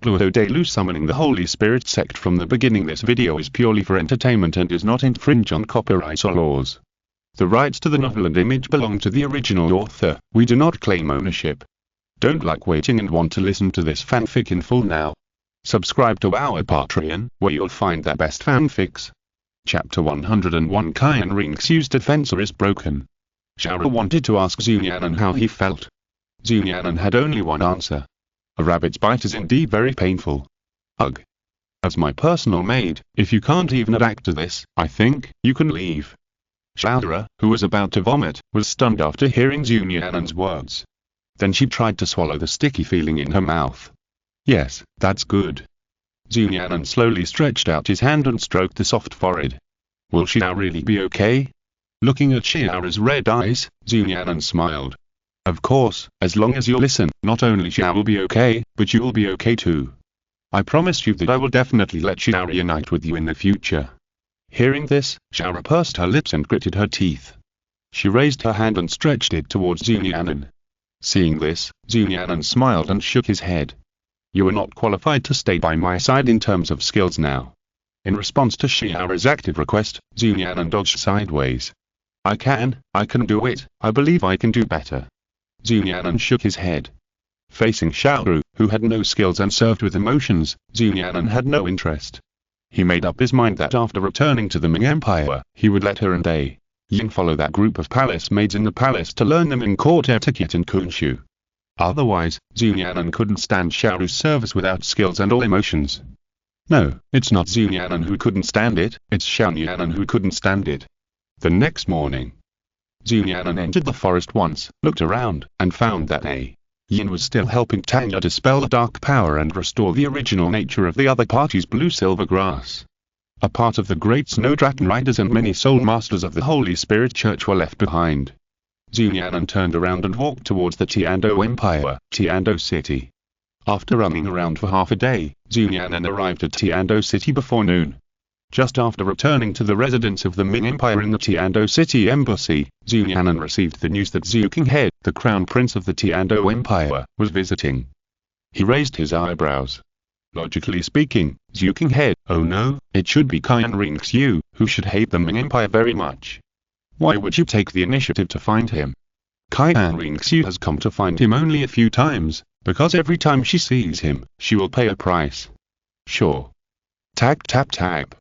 Douluo Dalu summoning the Holy Spirit Sect. From the beginning, this video is purely for entertainment and does not infringe on copyright or laws. The rights to the novel and image belong to the original author. We do not claim ownership. Don't like waiting and want to listen to this fanfic in full now? Subscribe to our Patreon, where you'll find the best fanfics. Chapter 101. Nian'an's defense is broken. Xiaoyao wanted to ask Nian'an how he felt. Nian'an had only one answer. A rabbit's bite is indeed very painful. Ugh. As my personal maid, if you can't even adapt to this, I think you can leave. Xiaoyao, who was about to vomit, was stunned after hearing Nian'an's words. Then she tried to swallow the sticky feeling in her mouth. Yes, that's good. Nian'an slowly stretched out his hand and stroked the soft forehead. Will she now really be okay? Looking at Xiaoyao's red eyes, Nian'an smiled. Of course, as long as you listen, not only Xiao will be okay, but you will be okay too. I promise you that I will definitely let Xiao reunite with you in the future. Hearing this, Xiao pursed her lips and gritted her teeth. She raised her hand and stretched it towards Nian'an. Seeing this, Nian'an smiled and shook his head. You are not qualified to stay by my side in terms of skills now. In response to Xiaoyao's active request, Nian'an dodged sideways. I can do it, I believe I can do better. Nian'an shook his head. Facing Xiaoyao, who had no skills and served with emotions, Nian'an had no interest. He made up his mind that after returning to the Ming Empire, he would let her and Yin follow that group of palace maids in the palace to learn the Ming court etiquette and kunshu. Otherwise, Nian'an couldn't stand Xiaoyao's service without skills and all emotions. No, it's not Nian'an who couldn't stand it, it's Nian'an who couldn't stand it. The next morning, Nian'an entered the forest once, looked around, and found that Yin was still helping Tanya dispel the dark power and restore the original nature of the other party's blue-silver grass. A part of the great snow dragon riders and many soul masters of the Holy Spirit Church were left behind. Nian'an turned around and walked towards the Tianzhou Empire, Tianzhou City. After running around for half a day, Nian'an arrived at Tianzhou City before noon. Just after returning to the residence of the Ming Empire in the Tianzhou City Embassy, Nian'an received the news that Zhu Qinghe, the crown prince of the Tianzhou Empire, was visiting. He raised his eyebrows. Logically speaking, Zhu Qinghe, oh no, it should be Nian'an, who should hate the Ming Empire very much. Why would you take the initiative to find him? Nian'an has come to find him only a few times, because every time she sees him, she will pay a price. Sure. Tap tap tap.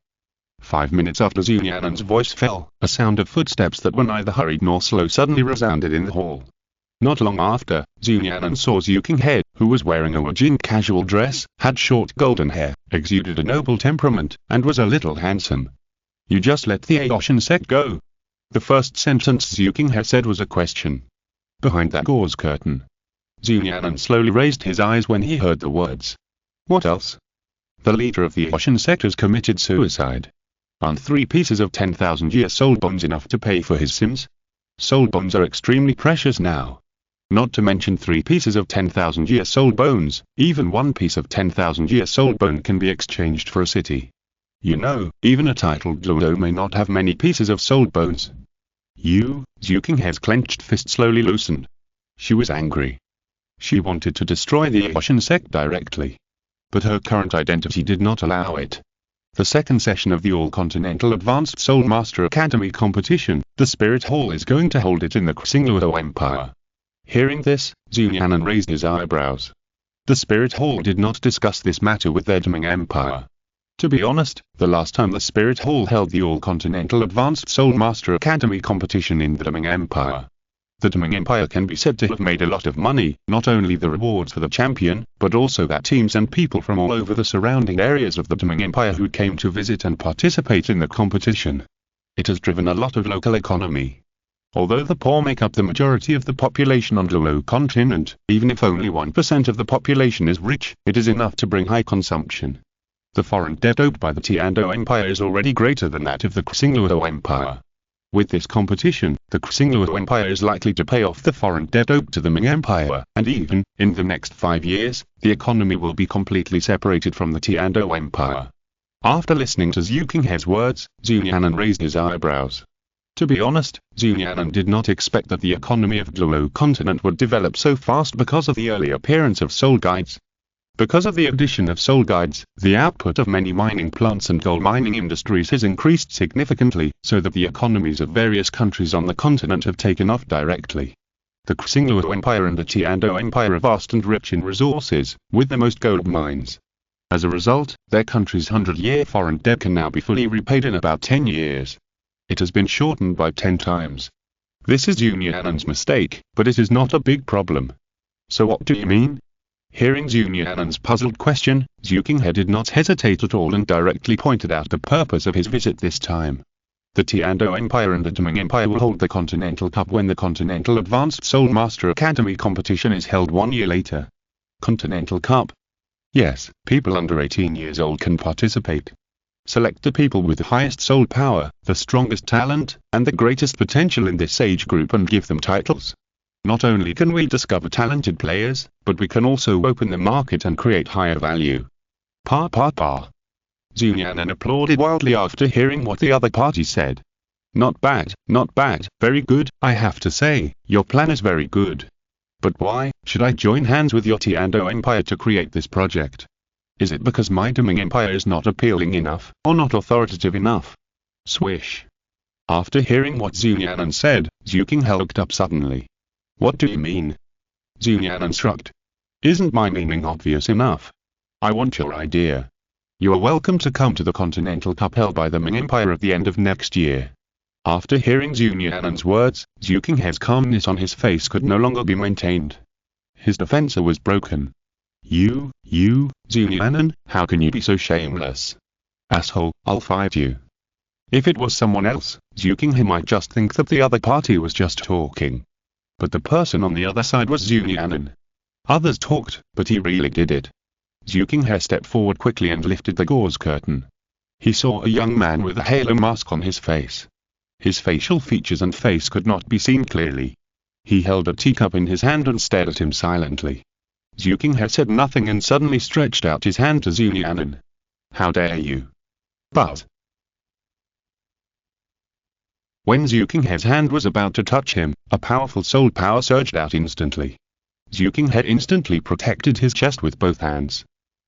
5 minutes after Nian'an's voice fell, a sound of footsteps that were neither hurried nor slow suddenly resounded in the hall. Not long after, Nian'an saw Zhu Qinghe, who was wearing a Wajin casual dress, had short golden hair, exuded a noble temperament, and was a little handsome. You just let the Awakens sect go. The first sentence Zhu Qinghe said was a question. Behind that gauze curtain. Nian'an slowly raised his eyes when he heard the words. What else? The leader of the Awakens sect has committed suicide. Aren't 3 pieces of 10,000-year soul bones enough to pay for his sins? Soul bones are extremely precious now. Not to mention 3 pieces of 10,000-year soul bones, even 1 piece of 10,000-year soul bone can be exchanged for a city. You know, even a titled Douluo may not have many pieces of soul bones. Zhu Qinghe's clenched fist slowly loosened. She was angry. She wanted to destroy the Awakens sect directly. But her current identity did not allow it. The second session of the All-Continental Advanced Soul Master Academy competition, the Spirit Hall is going to hold it in the Douluo Empire. Hearing this, Nian'an raised his eyebrows. The Spirit Hall did not discuss this matter with their Ming Empire. To be honest, the last time the Spirit Hall held the All-Continental Advanced Soul Master Academy competition in the Ming Empire. The Ming Empire can be said to have made a lot of money, not only the rewards for the champion, but also that teams and people from all over the surrounding areas of the Ming Empire who came to visit and participate in the competition. It has driven a lot of local economy. Although the poor make up the majority of the population on the Douluo continent, even if only 1% of the population is rich, it is enough to bring high consumption. The foreign debt owed by the Tianzhou Empire is already greater than that of the Douluo Empire. With this competition, the Douluo Empire is likely to pay off the foreign debt owed to the Ming Empire, and even, in the next 5 years, the economy will be completely separated from the Tianzhou Empire. After listening to Zhu Qinghe's words, Nian'an raised his eyebrows. To be honest, Nian'an did not expect that the economy of the Douluo continent would develop so fast because of the early appearance of soul guides. Because of the addition of soul guides, the output of many mining plants and gold mining industries has increased significantly, so that the economies of various countries on the continent have taken off directly. The Xingluo Empire and the Tiando Empire are vast and rich in resources, with the most gold mines. As a result, their country's 100-year foreign debt can now be fully repaid in about 10 years. It has been shortened by 10 times. This is Nian'an's mistake, but it is not a big problem. So what do you mean? Hearing Nian'an's puzzled question, Zhu Qinghe did not hesitate at all and directly pointed out the purpose of his visit this time. The Tiando Empire and the Ming Empire will hold the Continental Cup when the Continental Advanced Soul Master Academy competition is held 1 year later. Continental Cup? Yes, people under 18 years old can participate. Select the people with the highest soul power, the strongest talent, and the greatest potential in this age group and give them titles. Not only can we discover talented players, but we can also open the market and create higher value. Pa. Nian'an applauded wildly after hearing what the other party said. Not bad, very good, I have to say, your plan is very good. But why should I join hands with your Tiando Empire to create this project? Is it because my Ming Empire is not appealing enough, or not authoritative enough? Swish. After hearing what Nian'an said, Zhu Qinghe looked up suddenly. What do you mean? Nian'an shrugged. Isn't my meaning obvious enough? I want your idea. You are welcome to come to the Continental Cup held by the Ming Empire at the end of next year. After hearing Nian'an's words, Zhu Qinghe's calmness on his face could no longer be maintained. His defense was broken. You, Nian'an, how can you be so shameless? Asshole, I'll fight you. If it was someone else, Zhu Qinghe might just think that the other party was just talking. But the person on the other side was Nian'an. Others talked, but he really did it. Zhu Qinghe stepped forward quickly and lifted the gauze curtain. He saw a young man with a halo mask on his face. His facial features and face could not be seen clearly. He held a teacup in his hand and stared at him silently. Zhu Qinghe said nothing and suddenly stretched out his hand to Nian'an. How dare you? But when Zhu Qinghe's hand was about to touch him, a powerful soul power surged out instantly. Zhu Qinghe instantly protected his chest with both hands.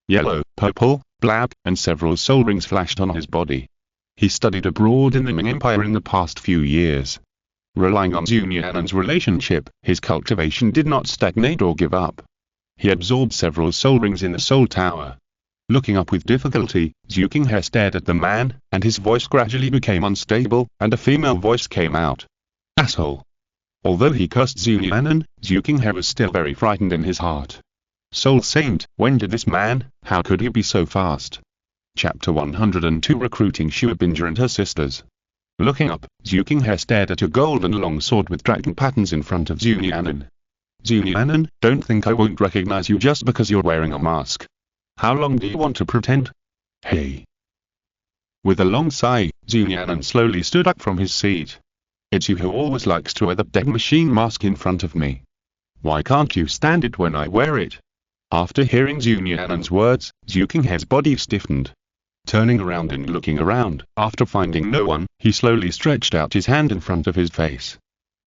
Yellow, purple, black, and several soul rings flashed on his body. He studied abroad in the Ming Empire in the past few years. Relying on Nian'an's relationship, his cultivation did not stagnate or give up. He absorbed several soul rings in the soul tower. Looking up with difficulty, Zhu Qinghe stared at the man, and his voice gradually became unstable, and a female voice came out. Asshole. Although he cursed Nian'an, Zhu Qinghe was still very frightened in his heart. Soul Saint, when did this man, how could he be so fast? Chapter 102 Recruiting Shuabinja and her sisters. Looking up, Zhu Qinghe stared at a golden long sword with dragon patterns in front of Nian'an. Nian'an, don't think I won't recognize you just because you're wearing a mask. How long do you want to pretend? Hey. With a long sigh, Nian'an slowly stood up from his seat. It's you who always likes to wear the dead machine mask in front of me. Why can't you stand it when I wear it? After hearing Nian'an's words, Zhu Qinghe's body stiffened. Turning around and looking around, after finding no one, he slowly stretched out his hand in front of his face.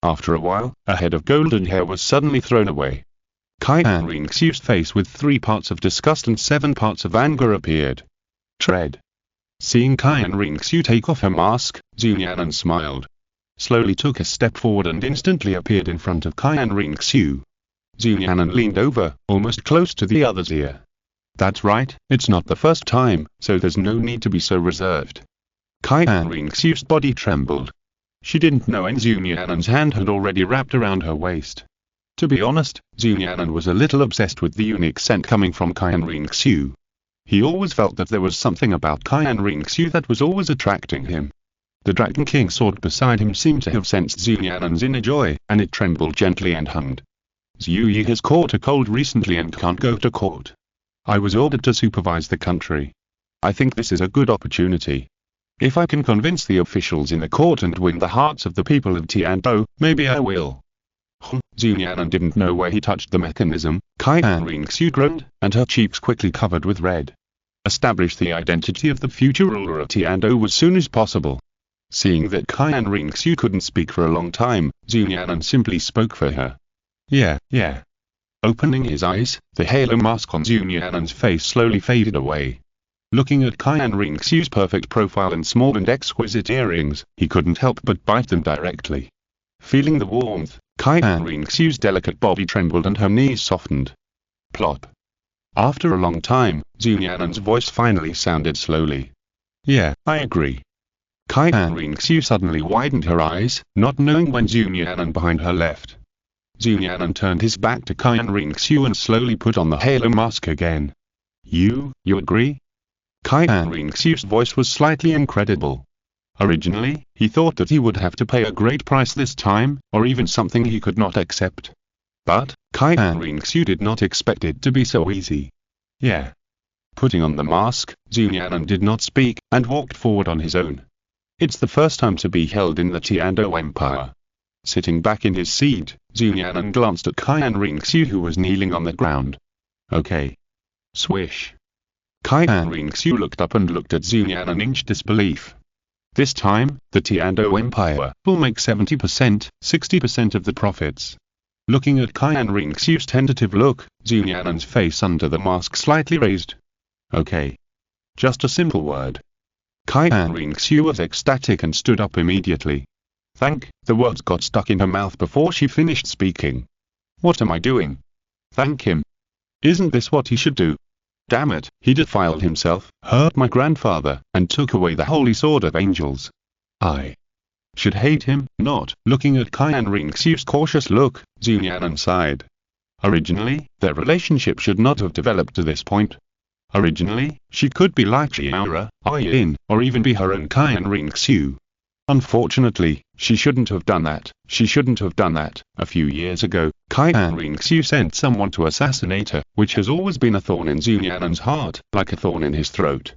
After a while, a head of golden hair was suddenly thrown away. Xiaoyao face with 3 parts of disgust and 7 parts of anger appeared. Tread. Seeing Xiaoyao take off her mask, Nian'an smiled. Slowly took a step forward and instantly appeared in front of Xiaoyao. Nian'an leaned over, almost close to the other's ear. That's right, it's not the first time, so there's no need to be so reserved. Xiaoyao's body trembled. She didn't know Nian'an's hand had already wrapped around her waist. To be honest, Nian'an was a little obsessed with the unique scent coming from Xiaoyao. He always felt that there was something about Xiaoyao that was always attracting him. The Dragon King sword beside him seemed to have sensed Nian'an's inner joy, and it trembled gently and hummed. Zhu has caught a cold recently and can't go to court. I was ordered to supervise the country. I think this is a good opportunity. If I can convince the officials in the court and win the hearts of the people of Tiando, maybe I will. Nian'an didn't know where he touched the mechanism. Xiaoyao groaned, and her cheeks quickly covered with red. Establish the identity of the future ruler of Tiando as soon as possible. Seeing that Xiaoyao couldn't speak for a long time, Nian'an simply spoke for her. Yeah. Opening his eyes, the halo mask on Zhu Nian'an's face slowly faded away. Looking at Qian Ringxiu's perfect profile and small and exquisite earrings, he couldn't help but bite them directly. Feeling the warmth, Qian Ringxiu's delicate body trembled and her knees softened. Plop. After a long time, Zhu Nian'an's voice finally sounded slowly. Yeah, I agree. Qian Ringxiu suddenly widened her eyes, not knowing when Zhu Nian'an behind her left. Zhu Nian'an turned his back to Qian Ringxiu and slowly put on the halo mask again. You agree? Qian Ringxiu's voice was slightly incredible. Originally, he thought that he would have to pay a great price this time, or even something he could not accept. But, Qian Ringxiu did not expect it to be so easy. Yeah. Putting on the mask, Zhu Nian'an did not speak, and walked forward on his own. It's the first time to be held in the Tianzhou Empire. Sitting back in his seat, Zhu Nian'an glanced at Qian Ringxiu who was kneeling on the ground. Okay. Swish. Qian Ringxiu looked up and looked at Zhu Nian'an in disbelief. This time, the Tianzhou Empire will make 70%, 60% of the profits. Looking at Qian Ringxiu's tentative look, Zhu Nian'an's face under the mask slightly raised. Okay. Just a simple word. Qian Ringxiu was ecstatic and stood up immediately. The words got stuck in her mouth before she finished speaking. What am I doing? Thank him. Isn't this what he should do? Damn it, he defiled himself, hurt my grandfather, and took away the holy sword of angels. I should hate him, not. Looking at Qian Ringxiu's cautious look, Zhu Nian'an sighed. Originally, their relationship should not have developed to this point. Originally, she could be like Xiaoyao, or even be her own Qian Ringxiu. Unfortunately, she shouldn't have done that. A few years ago, Qian Ringxiu sent someone to assassinate her, which has always been a thorn in Zhu Nian'an's heart, like a thorn in his throat.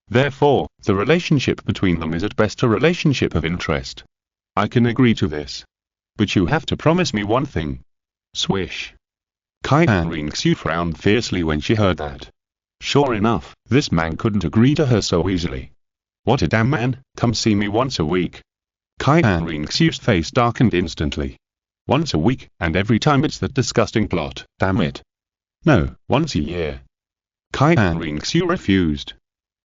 Therefore, the relationship between them is at best a relationship of interest. I can agree to this. But you have to promise me one thing. Swish. Qian Ringxiu frowned fiercely when she heard that. Sure enough, this man couldn't agree to her so easily. What a damn man, come see me once a week. Qian Ringxiu's face darkened instantly. Once a week, and every time it's that disgusting plot, damn it. No, once a year. Qian Ringxiu refused.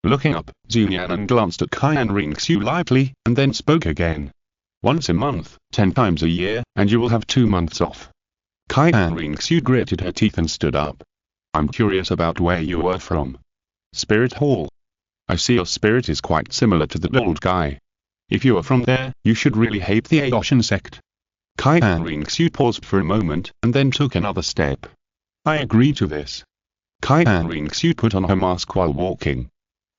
Looking up, Zhu Nian'an glanced at Qian Ringxiu lightly, and then spoke again. Once a month, 10 times a year, and you will have 2 months off. Qian Ringxiu gritted her teeth and stood up. I'm curious about where you were from. Spirit Hall. I see your spirit is quite similar to the old guy. If you are from there, you should really hate the Asian sect. Qian Ringxiu paused for a moment, and then took another step. I agree to this. Qian Ringxiu put on her mask while walking.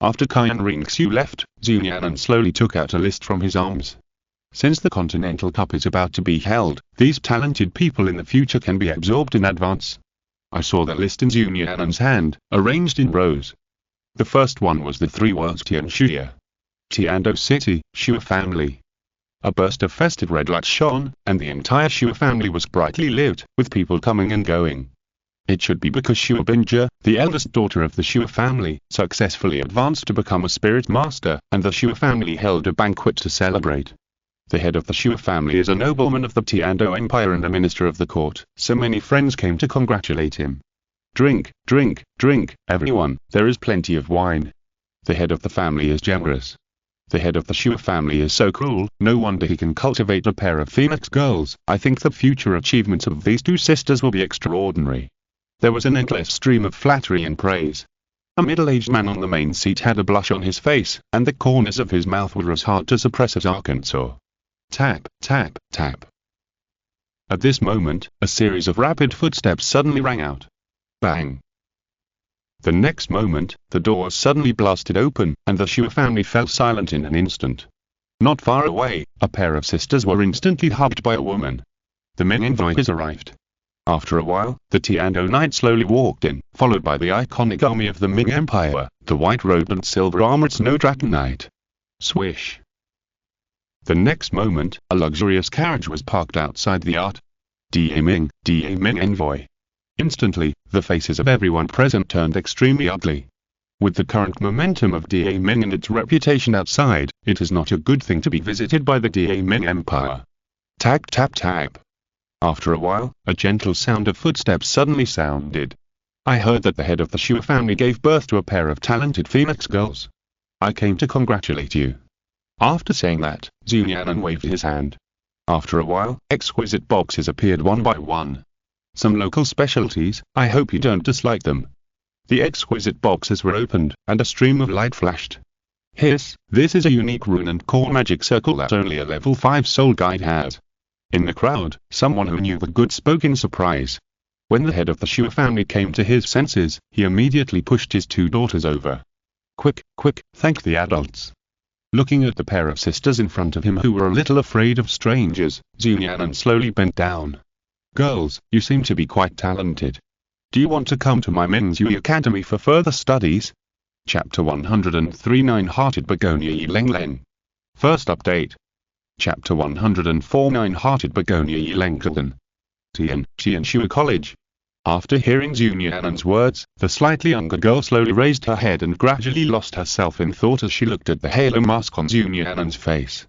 After Qian Ringxiu left, Zhu Nian'an slowly took out a list from his arms. Since the Continental Cup is about to be held, these talented people in the future can be absorbed in advance. I saw the list in Zhu Nian'an's hand, arranged in rows. The first one was the 3 words Tianxing. Tianzhou City, Xue family. A burst of festive red light shone, and the entire Xue family was brightly lit, with people coming and going. It should be because Xue Binjia, the eldest daughter of the Xue family, successfully advanced to become a spirit master, and the Xue family held a banquet to celebrate. The head of the Xue family is a nobleman of the Tianzhou Empire and a minister of the court, so many friends came to congratulate him. Drink, drink, drink, everyone, there is plenty of wine. The head of the family is generous. The head of the Xue family is so cruel, no wonder he can cultivate a pair of phoenix girls. I think the future achievements of these 2 sisters will be extraordinary. There was an endless stream of flattery and praise. A middle-aged man on the main seat had a blush on his face, and the corners of his mouth were as hard to suppress as Arkansas. Tap, tap, tap. At this moment, a series of rapid footsteps suddenly rang out. Bang. The next moment, the doors suddenly blasted open, and the Xue family fell silent in an instant. Not far away, a pair of sisters were instantly hugged by a woman. The Ming envoys arrived. After a while, the Tianzhou knight slowly walked in, followed by the iconic army of the Ming Empire, the white-robed and silver-armored Snow Dragon Knight. Swish. The next moment, a luxurious carriage was parked outside the art. Da Ming envoy. Instantly, the faces of everyone present turned extremely ugly. With the current momentum of Da Ming and its reputation outside, it is not a good thing to be visited by the Da Ming Empire. Tap tap tap. After a while, a gentle sound of footsteps suddenly sounded. I heard that the head of the Xue family gave birth to a pair of talented phoenix girls. I came to congratulate you. After saying that, Nian'an waved his hand. After a while, exquisite boxes appeared one by one. Some local specialties, I hope you don't dislike them. The exquisite boxes were opened, and a stream of light flashed. Hiss, this is a unique rune and core magic circle that only a level 5 soul guide has. In the crowd, someone who knew the good spoke in surprise. When the head of the Xue family came to his senses, he immediately pushed his 2 daughters over. Quick, thank the adults. Looking at the pair of sisters in front of him who were a little afraid of strangers, Nian'an slowly bent down. Girls, you seem to be quite talented. Do you want to come to my Men's Yui Academy for further studies? Chapter 103 Nine-Hearted Begonia Yilenglen. First update. Chapter 104 Nine-Hearted Begonia Yilenglen. Tianxing College. After hearing Nian'an's words, the slightly younger girl slowly raised her head and gradually lost herself in thought as she looked at the halo mask on Nian'an's face.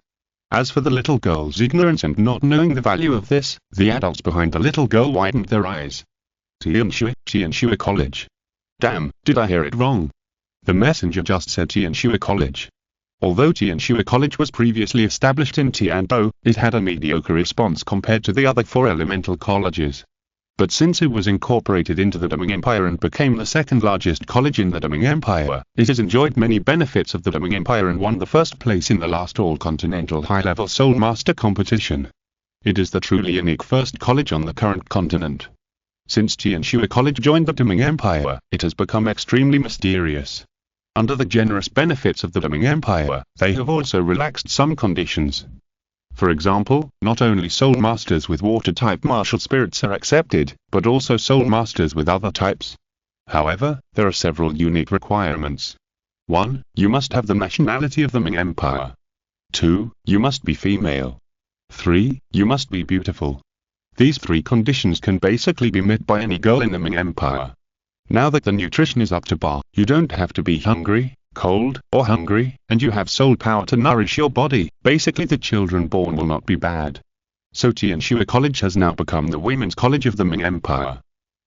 As for the little girl's ignorance and not knowing the value of this, the adults behind the little girl widened their eyes. Tianxing College. Damn, did I hear it wrong? The messenger just said Tianxing College. Although Tianxing College was previously established in Tianzhou, it had a mediocre response compared to the other 4 elemental colleges. But since it was incorporated into the Deming Empire and became the second largest college in the Deming Empire, it has enjoyed many benefits of the Deming Empire and won the first place in the last all-continental high-level Soul Master competition. It is the truly unique first college on the current continent. Since Tianxing College joined the Deming Empire, it has become extremely mysterious. Under the generous benefits of the Deming Empire, they have also relaxed some conditions. For example, not only Soul Masters with Water-type martial spirits are accepted, but also Soul Masters with other types. However, there are several unique requirements. 1. You must have the nationality of the Ming Empire. 2. You must be female. 3. You must be beautiful. These 3 conditions can basically be met by any girl in the Ming Empire. Now that the nutrition is up to par, you don't have to be hungry, cold, or hungry, and you have soul power to nourish your body. Basically the children born will not be bad. So Tianxing College has now become the women's college of the Ming Empire.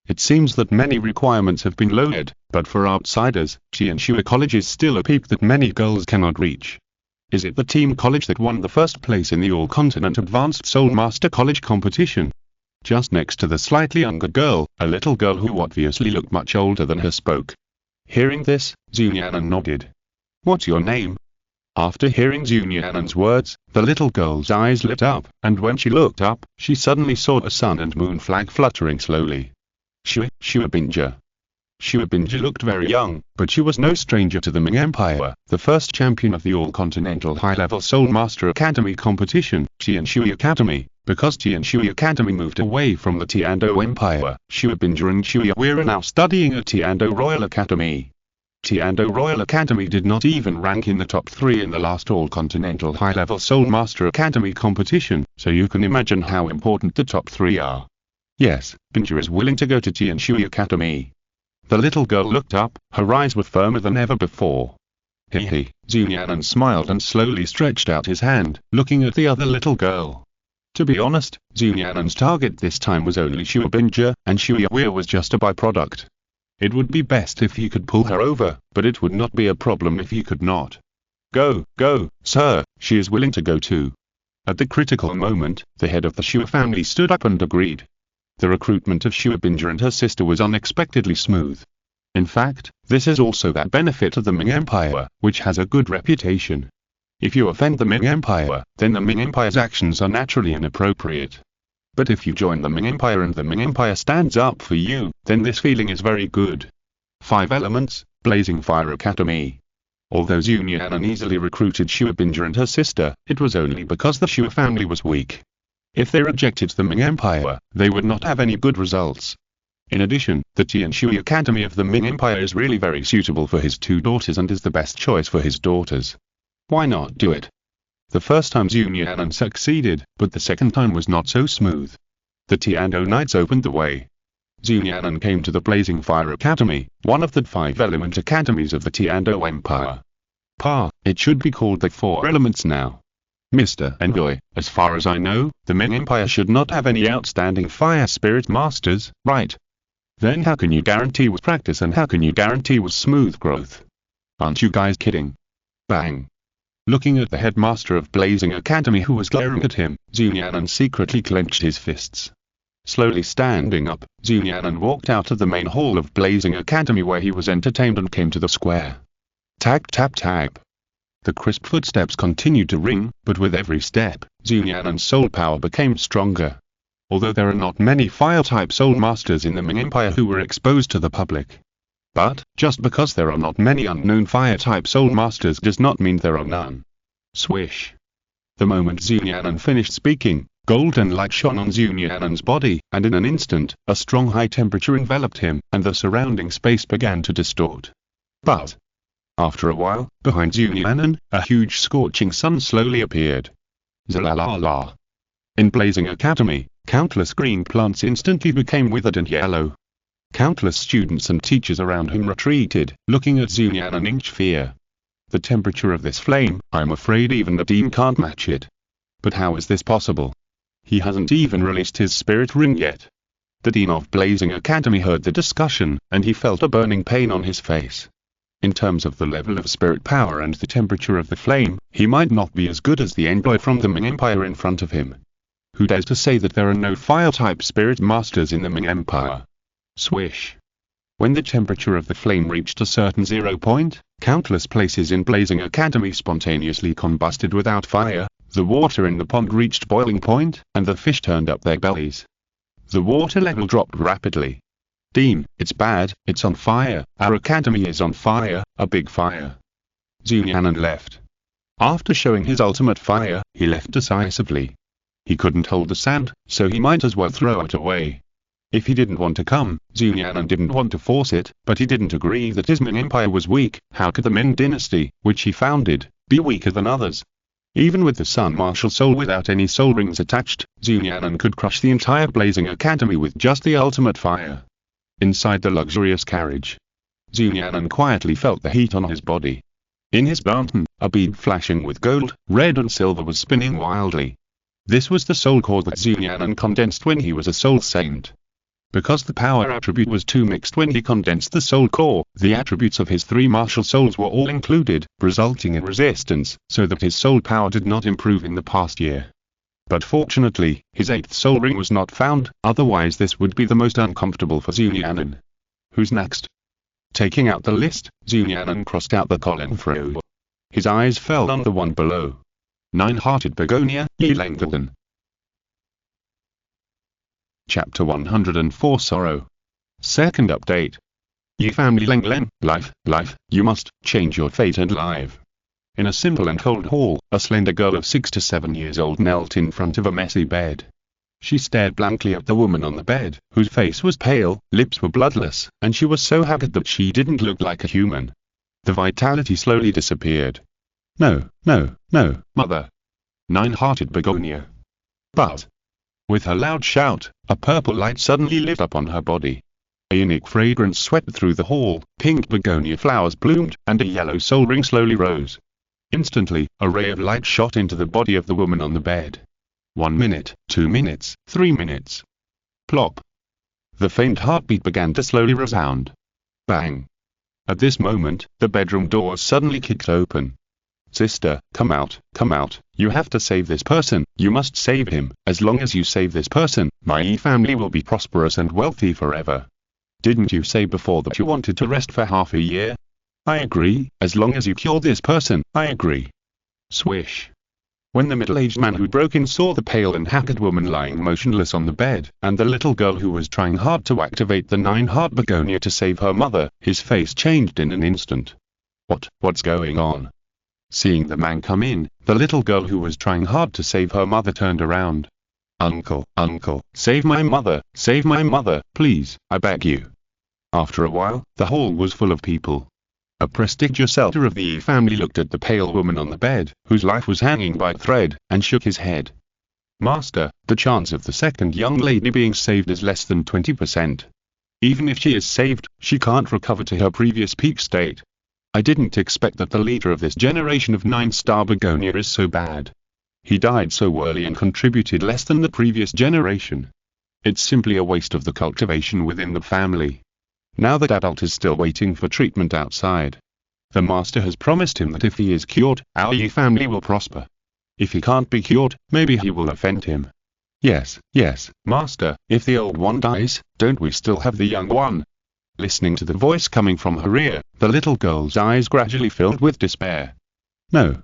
It seems that many requirements have been lowered, but for outsiders, Tianxing College is still a peak that many girls cannot reach. Is it the team college that won the first place in the All-Continent Advanced Soul Master College competition? Just next to the slightly younger girl, a little girl who obviously looked much older than her spoke. Hearing this, Nian'an nodded. What's your name? After hearing Nian'an's words, the little girl's eyes lit up, and when she looked up, she suddenly saw a sun and moon flag fluttering slowly. Xiaoyao. Xiaoyao looked very young, but she was no stranger to the Ming Empire, the first champion of the All-Continental High-Level Soul Master Academy competition, Tianxing Academy. Because Tianxing Academy moved away from the Tianzhou Empire, Xiaoyao and Xiaoyao are now studying at Tianzhou Royal Academy. Tianzhou Royal Academy did not even rank in the top 3 in the last All-Continental High-Level Soul Master Academy competition, so you can imagine how important the top 3 are. Yes, Binja is willing to go to Tianxing Academy. The little girl looked up, her eyes were firmer than ever before. Hehe, Nian'an smiled and slowly stretched out his hand, looking at the other little girl. To be honest, Nian'an's target this time was only Xiaoyao, and Xiaoyao was just a byproduct. It would be best if he could pull her over, but it would not be a problem if he could not. Go, sir, she is willing to go too. At the critical moment, the head of the Xue family stood up and agreed. The recruitment of Xiaoyao and her sister was unexpectedly smooth. In fact, this is also that benefit of the Ming Empire, which has a good reputation. If you offend the Ming Empire, then the Ming Empire's actions are naturally inappropriate. But if you join the Ming Empire and the Ming Empire stands up for you, then this feeling is very good. 5 elements, Blazing Fire Academy. Although Nian'an easily recruited Xiaoyao and her sister, it was only because the Xue family was weak. If they rejected the Ming Empire, they would not have any good results. In addition, the Tianxing Academy of the Ming Empire is really very suitable for his 2 daughters and is the best choice for his daughters. Why not do it? The first time Nian'an succeeded, but the second time was not so smooth. The Tianzhou Knights opened the way. Nian'an came to the Blazing Fire Academy, one of the 5 element academies of the Tianzhou Empire. It should be called the 4 elements now. Mr. Envoy, as far as I know, the Ming Empire should not have any outstanding fire spirit masters, right? Then how can you guarantee with practice and how can you guarantee with smooth growth? Aren't you guys kidding? Bang. Looking at the headmaster of Blazing Academy who was glaring at him, Nian'an secretly clenched his fists. Slowly standing up, Nian'an walked out of the main hall of Blazing Academy where he was entertained and came to the square. Tap tap tap. The crisp footsteps continued to ring, but with every step, Nian'an's soul power became stronger. Although there are not many fire-type soul masters in the Ming Empire who were exposed to the public. But, just because there are not many unknown fire-type soul masters does not mean there are none. Swish. The moment Nian'an finished speaking, golden light shone on Nian'an's body, and in an instant, a strong high temperature enveloped him, and the surrounding space began to distort. But, after a while, behind Nian'an, a huge scorching sun slowly appeared. Zalala. In Blazing Academy, countless green plants instantly became withered and yellow. Countless students and teachers around him retreated, looking at Nian'an in fear. The temperature of this flame, I'm afraid even the Dean can't match it. But how is this possible? He hasn't even released his spirit ring yet. The Dean of Blazing Academy heard the discussion, and he felt a burning pain on his face. In terms of the level of spirit power and the temperature of the flame, he might not be as good as the envoy from the Ming Empire in front of him. Who dares to say that there are no fire-type spirit masters in the Ming Empire? Swish. When the temperature of the flame reached a certain 0 point, countless places in Blazing Academy spontaneously combusted without fire, the water in the pond reached boiling point, and the fish turned up their bellies. The water level dropped rapidly. Dean, it's bad, it's on fire, our academy is on fire, a big fire. Nian'an left. After showing his ultimate fire, he left decisively. He couldn't hold the sand, so he might as well throw it away. If he didn't want to come, Nian'an didn't want to force it, but he didn't agree that his Ming Empire was weak. How could the Ming dynasty, which he founded, be weaker than others? Even with the Sun Martial Soul without any soul rings attached, Nian'an could crush the entire Blazing Academy with just the ultimate fire. Inside the luxurious carriage, Nian'an quietly felt the heat on his body. In his lantern, a bead flashing with gold, red and silver was spinning wildly. This was the soul core that Nian'an condensed when he was a soul saint. Because the power attribute was too mixed when he condensed the soul core, the attributes of his 3 martial souls were all included, resulting in resistance, so that his soul power did not improve in the past year. But fortunately, his 8th soul ring was not found, otherwise this would be the most uncomfortable for Nian'an. Who's next? Taking out the list, Nian'an crossed out the column through. His eyes fell on the one below. 9-hearted begonia, Yilangdalden. Chapter 104 Sorrow. Second update. Yi family Lenglen, life, you must change your fate and live. In a simple and cold hall, a slender girl of 6 to 7 years old knelt in front of a messy bed. She stared blankly at the woman on the bed, whose face was pale, lips were bloodless, and she was so haggard that she didn't look like a human. The vitality slowly disappeared. No, mother. 9-hearted begonia. But, with her loud shout, a purple light suddenly lit up on her body. A unique fragrance swept through the hall, pink begonia flowers bloomed, and a yellow soul ring slowly rose. Instantly, a ray of light shot into the body of the woman on the bed. 1 minute, 2 minutes, 3 minutes. Plop. The faint heartbeat began to slowly resound. Bang. At this moment, the bedroom doors suddenly kicked open. Sister, come out, you have to save this person, you must save him. As long as you save this person, my family will be prosperous and wealthy forever. Didn't you say before that you wanted to rest for half a year? I agree, as long as you cure this person, I agree. Swish. When the middle-aged man who broke in saw the pale and haggard woman lying motionless on the bed, and the little girl who was trying hard to activate the 9-heart begonia to save her mother, his face changed in an instant. What's going on? Seeing the man come in, the little girl who was trying hard to save her mother turned around. Uncle, save my mother, please, I beg you. After a while, the hall was full of people. A prestigious elder of the Yi family looked at the pale woman on the bed, whose life was hanging by a thread, and shook his head. Master, the chance of the second young lady being saved is less than 20%. Even if she is saved, she can't recover to her previous peak state. I didn't expect that the leader of this generation of 9-star begonia is so bad. He died so early and contributed less than the previous generation. It's simply a waste of the cultivation within the family. Now that adult is still waiting for treatment outside. The master has promised him that if he is cured, our Yi family will prosper. If he can't be cured, maybe he will offend him. Yes, master, if the old one dies, don't we still have the young one? Listening to the voice coming from her ear, the little girl's eyes gradually filled with despair. No,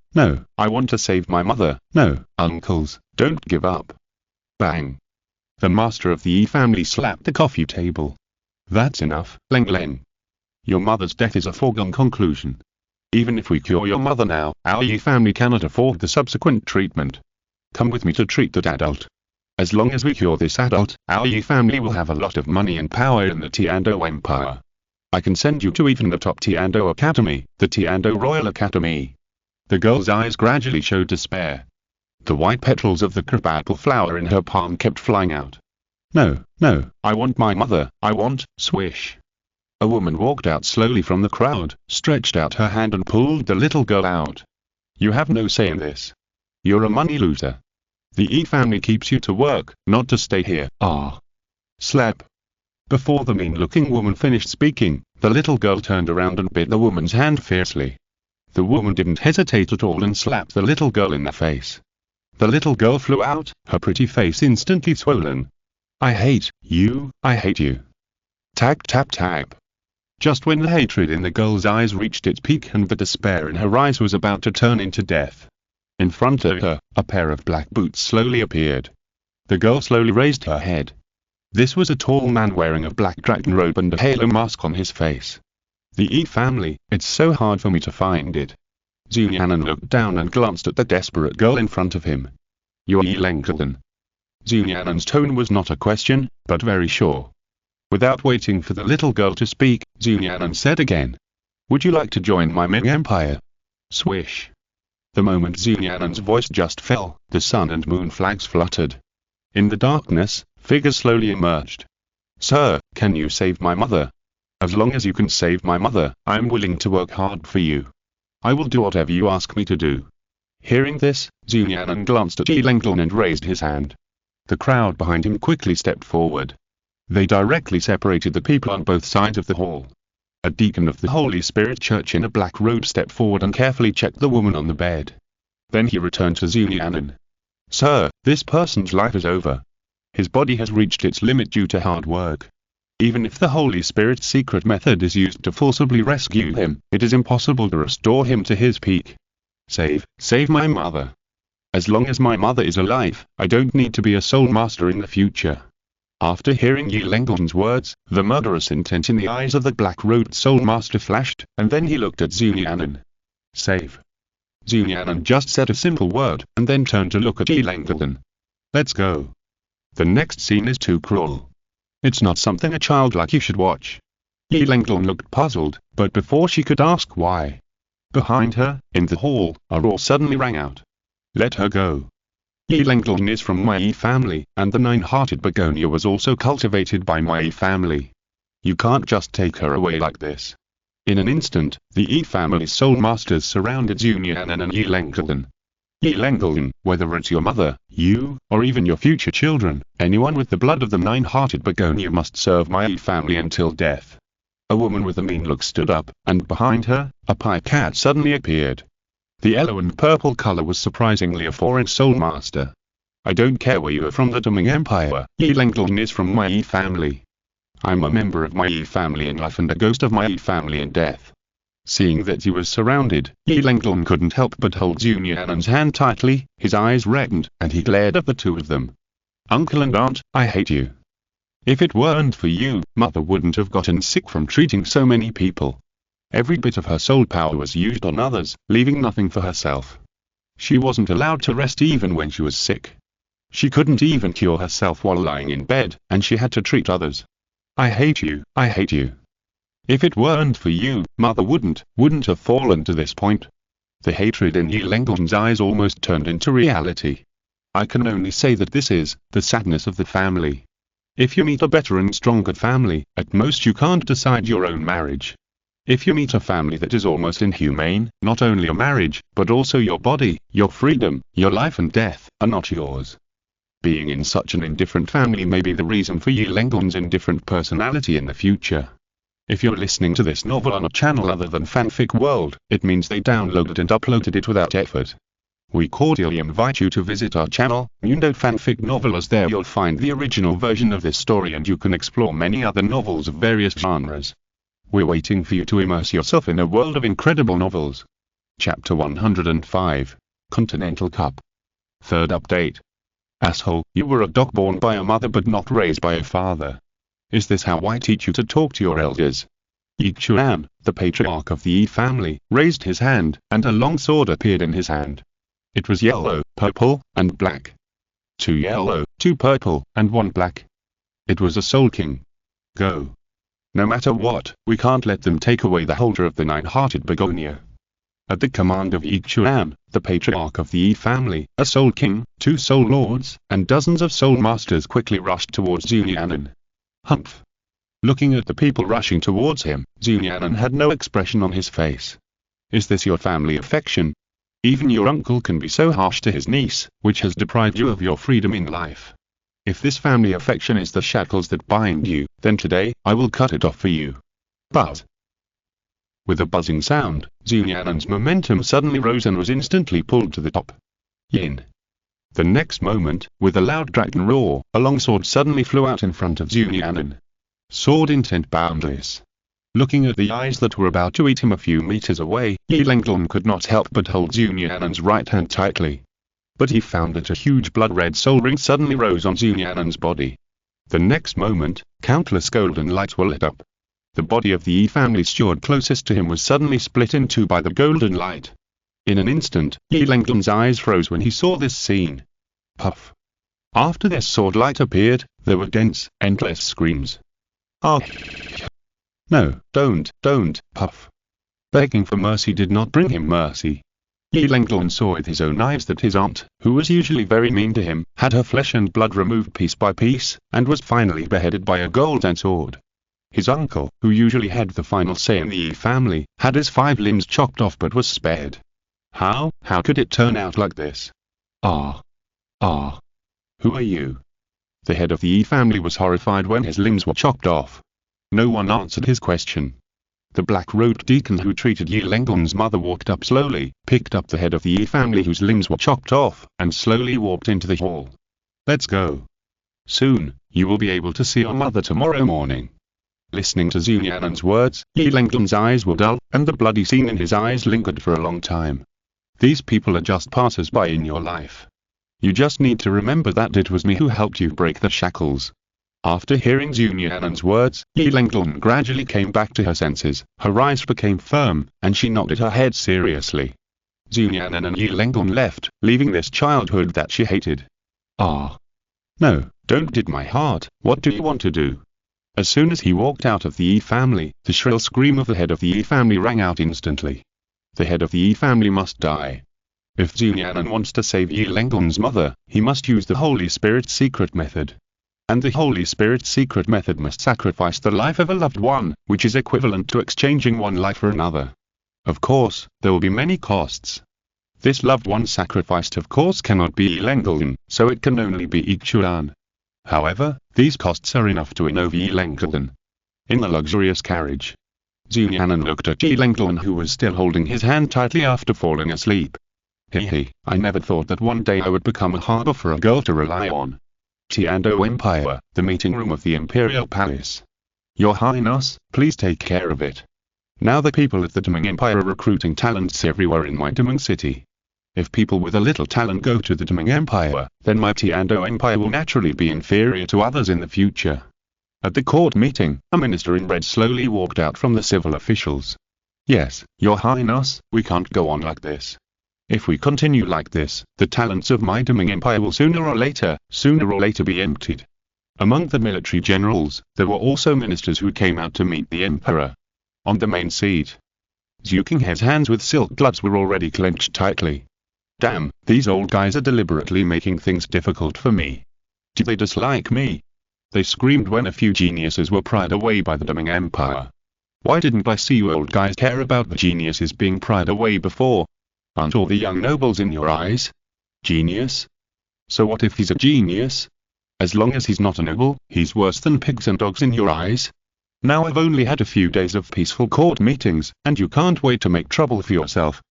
I want to save my mother. No, uncles, don't give up. Bang. The master of the Yi family slapped the coffee table. That's enough, Leng. Your mother's death is a foregone conclusion. Even if we cure your mother now, our Yi family cannot afford the subsequent treatment. Come with me to treat that adult. As long as we cure this adult, our Yi family will have a lot of money and power in the Tianzhou Empire. I can send you to even the top Tianzhou Academy, the Tianzhou Royal Academy. The girl's eyes gradually showed despair. The white petals of the crab apple flower in her palm kept flying out. No, I want my mother, I want, swish. A woman walked out slowly from the crowd, stretched out her hand and pulled the little girl out. You have no say in this. You're a money loser. The Yi family keeps you to work, not to stay here. Slap. Before the mean-looking woman finished speaking, the little girl turned around and bit the woman's hand fiercely. The woman didn't hesitate at all and slapped the little girl in the face. The little girl flew out, her pretty face instantly swollen. I hate you. Tag tap tap. Just when the hatred in the girl's eyes reached its peak and the despair in her eyes was about to turn into death. In front of her, a pair of black boots slowly appeared. The girl slowly raised her head. This was a tall man wearing a black dragon robe and a halo mask on his face. The Yi family, it's so hard for me to find it. Nian'an looked down and glanced at the desperate girl in front of him. You're Yi Lenglen. Nian'an's tone was not a question, but very sure. Without waiting for the little girl to speak, Nian'an said again. Would you like to join my Ming Empire? Swish. The moment Nian'an's voice just fell, the sun and moon flags fluttered. In the darkness, figures slowly emerged. Sir, can you save my mother? As long as you can save my mother, I'm willing to work hard for you. I will do whatever you ask me to do. Hearing this, Nian'an glanced at Yi Lenglen and raised his hand. The crowd behind him quickly stepped forward. They directly separated the people on both sides of the hall. A deacon of the Holy Spirit Church in a black robe stepped forward and carefully checked the woman on the bed. Then he returned to Nian'an. Sir, this person's life is over. His body has reached its limit due to hard work. Even if the Holy Spirit's secret method is used to forcibly rescue him, it is impossible to restore him to his peak. Save my mother. As long as my mother is alive, I don't need to be a soul master in the future. After hearing Yi Lenglen's words, the murderous intent in the eyes of the black-robed soul master flashed, and then he looked at Nian'an. Save. Nian'an just said a simple word, and then turned to look at Yi Lenglen. Let's go. The next scene is too cruel. It's not something a child like you should watch. Yi Lenglen looked puzzled, but before she could ask why. Behind her, in the hall, a roar suddenly rang out. Let her go. Yi Lenglen is from my Yi family, and the nine-hearted begonia was also cultivated by my Yi family. You can't just take her away like this. In an instant, the Yi family's soul masters surrounded Nian'an and Yi Lenglen. Yi Lenglen, whether it's your mother, you, or even your future children, anyone with the blood of the nine-hearted begonia must serve my Yi family until death. A woman with a mean look stood up, and behind her, a pipe cat suddenly appeared. The yellow and purple color was surprisingly a foreign soul master. I don't care where you are from, the Ming Empire, Yi Lenglen is from my Yi family. I'm a member of my Yi family in life and a ghost of my Yi family in death. Seeing that he was surrounded, Yi Lenglen couldn't help but hold Nian'an's hand tightly, his eyes reddened, and he glared at the two of them. Uncle and aunt, I hate you. If it weren't for you, mother wouldn't have gotten sick from treating so many people. Every bit of her soul power was used on others, leaving nothing for herself. She wasn't allowed to rest even when she was sick. She couldn't even cure herself while lying in bed, and she had to treat others. I hate you. If it weren't for you, mother wouldn't have fallen to this point. The hatred in Yi Lenglen's eyes almost turned into reality. I can only say that this is the sadness of the family. If you meet a better and stronger family, at most you can't decide your own marriage. If you meet a family that is almost inhumane, not only your marriage, but also your body, your freedom, your life and death, are not yours. Being in such an indifferent family may be the reason for Yilengon's indifferent personality in the future. If you're listening to this novel on a channel other than Fanfic World, it means they downloaded and uploaded it without effort. We cordially invite you to visit our channel, Mundo Fanfic Novel, as there you'll find the original version of this story and you can explore many other novels of various genres. We're waiting for you to immerse yourself in a world of incredible novels. Chapter 105. Continental Cup. Third update. Asshole, you were a dog born by a mother but not raised by a father. Is this how I teach you to talk to your elders? Xiaoyao, the patriarch of the Yi family, raised his hand, and a long sword appeared in his hand. It was yellow, purple, and black. 2 yellow, 2 purple, and 1 black. It was a Soul King. Go. No matter what, we can't let them take away the holder of the nine-hearted begonia. At the command of Xiaoyao, the patriarch of the Yi family, a Soul King, 2 Soul Lords, and dozens of Soul Masters quickly rushed towards Nian'an. Humph. Looking at the people rushing towards him, Nian'an had no expression on his face. Is this your family affection? Even your uncle can be so harsh to his niece, which has deprived you of your freedom in life. If this family affection is the shackles that bind you, then today, I will cut it off for you. Buzz. With a buzzing sound, Nian'an's momentum suddenly rose and was instantly pulled to the top. Yin. The next moment, with a loud dragon roar, a long sword suddenly flew out in front of Nian'an. Sword intent boundless. Looking at the eyes that were about to eat him a few meters away, Yilengon could not help but hold Nian'an's right hand tightly. But he found that a huge blood-red soul ring suddenly rose on Nian'an's body. The next moment, countless golden lights were lit up. The body of the Yi family steward closest to him was suddenly split in two by the golden light. In an instant, Yilengon's eyes froze when he saw this scene. Puff. After this sword light appeared, there were dense, endless screams. Ah! No, don't, puff. Begging for mercy did not bring him mercy. Yilengon saw with his own eyes that his aunt, who was usually very mean to him, had her flesh and blood removed piece by piece, and was finally beheaded by a golden sword. His uncle, who usually had the final say in the Yi family, had his 5 limbs chopped off but was spared. How could it turn out like this? Ah. Who are you? The head of the Yi family was horrified when his limbs were chopped off. No one answered his question. The black-robed deacon who treated Yilengon's mother walked up slowly, picked up the head of the Yi family whose limbs were chopped off, and slowly walked into the hall. Let's go. Soon, you will be able to see your mother tomorrow morning. Listening to Nian'an's words, Yilengon's eyes were dull, and the bloody scene in his eyes lingered for a long time. These people are just passers-by in your life. You just need to remember that it was me who helped you break the shackles. After hearing Nian'an's words, Yilengon gradually came back to her senses, her eyes became firm, and she nodded her head seriously. Nian'an and Yilengon left, leaving this childhood that she hated. Ah. No, don't did my heart, what do you want to do? As soon as he walked out of the Yi family, the shrill scream of the head of the Yi family rang out instantly. The head of the Yi family must die. If Nian'an wants to save Yilengon's mother, he must use the Holy Spirit secret method. And the Holy Spirit secret method must sacrifice the life of a loved one, which is equivalent to exchanging one life for another. Of course, there will be many costs. This loved one sacrificed of course cannot be Yilengon, so it can only be Xiaoyao. However, these costs are enough to win over Yilengon. In the luxurious carriage, Nian'an looked at Yilengon who was still holding his hand tightly after falling asleep. I never thought that one day I would become a harbor for a girl to rely on. Tianxing Empire, the meeting room of the Imperial Palace. Your Highness, please take care of it. Now the people at the Tianxing Empire are recruiting talents everywhere in my Tianxing city. If people with a little talent go to the Tianxing Empire, then my Tianxing Empire will naturally be inferior to others in the future. At the court meeting, a minister in red slowly walked out from the civil officials. Yes, Your Highness, we can't go on like this. If we continue like this, the talents of my Tianxing Empire will sooner or later be emptied. Among the military generals, there were also ministers who came out to meet the emperor. On the main seat, Zhu Qinghe's hands with silk gloves were already clenched tightly. Damn, these old guys are deliberately making things difficult for me. Do they dislike me? They screamed when a few geniuses were pried away by the Tianxing Empire. Why didn't I see you old guys care about the geniuses being pried away before? Aren't all the young nobles in your eyes? Genius? So what if he's a genius? As long as he's not a noble, he's worse than pigs and dogs in your eyes. Now I've only had a few days of peaceful court meetings, and you can't wait to make trouble for yourself.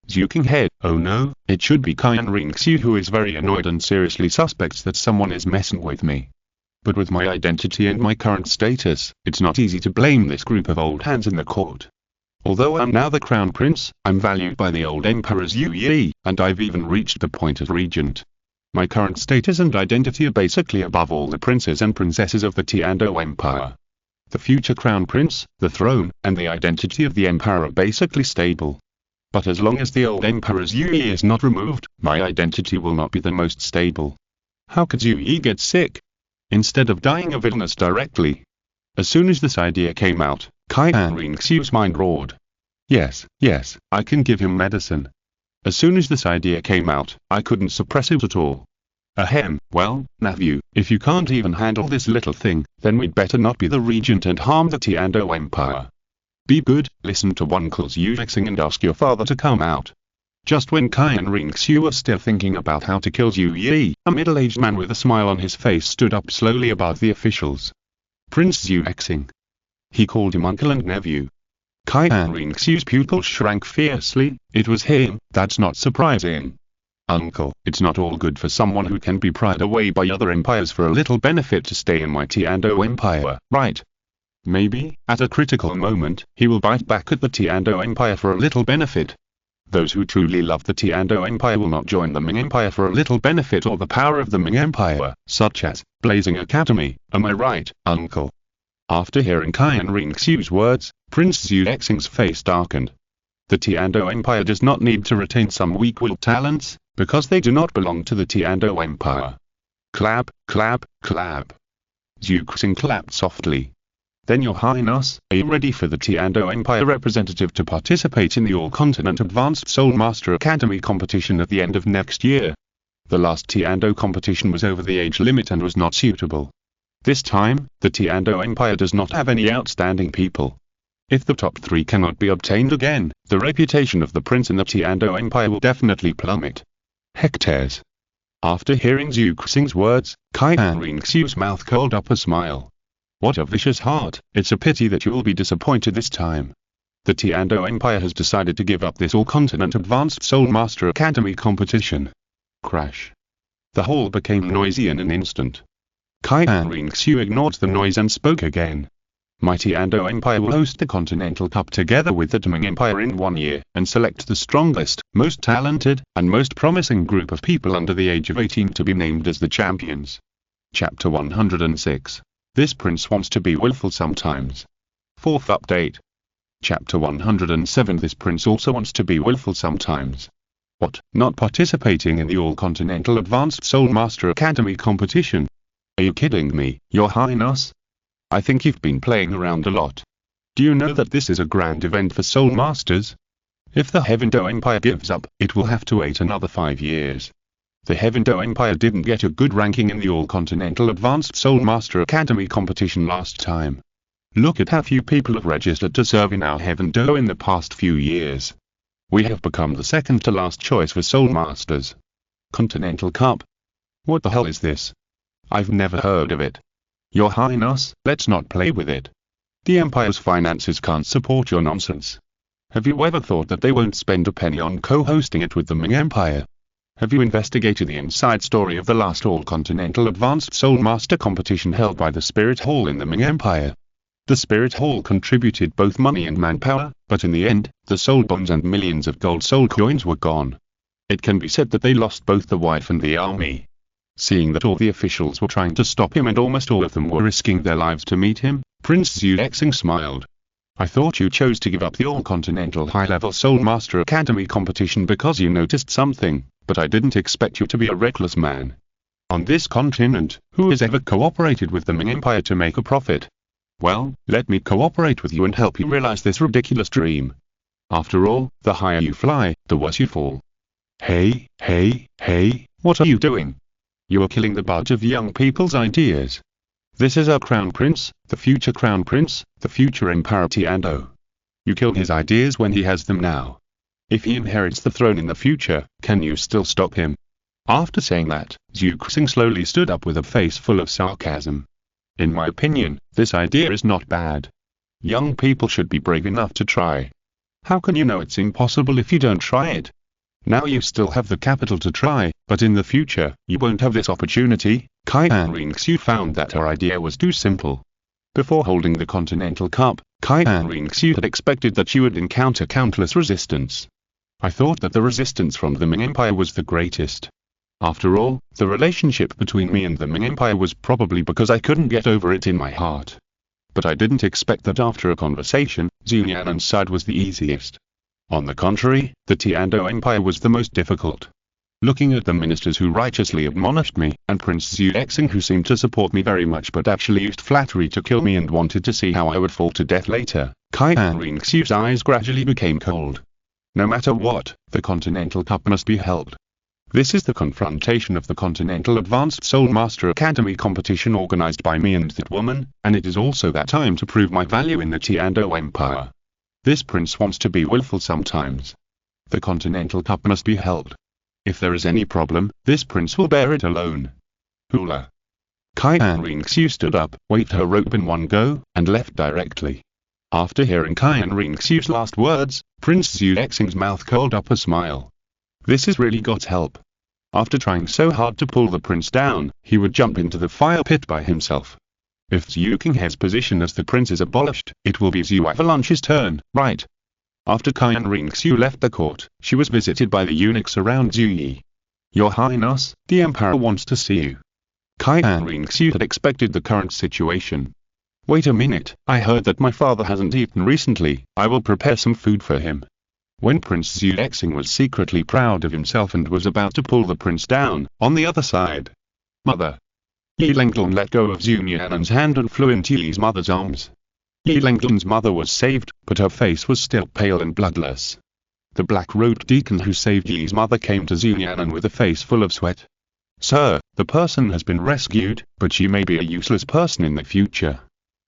Zuking head, oh no, it should be Tianxing who is very annoyed and seriously suspects that someone is messing with me. But with my identity and my current status, it's not easy to blame this group of old hands in the court. Although I'm now the crown prince, I'm valued by the old emperors Yi, and I've even reached the point of regent. My current status and identity are basically above all the princes and princesses of the Tianzhou Empire. The future crown prince, the throne, and the identity of the empire are basically stable. But as long as the old emperor's Yi is not removed, my identity will not be the most stable. How could Yi get sick? Instead of dying of illness directly. As soon as this idea came out, Tianxing's mind roared. Yes, I can give him medicine. As soon as this idea came out, I couldn't suppress it at all. Ahem, well, nephew, if you can't even handle this little thing, then we'd better not be the regent and harm the Tianzhou Empire. Be good, listen to Uncle's Xiaoyao and ask your father to come out. Just when Tianxing was still thinking about how to kill Yi, a middle-aged man with a smile on his face stood up slowly above the officials. Prince Xiaoyao. He called him uncle and nephew. Tianxing's pupils shrank fiercely. It was him. That's not surprising. Uncle, it's not all good for someone who can be pried away by other empires for a little benefit to stay in my Tianzhou Empire, right? Maybe, at a critical moment, he will bite back at the Tianzhou Empire for a little benefit. Those who truly love the Tianzhou Empire will not join the Ming Empire for a little benefit or the power of the Ming Empire, such as Blazing Academy. Am I right, uncle? After hearing Tianxing's words, Prince Xiaoyang's face darkened. The Tianzhou Empire does not need to retain some weak-willed talents, because they do not belong to the Tianzhou Empire. Clap, clap, clap. Xiaoyang clapped softly. Then your highness, are you ready for the Tianzhou Empire representative to participate in the All-Continent Advanced Soul Master Academy competition at the end of next year? The last Tianzhou competition was over the age limit and was not suitable. This time, the Tianzhou Empire does not have any outstanding people. If the top 3 cannot be obtained again, the reputation of the prince in the Tianzhou Empire will definitely plummet. Hectares. After hearing Xiaoyang's words, Tianxing's mouth curled up a smile. What a vicious heart, it's a pity that you will be disappointed this time. The Tianzhou Empire has decided to give up this All-Continent Advanced Soul Master Academy competition. Crash. The hall became noisy in an instant. Tianxing ignored the noise and spoke again. My Tianzhou Empire will host the Continental Cup together with the Ming Empire in 1 year, and select the strongest, most talented, and most promising group of people under the age of 18 to be named as the champions. Chapter 106. This prince wants to be willful sometimes. 4th update. Chapter 107. This prince also wants to be willful sometimes. What, not participating in the All-Continental Advanced Soul Master Academy competition? Are you kidding me, your highness? I think you've been playing around a lot. Do you know that this is a grand event for Soul Masters? If the Heavendou Empire gives up, it will have to wait another 5 years. The Heavendou Empire didn't get a good ranking in the All-Continental Advanced Soul Master Academy competition last time. Look at how few people have registered to serve in our Heavendou in the past few years. We have become the second to last choice for Soul Masters. Continental Cup? What the hell is this? I've never heard of it. Your highness, let's not play with it. The Empire's finances can't support your nonsense. Have you ever thought that they won't spend a penny on co-hosting it with the Ming Empire? Have you investigated the inside story of the last All-Continental Advanced Soul Master competition held by the Spirit Hall in the Ming Empire? The Spirit Hall contributed both money and manpower, but in the end, the soul bones and millions of gold soul coins were gone. It can be said that they lost both the wife and the army. Seeing that all the officials were trying to stop him and almost all of them were risking their lives to meet him, Prince Xiaoyao smiled. I thought you chose to give up the All-Continental High-Level Soul Master Academy competition because you noticed something, but I didn't expect you to be a reckless man. On this continent, who has ever cooperated with the Ming Empire to make a profit? Well, let me cooperate with you and help you realize this ridiculous dream. After all, the higher you fly, the worse you fall. Hey, what are you doing? You are killing the bunch of young people's ideas. This is our crown prince, the future crown prince, the future Emperor Tianxing. You killed his ideas when he has them now. If he inherits the throne in the future, can you still stop him? After saying that, Tianxing slowly stood up with a face full of sarcasm. In my opinion, this idea is not bad. Young people should be brave enough to try. How can you know it's impossible if you don't try it? Now you still have the capital to try, but in the future, you won't have this opportunity. Tianxing found that her idea was too simple. Before holding the Continental Cup, Tianxing had expected that she would encounter countless resistance. I thought that the resistance from the Ming Empire was the greatest. After all, the relationship between me and the Ming Empire was probably because I couldn't get over it in my heart. But I didn't expect that after a conversation, Nian'an's side was the easiest. On the contrary, the Tianxing Empire was the most difficult. Looking at the ministers who righteously admonished me, and Prince Tianxing who seemed to support me very much but actually used flattery to kill me and wanted to see how I would fall to death later, Tianxing's eyes gradually became cold. No matter what, the Continental Cup must be held. This is the confrontation of the Continental Advanced Soul Master Academy competition organized by me and that woman, and it is also that time to prove my value in the Tianxing Empire. This prince wants to be willful sometimes. The Continental Cup must be held. If there is any problem, this prince will bear it alone. Hula. Tianxing stood up, waved her rope in one go, and left directly. After hearing Tianxing's last words, Prince Tianxing's mouth curled up a smile. This is really God's help. After trying so hard to pull the prince down, he would jump into the fire pit by himself. If Tianxing's position as the prince is abolished, it will be Zhu Avalanche's turn, right? After Tianxing left the court, she was visited by the eunuchs around Zhu Yi. Your Highness, the Emperor wants to see you. Tianxing had expected the current situation. Wait a minute, I heard that my father hasn't eaten recently, I will prepare some food for him. When Prince Tianxing was secretly proud of himself and was about to pull the prince down, on the other side. Mother. Yi Lenglong let go of Zhu Nian'an's hand and flew into Yi's mother's arms. Yi Lenglong's mother was saved, but her face was still pale and bloodless. The black-robed deacon who saved Yi's mother came to Zhu Nian'an with a face full of sweat. Sir, the person has been rescued, but she may be a useless person in the future.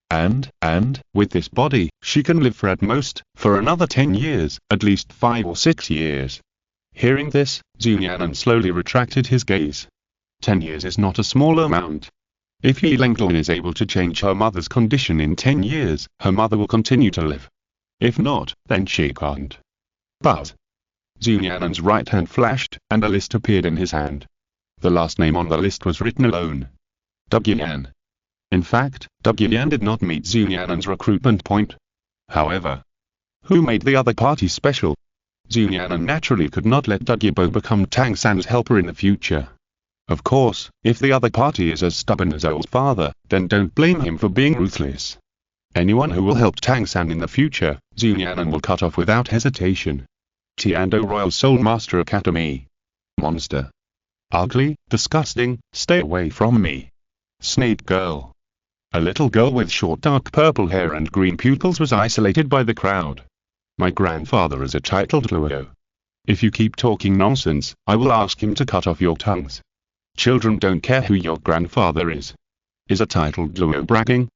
And, with this body, she can live for at most, for another 10 years, at least 5 or 6 years. Hearing this, Zhu Nian'an slowly retracted his gaze. 10 years is not a small amount. If Yi Lenglong is able to change her mother's condition in 10 years, her mother will continue to live. If not, then she can't. But Zhu Nian'an's right hand flashed, and a list appeared in his hand. The last name on the list was written alone. Yan. In fact, Yan did not meet Zhu Nian'an's recruitment point. However, who made the other party special? Zhu Nian'an naturally could not let Bo become Tang San's helper in the future. Of course, if the other party is as stubborn as O's father, then don't blame him for being ruthless. Anyone who will help Tang San in the future, Zhu Nian'an will cut off without hesitation. Tianxing Royal Soul Master Academy. Monster. Ugly, disgusting, stay away from me. Snake girl. A little girl with short dark purple hair and green pupils was isolated by the crowd. My grandfather is a titled Douluo. If you keep talking nonsense, I will ask him to cut off your tongues. Children don't care who your grandfather is. Is a titled Douluo bragging?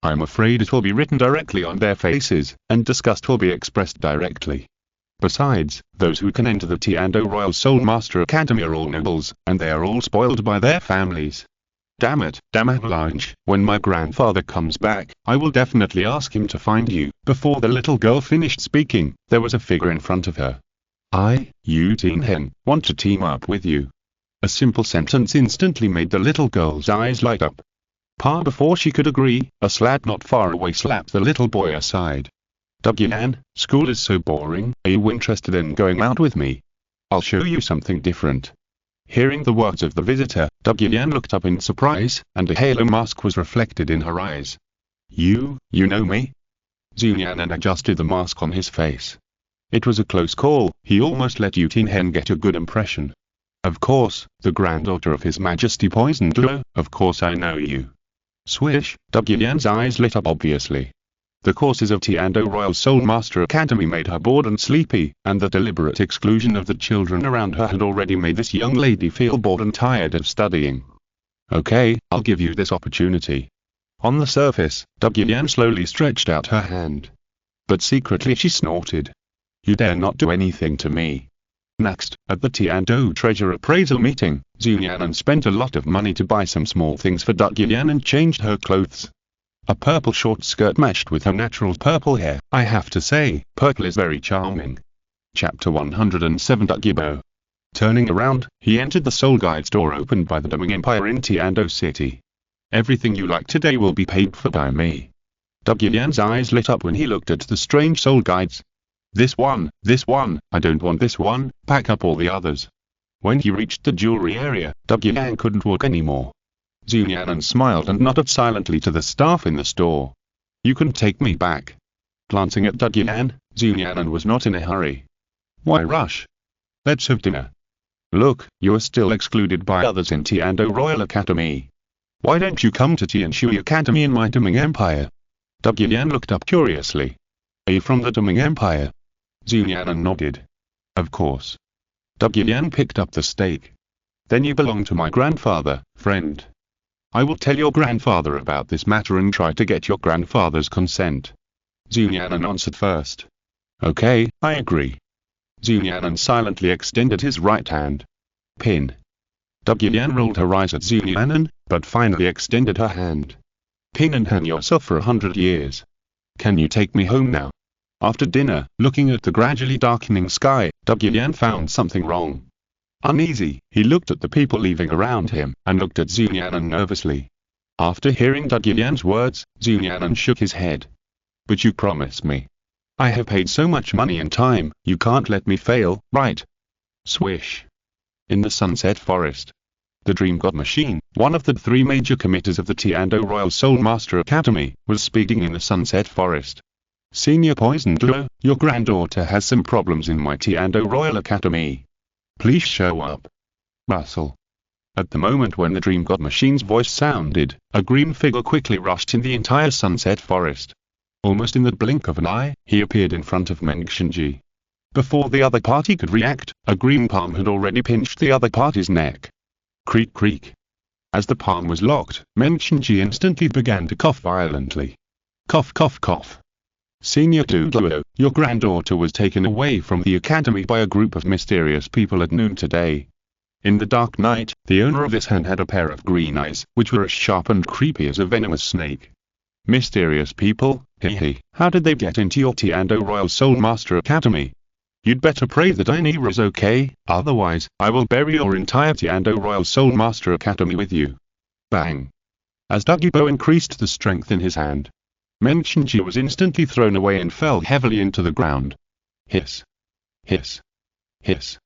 I'm afraid it will be written directly on their faces, and disgust will be expressed directly. Besides, those who can enter the Tianxing Royal Soul Master Academy are all nobles, and they are all spoiled by their families. Damn it, Avalanche, when my grandfather comes back, I will definitely ask him to find you. Before the little girl finished speaking, there was a figure in front of her. I, Tianxing, want to team up with you. A simple sentence instantly made the little girl's eyes light up. Before she could agree, a slat not far away slapped the little boy aside. Yan, school is so boring, are you interested in going out with me? I'll show you something different. Hearing the words of the visitor, Yan looked up in surprise, and a halo mask was reflected in her eyes. You know me? Zhu Nian'an adjusted the mask on his face. It was a close call, he almost let Tianxing get a good impression. Of course, the granddaughter of His Majesty Poisoned Douluo, of course I know you. Swish, Yan's eyes lit up obviously. The courses of Tianxing Royal Soul Master Academy made her bored and sleepy, and the deliberate exclusion of the children around her had already made this young lady feel bored and tired of studying. Okay, I'll give you this opportunity. On the surface, Yan slowly stretched out her hand. But secretly she snorted. You dare not do anything to me. Next, at the Tiando treasure appraisal meeting, Nian'an spent a lot of money to buy some small things for Yan and changed her clothes. A purple short skirt matched with her natural purple hair. I have to say, purple is very charming. Chapter 107 Dugyabo. Turning around, he entered the Soul Guide store opened by the Ming Empire in Tiando City. Everything you like today will be paid for by me. Yan's eyes lit up when he looked at the strange soul guides. This one, I don't want this one, pack up all the others. When he reached the jewelry area, Yan couldn't walk anymore. Nian'an smiled and nodded silently to the staff in the store. You can take me back. Glancing at Yan, Nian'an was not in a hurry. Why rush? Let's have dinner. Look, you are still excluded by others in Tiando Royal Academy. Why don't you come to Tianxing Academy in my Ming Empire? Yan looked up curiously. Are you from the Ming Empire? Nian'an nodded. Of course. Yan picked up the steak. Then you belong to my grandfather, friend. I will tell your grandfather about this matter and try to get your grandfather's consent. Nian'an answered first. Okay, I agree. Nian'an silently extended his right hand. Pin. Yan rolled her eyes at Nian'an, but finally extended her hand. Pin and hang yourself for 100 years. Can you take me home now? After dinner, looking at the gradually darkening sky, Yan found something wrong. Uneasy, he looked at the people leaving around him, and looked at Nian'an nervously. After hearing Yan's words, Nian'an shook his head. But you promised me. I have paid so much money and time, you can't let me fail, right? Swish. In the Sunset Forest. The Dream God Machine, one of the 3 major committers of the Tiando Royal Soul Master Academy, was speaking in the Sunset Forest. Senior Poison Duo, your granddaughter has some problems in my Tiando Royal Academy. Please show up. Russell. At the moment when the Dream God Machine's voice sounded, a green figure quickly rushed in the entire Sunset Forest. Almost in the blink of an eye, he appeared in front of Mengxinji. Before the other party could react, a green palm had already pinched the other party's neck. Creak creak. As the palm was locked, Mengxinji instantly began to cough violently. Cough cough cough. Senior Douluo, your granddaughter was taken away from the academy by a group of mysterious people at noon today. In the dark night, the owner of this hand had a pair of green eyes, which were as sharp and creepy as a venomous snake. Mysterious people, hehe, how did they get into your Tiando Royal Soul Master Academy? You'd better pray that Ainira is okay, otherwise, I will bury your entire Tiando Royal Soul Master Academy with you. Bang. As Dugyabo increased the strength in his hand, Mengxinji was instantly thrown away and fell heavily into the ground. Hiss. Hiss. Hiss.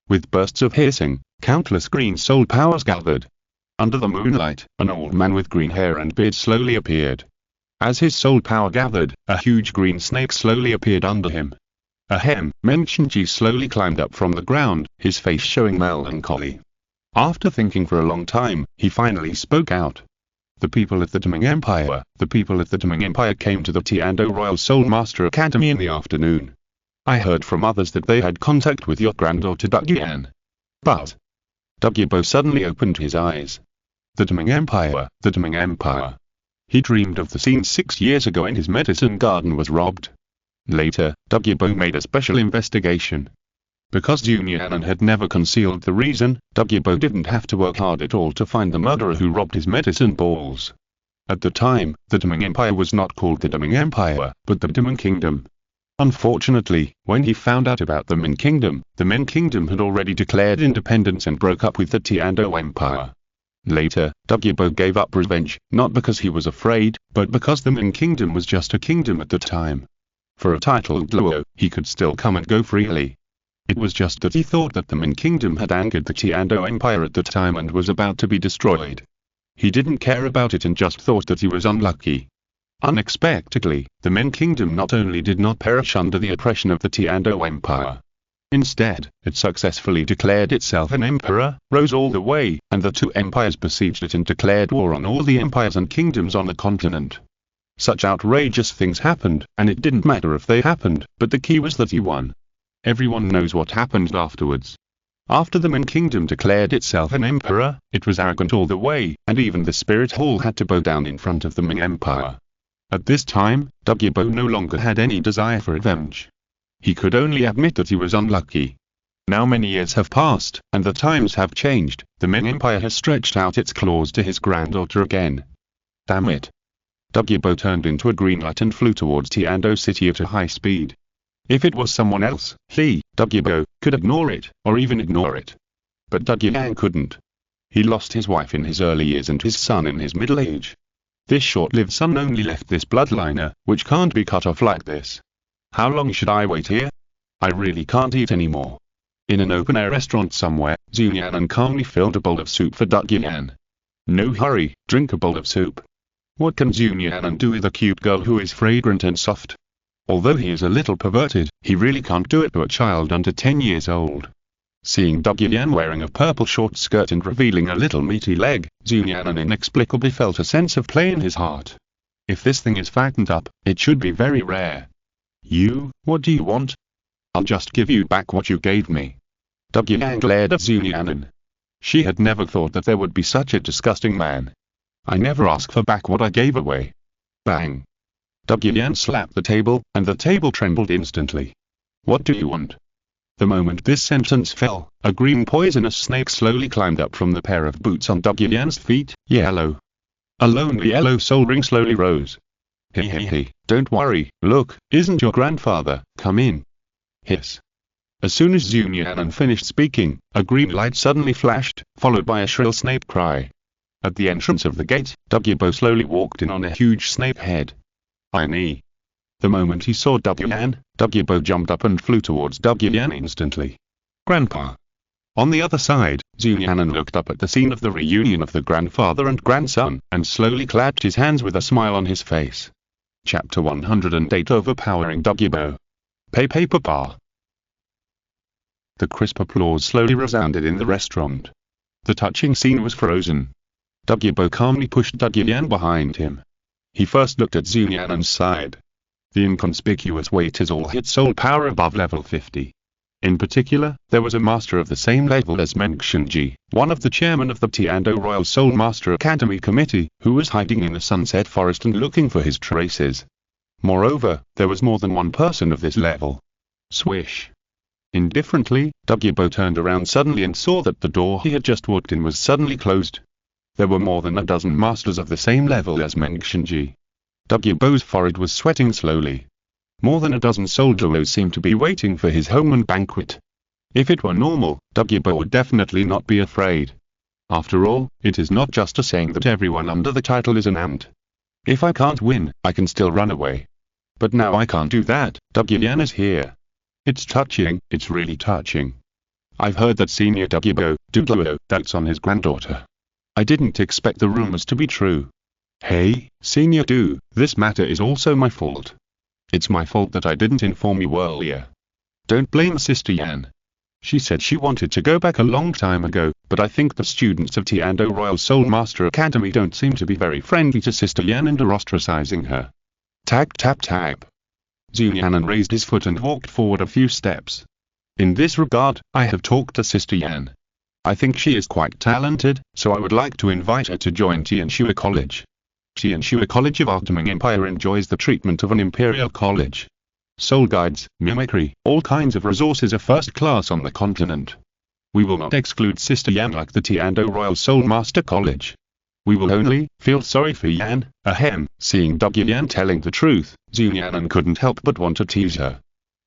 With bursts of hissing, countless green soul powers gathered. Under the moonlight, an old man with green hair and beard slowly appeared. As his soul power gathered, a huge green snake slowly appeared under him. Ahem, Mengxinji slowly climbed up from the ground, his face showing melancholy. After thinking for a long time, he finally spoke out. The people of the Ming Empire came to the Tiando Royal Soul Master Academy in the afternoon. I heard from others that they had contact with your granddaughter Yan. But Dugyabo suddenly opened his eyes. The Ming Empire. He dreamed of the scene 6 years ago when his medicine garden was robbed. Later, Dugyabo made a special investigation. Because Nian'an had never concealed the reason, Dugyabo didn't have to work hard at all to find the murderer who robbed his medicine balls. At the time, the Ming Empire was not called the Ming Empire, but the Ming Kingdom. Unfortunately, when he found out about the Ming Kingdom had already declared independence and broke up with the Tiando Empire. Later, Dugyabo gave up revenge, not because he was afraid, but because the Ming Kingdom was just a kingdom at the time. For a titled Douluo, he could still come and go freely. It was just that he thought that the Ming Kingdom had angered the Tiando Empire at the time and was about to be destroyed. He didn't care about it and just thought that he was unlucky. Unexpectedly, the Ming Kingdom not only did not perish under the oppression of the Tiando Empire. Instead, it successfully declared itself an emperor, rose all the way, and the 2 empires besieged it and declared war on all the empires and kingdoms on the continent. Such outrageous things happened, and it didn't matter if they happened, but the key was that he won. Everyone knows what happened afterwards. After the Ming Kingdom declared itself an emperor, it was arrogant all the way, and even the Spirit Hall had to bow down in front of the Ming Empire. At this time, Douluo no longer had any desire for revenge. He could only admit that he was unlucky. Now many years have passed, and the times have changed. The Ming Empire has stretched out its claws to his granddaughter again. Damn it. Douluo turned into a green light and flew towards Tianxing City at a high speed. If it was someone else, Douluo could ignore it, or even ignore it. But Douluo couldn't. He lost his wife in his early years and his son in his middle age. This short-lived son only left this bloodline, which can't be cut off like this. How long should I wait here? I really can't eat anymore. In an open-air restaurant somewhere, Nian'an calmly filled a bowl of soup for Douluo. No hurry, drink a bowl of soup. What can Nian'an do with a cute girl who is fragrant and soft? Although he is a little perverted, he really can't do it to a child under 10 years old. Seeing Douluo wearing a purple short skirt and revealing a little meaty leg, Nian'an inexplicably felt a sense of play in his heart. If this thing is fattened up, it should be very rare. What do you want? I'll just give you back what you gave me. Douluo glared at Nian'an. She had never thought that there would be such a disgusting man. I never ask for back what I gave away. Bang. Douluo slapped the table, and the table trembled instantly. What do you want? The moment this sentence fell, a green poisonous snake slowly climbed up from the pair of boots on Douluo's feet. Yellow. A lonely yellow soul ring slowly rose. Hey, don't worry, look, isn't your grandfather, come in. Hiss. As soon as Nian'an finished speaking, a green light suddenly flashed, followed by a shrill snape cry. At the entrance of the gate, Douluo slowly walked in on a huge snape head. The moment he saw Douluo jumped up and flew towards Douluo instantly. Grandpa. On the other side, Nian'an looked up at the scene of the reunion of the grandfather and grandson, and slowly clapped his hands with a smile on his face. Chapter 108 Overpowering Douluo. Papa. The crisp applause slowly resounded in the restaurant. The touching scene was frozen. Douluo calmly pushed Douluo behind him. He first looked at Nian'an's side. The inconspicuous waiters all hit soul power above level 50. In particular, there was a master of the same level as Mengxinji, one of the chairmen of the Tianxing Royal Soul Master Academy Committee, who was hiding in the Sunset Forest and looking for his traces. Moreover, there was more than one person of this level. Swish. Indifferently, Douluo turned around suddenly and saw that the door he had just walked in was suddenly closed. There were more than a dozen masters of the same level as Mengxinji. Douluo's forehead was sweating slowly. More than a dozen soldiers seemed to be waiting for his home banquet. If it were normal, Douluo would definitely not be afraid. After all, it is not just a saying that everyone under the title is an ant. If I can't win, I can still run away. But now I can't do that. Douluo is here. It's touching, it's really touching. I've heard that Senior Douluo dotes on his granddaughter. I didn't expect the rumors to be true. Hey, Senior Do, this matter is also my fault. It's my fault that I didn't inform you earlier. Don't blame Sister Yan. She said she wanted to go back a long time ago, but I think the students of Tianxing Royal Soul Master Academy don't seem to be very friendly to Sister Yan and are ostracizing her. Tap tap tap. Nian'an raised his foot and walked forward a few steps. In this regard, I have talked to Sister Yan. I think she is quite talented, so I would like to invite her to join Tianxing College. Tianxing College of Ultimate Empire enjoys the treatment of an imperial college. Soul guides, mimicry, all kinds of resources are first class on the continent. We will not exclude Sister Yan like the Tianxing Royal Soul Master College. We will only feel sorry for Yan. Ahem. Seeing Douluo telling the truth, Nian'an couldn't help but want to tease her.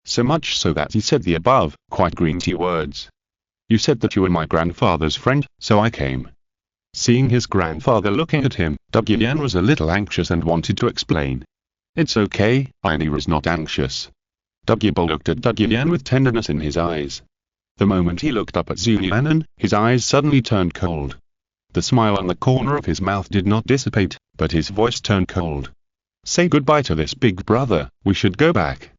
So much so that he said the above, quite green-tea words. You said that you were my grandfather's friend, so I came. Seeing his grandfather looking at him, Douluo was a little anxious and wanted to explain. It's okay, I was not anxious. Douluo looked at Douluo with tenderness in his eyes. The moment he looked up at Nian'an, his eyes suddenly turned cold. The smile on the corner of his mouth did not dissipate, but his voice turned cold. Say goodbye to this big brother, we should go back.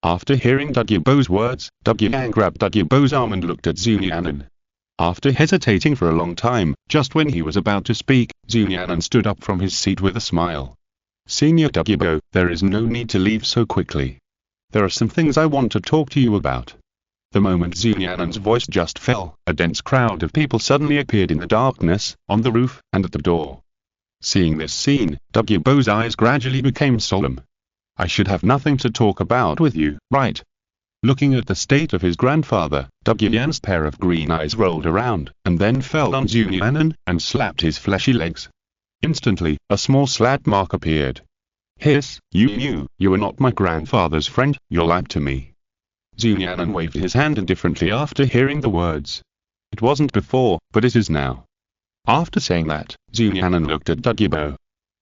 After hearing Douluo's words, Douluo grabbed Douluo's arm and looked at Nian'an. After hesitating for a long time, just when he was about to speak, Nian'an stood up from his seat with a smile. Senior Douluo, there is no need to leave so quickly. There are some things I want to talk to you about. The moment Zhu Nian'an's voice just fell, a dense crowd of people suddenly appeared in the darkness, on the roof, and at the door. Seeing this scene, Douluo's eyes gradually became solemn. I should have nothing to talk about with you, right? Looking at the state of his grandfather, Douluo's pair of green eyes rolled around, and then fell on Zhu Nian'an, and slapped his fleshy legs. Instantly, a small slap mark appeared. Hiss, you were not my grandfather's friend, you lied to me. Zhu Nian'an waved his hand indifferently after hearing the words. It wasn't before, but it is now. After saying that, Zhu Nian'an looked at Douluo.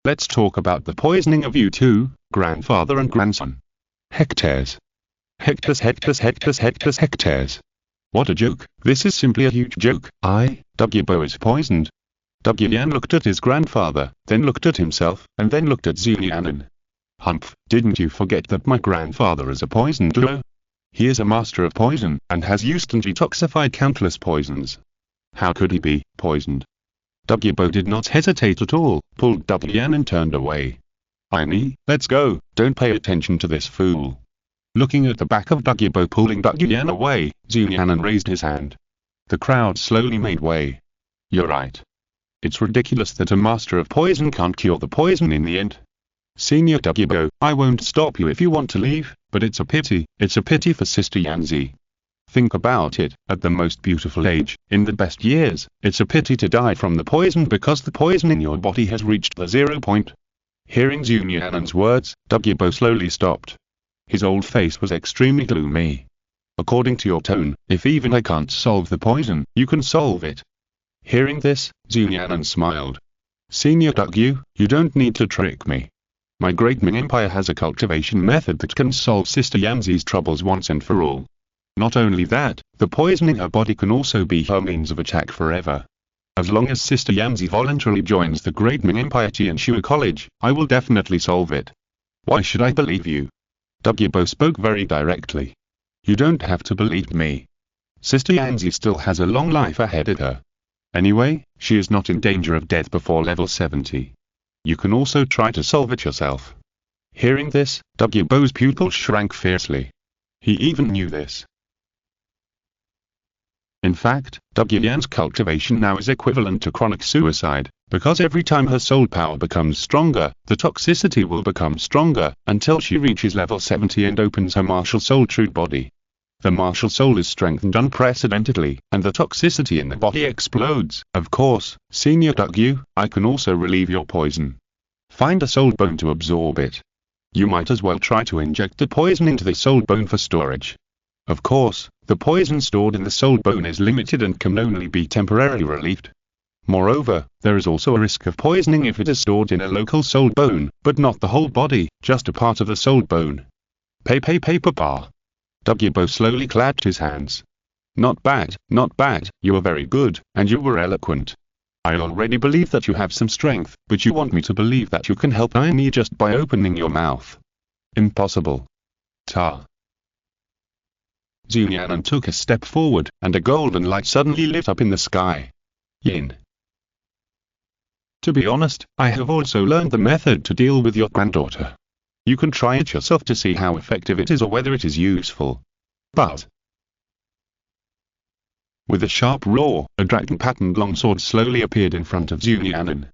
Let's talk about the poisoning of you two, grandfather and grandson. Hectares. Hectares. What a joke, this is simply a huge joke. Douluo is poisoned. Douluo looked at his grandfather, then looked at himself, and then looked at Zhu Nian'an. Humph, didn't you forget that my grandfather is a poison duo? He is a master of poison, and has used and detoxified countless poisons. How could he be poisoned? Douluo did not hesitate at all, pulled Douluo and turned away. Let's go, don't pay attention to this fool. Looking at the back of Douluo pulling Douluo away, Zhu Nian'an raised his hand. The crowd slowly made way. You're right. It's ridiculous that a master of poison can't cure the poison in the end. Senior Douluo, I won't stop you if you want to leave, but it's a pity for Sister Yanzi. Think about it, at the most beautiful age, in the best years, it's a pity to die from the poison because the poison in your body has reached the 0 point. Hearing Zhu Nian'an's words, Douluo slowly stopped. His old face was extremely gloomy. According to your tone, if even I can't solve the poison, you can solve it. Hearing this, Zhu Nian'an smiled. Senior Douluo, you don't need to trick me. My great Ming Empire has a cultivation method that can solve Sister Yanzi's troubles once and for all. Not only that, the poison in her body can also be her means of attack forever. As long as Sister Yanzi voluntarily joins the Great Ming Empire Tianxing College, I will definitely solve it. Why should I believe you? Douluo spoke very directly. You don't have to believe me. Sister Yanzi still has a long life ahead of her. Anyway, she is not in danger of death before level 70. You can also try to solve it yourself. Hearing this, Douluo's pupils shrank fiercely. He even knew this. In fact, Douluo's cultivation now is equivalent to chronic suicide, because every time her soul power becomes stronger, the toxicity will become stronger, until she reaches level 70 and opens her martial soul true body. The martial soul is strengthened unprecedentedly, and the toxicity in the body explodes. Of course, Senior Douluo, I can also relieve your poison. Find a soul bone to absorb it. You might as well try to inject the poison into the soul bone for storage. Of course, the poison stored in the soul bone is limited and can only be temporarily relieved. Moreover, there is also a risk of poisoning if it is stored in a local soul bone, but not the whole body, just a part of the soul bone. Papa. Douluo slowly clapped his hands. Not bad, you were very good, and you were eloquent. I already believe that you have some strength, but you want me to believe that you can help me just by opening your mouth. Impossible. Ta. Zhu Nian'an took a step forward, and a golden light suddenly lit up in the sky. Yin. To be honest, I have also learned the method to deal with your granddaughter. You can try it yourself to see how effective it is or whether it is useful. But... With a sharp roar, a dragon-patterned longsword slowly appeared in front of Zhu Nian'an.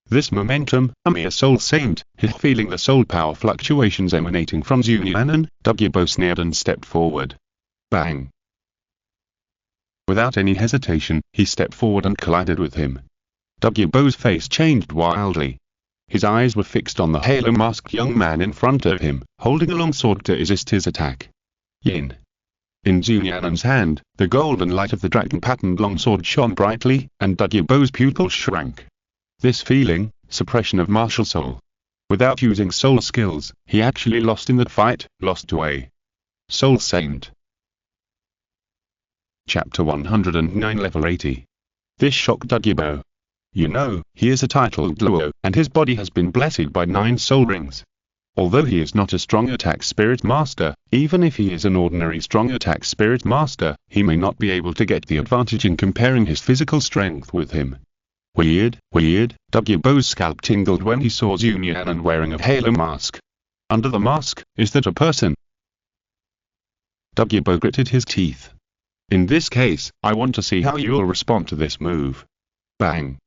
This momentum, a mere soul saint, feeling the soul power fluctuations emanating from Zhu Nian'an, Douluo sneered and stepped forward. Bang! Without any hesitation, he stepped forward and collided with him. Douluo's face changed wildly. His eyes were fixed on the halo-masked young man in front of him, holding a long sword to resist his attack. Yin. In Zhu Nian'an's hand, the golden light of the dragon-patterned longsword shone brightly, and Douluo's pupils shrank. This feeling, suppression of martial soul. Without using soul skills, he actually lost in that fight, lost to a soul saint. Chapter 109 Level 80. This shocked Douluo. You know, he is a titled Douluo, and his body has been blessed by 9 soul rings. Although he is not a strong attack spirit master, even if he is an ordinary strong attack spirit master, he may not be able to get the advantage in comparing his physical strength with him. Weird. Douluo's scalp tingled when he saw Zhu Nian'an wearing a halo mask. Under the mask, is that a person? Douluo gritted his teeth. In this case, I want to see how you'll respond to this move. Bang!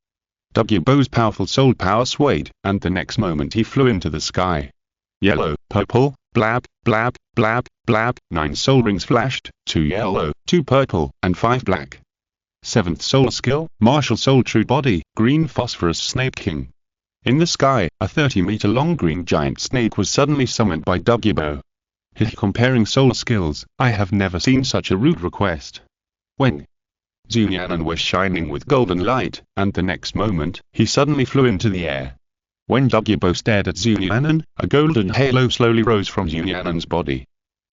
Douluo's powerful soul power swayed, and the next moment he flew into the sky. Yellow, purple, blab, blab, blab, blab, 9 soul rings flashed, 2 yellow, 2 purple, and 5 black. 7th soul skill, martial soul true body, green phosphorus snake king. In the sky, a 30-meter-long green giant snake was suddenly summoned by Douluo. Comparing soul skills, I have never seen such a rude request. When Nian'an was shining with golden light, and the next moment, he suddenly flew into the air. When Douluo stared at Nian'an, a golden halo slowly rose from Nian'an's body.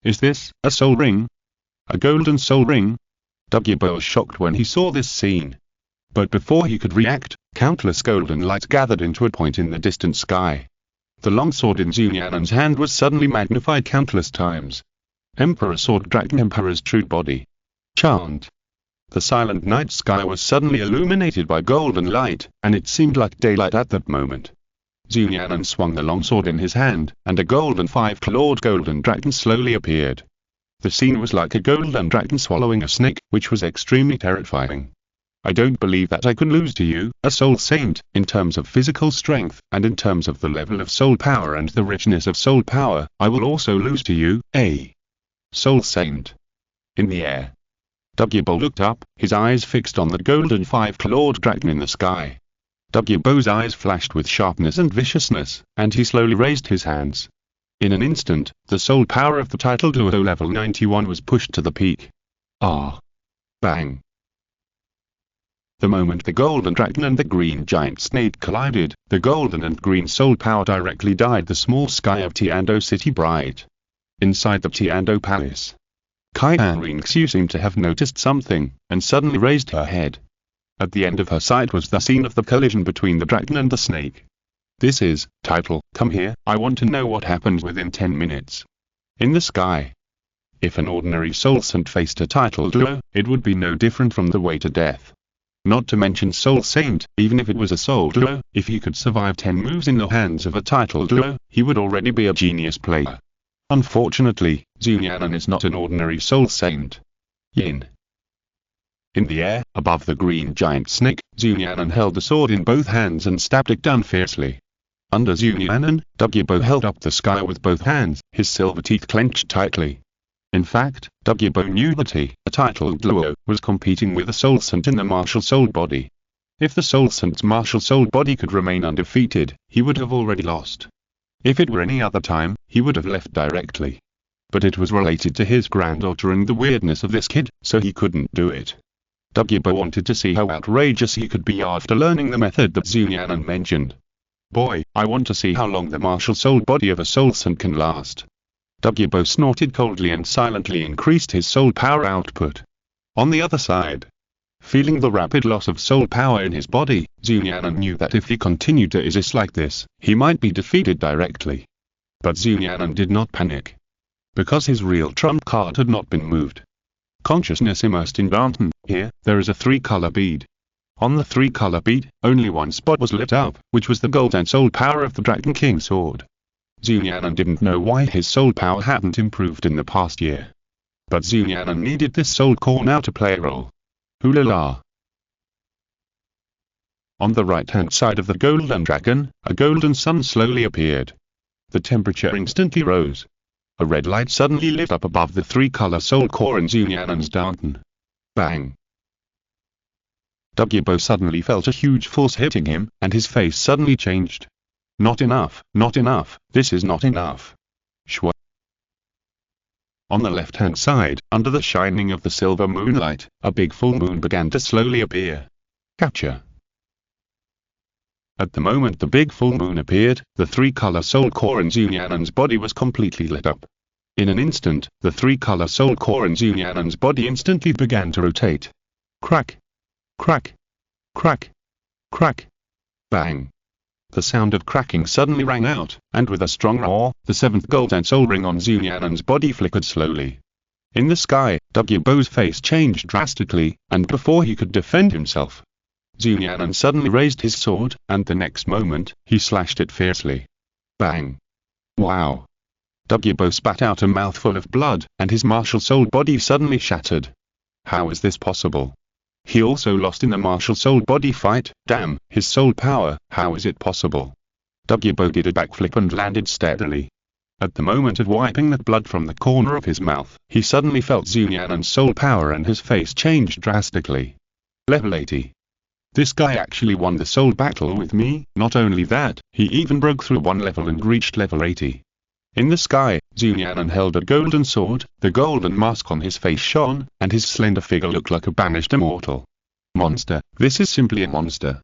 Is this a soul ring? A golden soul ring? Douluo was shocked when he saw this scene. But before he could react, countless golden lights gathered into a point in the distant sky. The longsword in Nian'an's hand was suddenly magnified countless times. Emperor Sword Dragon Emperor's true body. Chant. The silent night sky was suddenly illuminated by golden light, and it seemed like daylight at that moment. Nian'an swung the longsword in his hand, and a golden 5-clawed golden dragon slowly appeared. The scene was like a golden dragon swallowing a snake, which was extremely terrifying. I don't believe that I could lose to you, a soul saint, in terms of physical strength, and in terms of the level of soul power and the richness of soul power, I will also lose to you, a soul saint. In the air. Douluo looked up, his eyes fixed on the golden 5-clawed dragon in the sky. Douluo's eyes flashed with sharpness and viciousness, and he slowly raised his hands. In an instant, the soul power of the title Douluo level 91 was pushed to the peak. Ah! Bang! The moment the golden dragon and the green giant snake collided, the golden and green soul power directly dyed the small sky of Tianxing City bright. Inside the Tianxing Palace, Xiaoyao seemed to have noticed something, and suddenly raised her head. At the end of her sight was the scene of the collision between the dragon and the snake. This is, title, come here, I want to know what happened within 10 minutes. In the sky. If an ordinary soul saint faced a title Douluo, it would be no different from the way to death. Not to mention soul saint, even if it was a soul Douluo, if he could survive 10 moves in the hands of a title Douluo, he would already be a genius player. Unfortunately, Nian'an is not an ordinary soul saint. Yin. In the air, above the green giant snake, Nian'an held the sword in both hands and stabbed it down fiercely. Under Nian'an, Douluo held up the sky with both hands, his silver teeth clenched tightly. In fact, Douluo knew that he, a title Douluo, was competing with a soul saint in the martial soul body. If the soul saint's martial soul body could remain undefeated, he would have already lost. If it were any other time, he would have left directly. But it was related to his granddaughter and the weirdness of this kid, so he couldn't do it. Douluo wanted to see how outrageous he could be after learning the method that Nian'an mentioned. Boy, I want to see how long the martial soul body of a soul saint can last. Douluo snorted coldly and silently increased his soul power output. On the other side, feeling the rapid loss of soul power in his body, Nian'an knew that if he continued to exist like this, he might be defeated directly. But Nian'an did not panic. Because his real trump card had not been moved. Consciousness immersed in Nian'an, here, there is a 3-color bead. On the 3-color bead, only one spot was lit up, which was the golden soul power of the Dragon King sword. Nian'an didn't know why his soul power hadn't improved in the past year. But Nian'an needed this soul core now to play a role. Hoo-la-la. On the right-hand side of the golden dragon, a golden sun slowly appeared. The temperature instantly rose. A red light suddenly lit up above the 3-color soul core in Nian'an's Nian'an. Bang! Douluo suddenly felt a huge force hitting him, and his face suddenly changed. Not enough, this is not enough. Shwa. On the left-hand side, under the shining of the silver moonlight, a big full moon began to slowly appear. Capture. At the moment the big full moon appeared, the 3-color soul core in Nian'an's body was completely lit up. In an instant, the 3-color soul core in Nian'an's body instantly began to rotate. Crack! Crack! Crack! Crack! Bang! The sound of cracking suddenly rang out, and with a strong roar, the 7th golden soul ring on Nian'an's body flickered slowly. In the sky, Douluo's face changed drastically, and before he could defend himself, Nian'an suddenly raised his sword, and the next moment, he slashed it fiercely. Bang! Wow! Douluo spat out a mouthful of blood, and his martial soul body suddenly shattered. How is this possible? He also lost in the martial soul body fight. Damn, his soul power, how is it possible? Douluo did a backflip and landed steadily. At the moment of wiping the blood from the corner of his mouth, he suddenly felt Nian'an's soul power and his face changed drastically. Level 80. This guy actually won the soul battle with me. Not only that, he even broke through one level and reached level 80. In the sky, Nian'an held a golden sword, the golden mask on his face shone, and his slender figure looked like a banished immortal. Monster, this is simply a monster.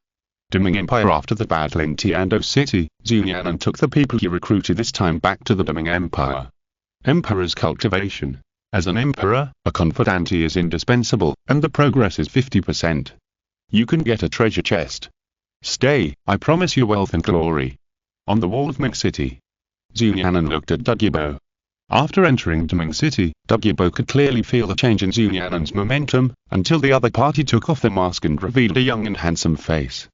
The Ming Empire. After the battle in Tianxing City, Nian'an took the people he recruited this time back to the Ming Empire. Emperor's cultivation. As an emperor, a confidante is indispensable, and the progress is 50%. You can get a treasure chest. Stay, I promise you wealth and glory. On the wall of Ming City. Nian'an looked at Douluo. After entering Ming City, Douluo could clearly feel the change in Nian'an's momentum, until the other party took off the mask and revealed a young and handsome face.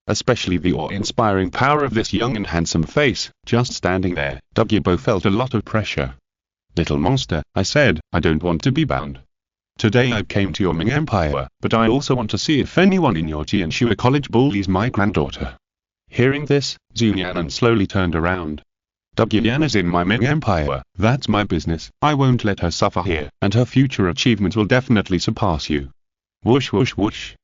Especially the awe-inspiring power of this young and handsome face, just standing there, Douluo felt a lot of pressure. Little monster, I said, I don't want to be bound. Today I came to your Ming Empire, but I also want to see if anyone in your Tianxing college bullies my granddaughter. Hearing this, Nian'an slowly turned around. Douluo is in my Ming Empire, that's my business, I won't let her suffer here, and her future achievements will definitely surpass you. Whoosh whoosh whoosh.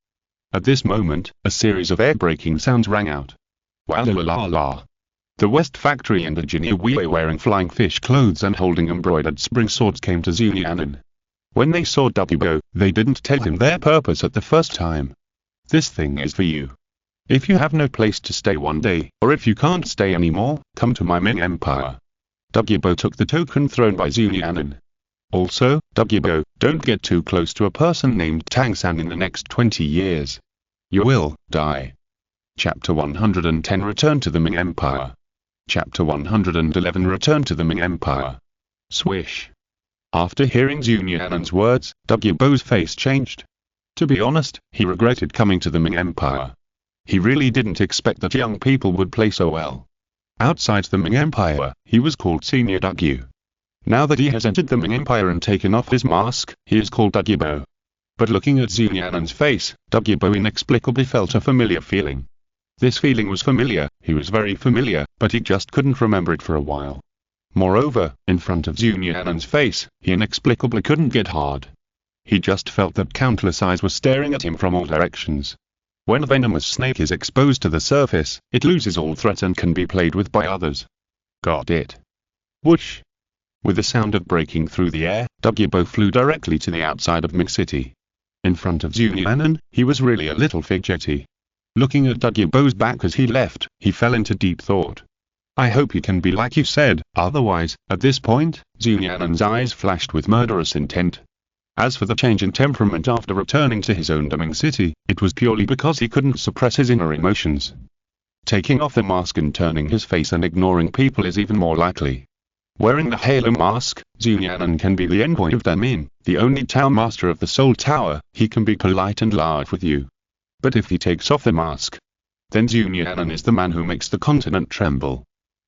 At this moment, a series of air-breaking sounds rang out. Wow la la la. The West Factory and the Xiaoyao wearing flying fish clothes and holding embroidered spring swords came to Nian'an. When they saw Douluo, they didn't tell him their purpose at the first time. This thing is for you. If you have no place to stay one day, or if you can't stay anymore, come to my Ming Empire. Douluo took the token thrown by Nian'an. Also, Douluo, don't get too close to a person named Tianxing in the next 20 years. You will die. Chapter 110 Return to the Ming Empire. Chapter 111 Return to the Ming Empire. Swish. After hearing Nian'an's words, Douluo's face changed. To be honest, he regretted coming to the Ming Empire. He really didn't expect that young people would play so well. Outside the Ming Empire, he was called Senior Douluo. Now that he has entered the Ming Empire and taken off his mask, he is called Douluo. But looking at Nian'an's face, Douluo inexplicably felt a familiar feeling. This feeling was familiar, he was very familiar, but he just couldn't remember it for a while. Moreover, in front of Nian'an's face, he inexplicably couldn't get hard. He just felt that countless eyes were staring at him from all directions. When a venomous snake is exposed to the surface, it loses all threat and can be played with by others. Got it. Whoosh. With the sound of breaking through the air, Douluo flew directly to the outside of Ming City. In front of Nian'an, he was really a little fidgety. Looking at Douluo's back as he left, he fell into deep thought. I hope he can be like you said, otherwise, at this point, Nian'an's eyes flashed with murderous intent. As for the change in temperament after returning to his own Ming City, it was purely because he couldn't suppress his inner emotions. Taking off the mask and turning his face and ignoring people is even more likely. Wearing the halo mask, Nian'an can be the envoy of Damin, the only town master of the Soul Tower. He can be polite and large with you. But if he takes off the mask, then Nian'an is the man who makes the continent tremble.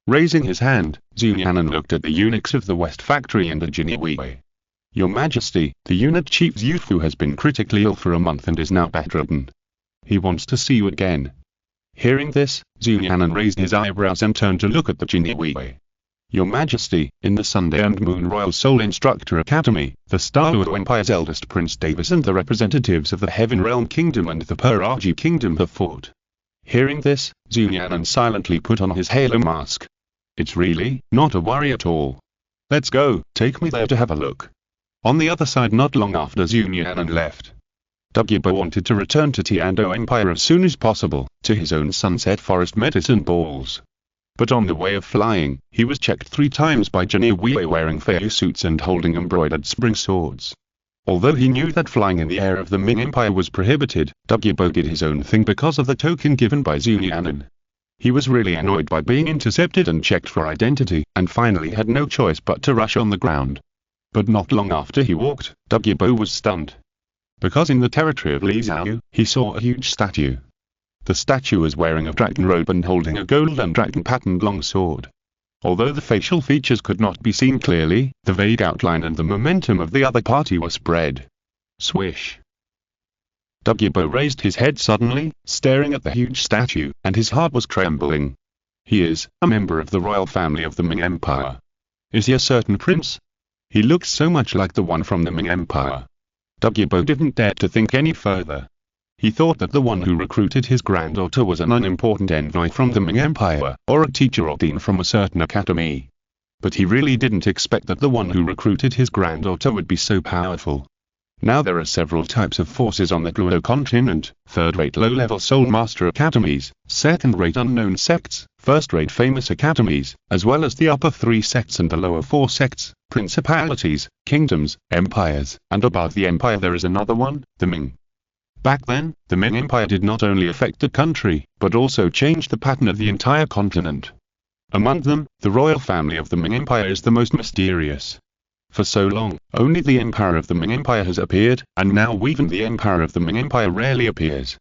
Raising his hand, Nian'an looked at the eunuchs of the West Factory and the Xiaoyao. Your Majesty, the eunuch chief Yufu has been critically ill for a month and is now bedridden. He wants to see you again. Hearing this, Nian'an raised his eyebrows and turned to look at the Xiaoyao. Your Majesty, in the Sunday and Moon Royal Soul Instructor Academy, the Douluo Empire's eldest Prince Davis and the representatives of the Heaven Realm Kingdom and the Peraji Kingdom have fought. Hearing this, Nian'an silently put on his halo mask. It's really not a worry at all. Let's go, take me there to have a look. On the other side, not long after Nian'an left, Douluo wanted to return to Tianxing Empire as soon as possible, to his own Sunset Forest medicine balls. But on the way of flying, he was checked 3 times by Xiaoyao wearing fire suits and holding embroidered spring swords. Although he knew that flying in the air of the Ming Empire was prohibited, Douluo did his own thing because of the token given by Nian'an. He was really annoyed by being intercepted and checked for identity, and finally had no choice but to rush on the ground. But not long after he walked, Douluo was stunned. Because in the territory of Xiaoyao, he saw a huge statue. The statue was wearing a dragon robe and holding a golden dragon-patterned long sword. Although the facial features could not be seen clearly, the vague outline and the momentum of the other party were spread. Swish. Douluo raised his head suddenly, staring at the huge statue, and his heart was trembling. He is a member of the royal family of the Ming Empire. Is he a certain prince? He looks so much like the one from the Ming Empire. Douluo didn't dare to think any further. He thought that the one who recruited his granddaughter was an unimportant envoy from the Ming Empire, or a teacher or dean from a certain academy. But he really didn't expect that the one who recruited his granddaughter would be so powerful. Now there are several types of forces on the Douluo continent: third-rate low-level soul master academies, second-rate unknown sects, first-rate famous academies, as well as the upper 3 sects and the lower 4 sects, principalities, kingdoms, empires, and above the empire there is another one, the Ming. Back then, the Ming Empire did not only affect the country, but also changed the pattern of the entire continent. Among them, the royal family of the Ming Empire is the most mysterious. For so long, only the Emperor of the Ming Empire has appeared, and now even the Emperor of the Ming Empire rarely appears.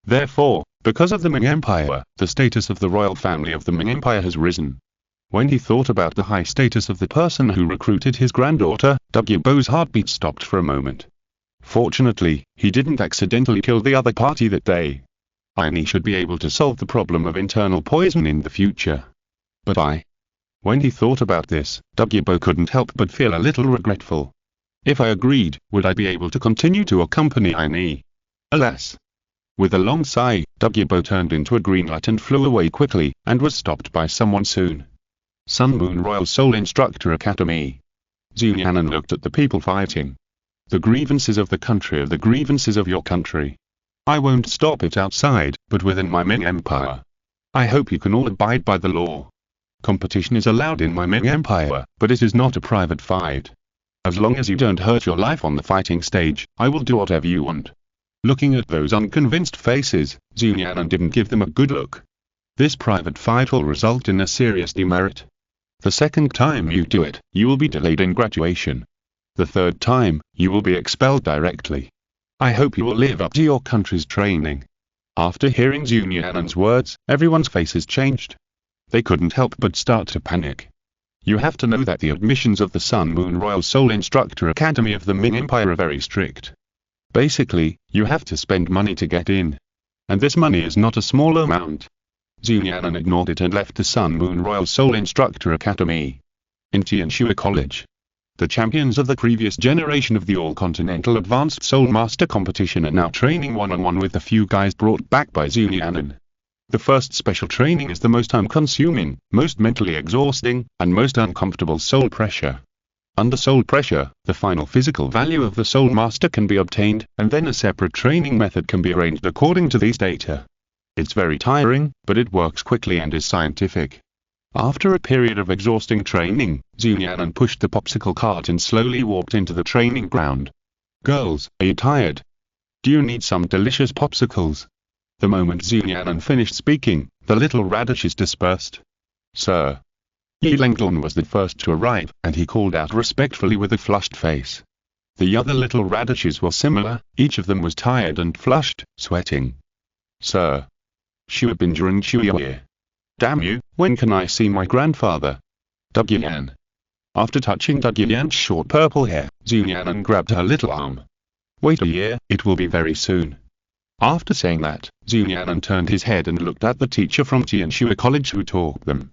Therefore, because of the Ming Empire, the status of the royal family of the Ming Empire has risen. When he thought about the high status of the person who recruited his granddaughter, Douluo's heartbeat stopped for a moment. Fortunately, he didn't accidentally kill the other party that day. Nian'an should be able to solve the problem of internal poison in the future. But when he thought about this, Douluo couldn't help but feel a little regretful. If I agreed, would I be able to continue to accompany Nian'an? Alas! With a long sigh, Douluo turned into a green light and flew away quickly, and was stopped by someone soon. Sun Moon Royal Soul Instructor Academy. Nian'an looked at the people fighting. The grievances of the country are the grievances of your country. I won't stop it outside, but within my Ming Empire. I hope you can all abide by the law. Competition is allowed in my Ming Empire, but it is not a private fight. As long as you don't hurt your life on the fighting stage, I will do whatever you want. Looking at those unconvinced faces, Nian'an didn't give them a good look. This private fight will result in a serious demerit. The second time you do it, you will be delayed in graduation. The third time, you will be expelled directly. I hope you will live up to your country's training. After hearing Nian'an's words, everyone's faces changed. They couldn't help but start to panic. You have to know that the admissions of the Sun Moon Royal Soul Instructor Academy of the Ming Empire are very strict. Basically, you have to spend money to get in. And this money is not a small amount. Nian'an ignored it and left the Sun Moon Royal Soul Instructor Academy. In Tianxing College, the champions of the previous generation of the All-Continental Advanced Soul Master competition are now training one-on-one with the few guys brought back by Nian'an. The first special training is the most time-consuming, most mentally exhausting, and most uncomfortable soul pressure. Under soul pressure, the final physical value of the Soul Master can be obtained, and then a separate training method can be arranged according to these data. It's very tiring, but it works quickly and is scientific. After a period of exhausting training, Nian'an pushed the popsicle cart and slowly walked into the training ground. Girls, are you tired? Do you need some delicious popsicles? The moment Nian'an finished speaking, the little radishes dispersed. Sir. Yilengdong was the first to arrive, and he called out respectfully with a flushed face. The other little radishes were similar, each of them was tired and flushed, sweating. Sir. Shuabin during Xiaoyao. Damn you, when can I see my grandfather? Douluo. After touching Douluo's short purple hair, Nian'an grabbed her little arm. Wait a year, it will be very soon. After saying that, Nian'an turned his head and looked at the teacher from Tianxing College who taught them.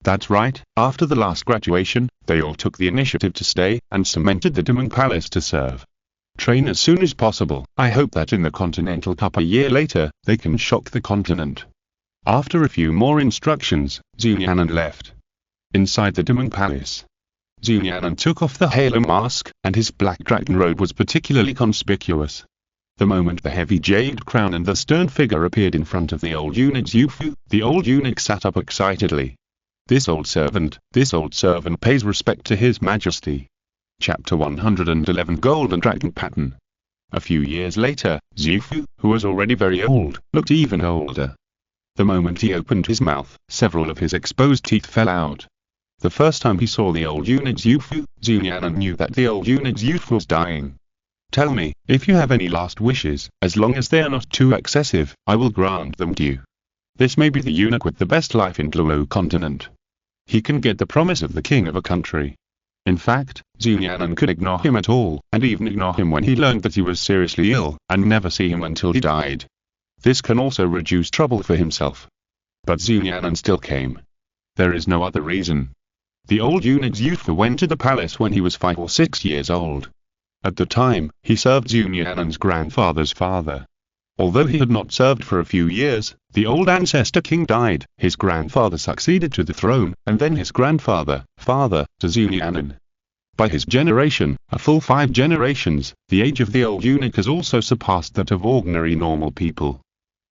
That's right, after the last graduation, they all took the initiative to stay, and cemented the Demon Palace to serve. Train as soon as possible. I hope that in the Continental Cup a year later, they can shock the continent. After a few more instructions, Nian'an left. Inside the Demon Palace, Nian'an took off the halo mask, and his black dragon robe was particularly conspicuous. The moment the heavy jade crown and the stern figure appeared in front of the old eunuch Yufu, the old eunuch sat up excitedly. This old servant pays respect to His Majesty. Chapter 111 Golden Dragon Pattern. A few years later, Yufu, who was already very old, looked even older. The moment he opened his mouth, several of his exposed teeth fell out. The first time he saw the old eunuch Yufu, Nian'an knew that the old eunuch Yufu was dying. Tell me, if you have any last wishes, as long as they are not too excessive, I will grant them to you. This may be the eunuch with the best life in Douluo continent. He can get the promise of the king of a country. In fact, Nian'an could ignore him at all, and even ignore him when he learned that he was seriously ill, and never see him until he died. This can also reduce trouble for himself. But Nian'an still came. There is no other reason. The old eunuch's youth went to the palace when he was 5 or 6 years old. At the time, he served Nian'an's grandfather's father. Although he had not served for a few years, the old ancestor king died, his grandfather succeeded to the throne, and then his grandfather, father, to Nian'an. By his generation, a full 5 generations, the age of the old eunuch has also surpassed that of ordinary normal people.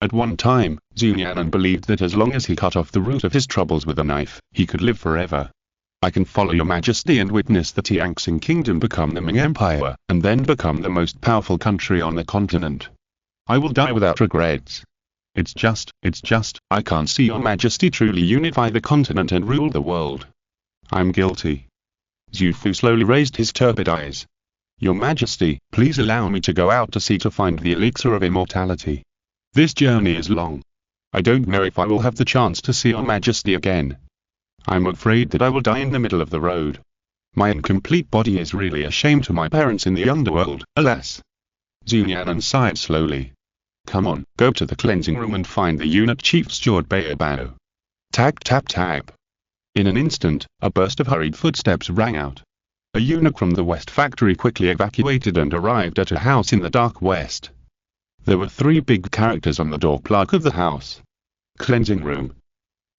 At one time, Nian'an believed that as long as he cut off the root of his troubles with a knife, he could live forever. I can follow your majesty and witness the Tianxing Kingdom become the Ming Empire, and then become the most powerful country on the continent. I will die without regrets. It's just, I can't see your majesty truly unify the continent and rule the world. I'm guilty. Xu Fu slowly raised his turbid eyes. Your majesty, please allow me to go out to sea to find the elixir of immortality. This journey is long. I don't know if I will have the chance to see your majesty again. I'm afraid that I will die in the middle of the road. My incomplete body is really a shame to my parents in the underworld, alas. Nian'an sighed slowly. Come on, go to the cleansing room and find the eunuch chief steward Bao. Tap tap tap. In an instant, a burst of hurried footsteps rang out. A eunuch from the west factory quickly evacuated and arrived at a house in the dark west. There were 3 big characters on the door plaque of the house. Cleansing room.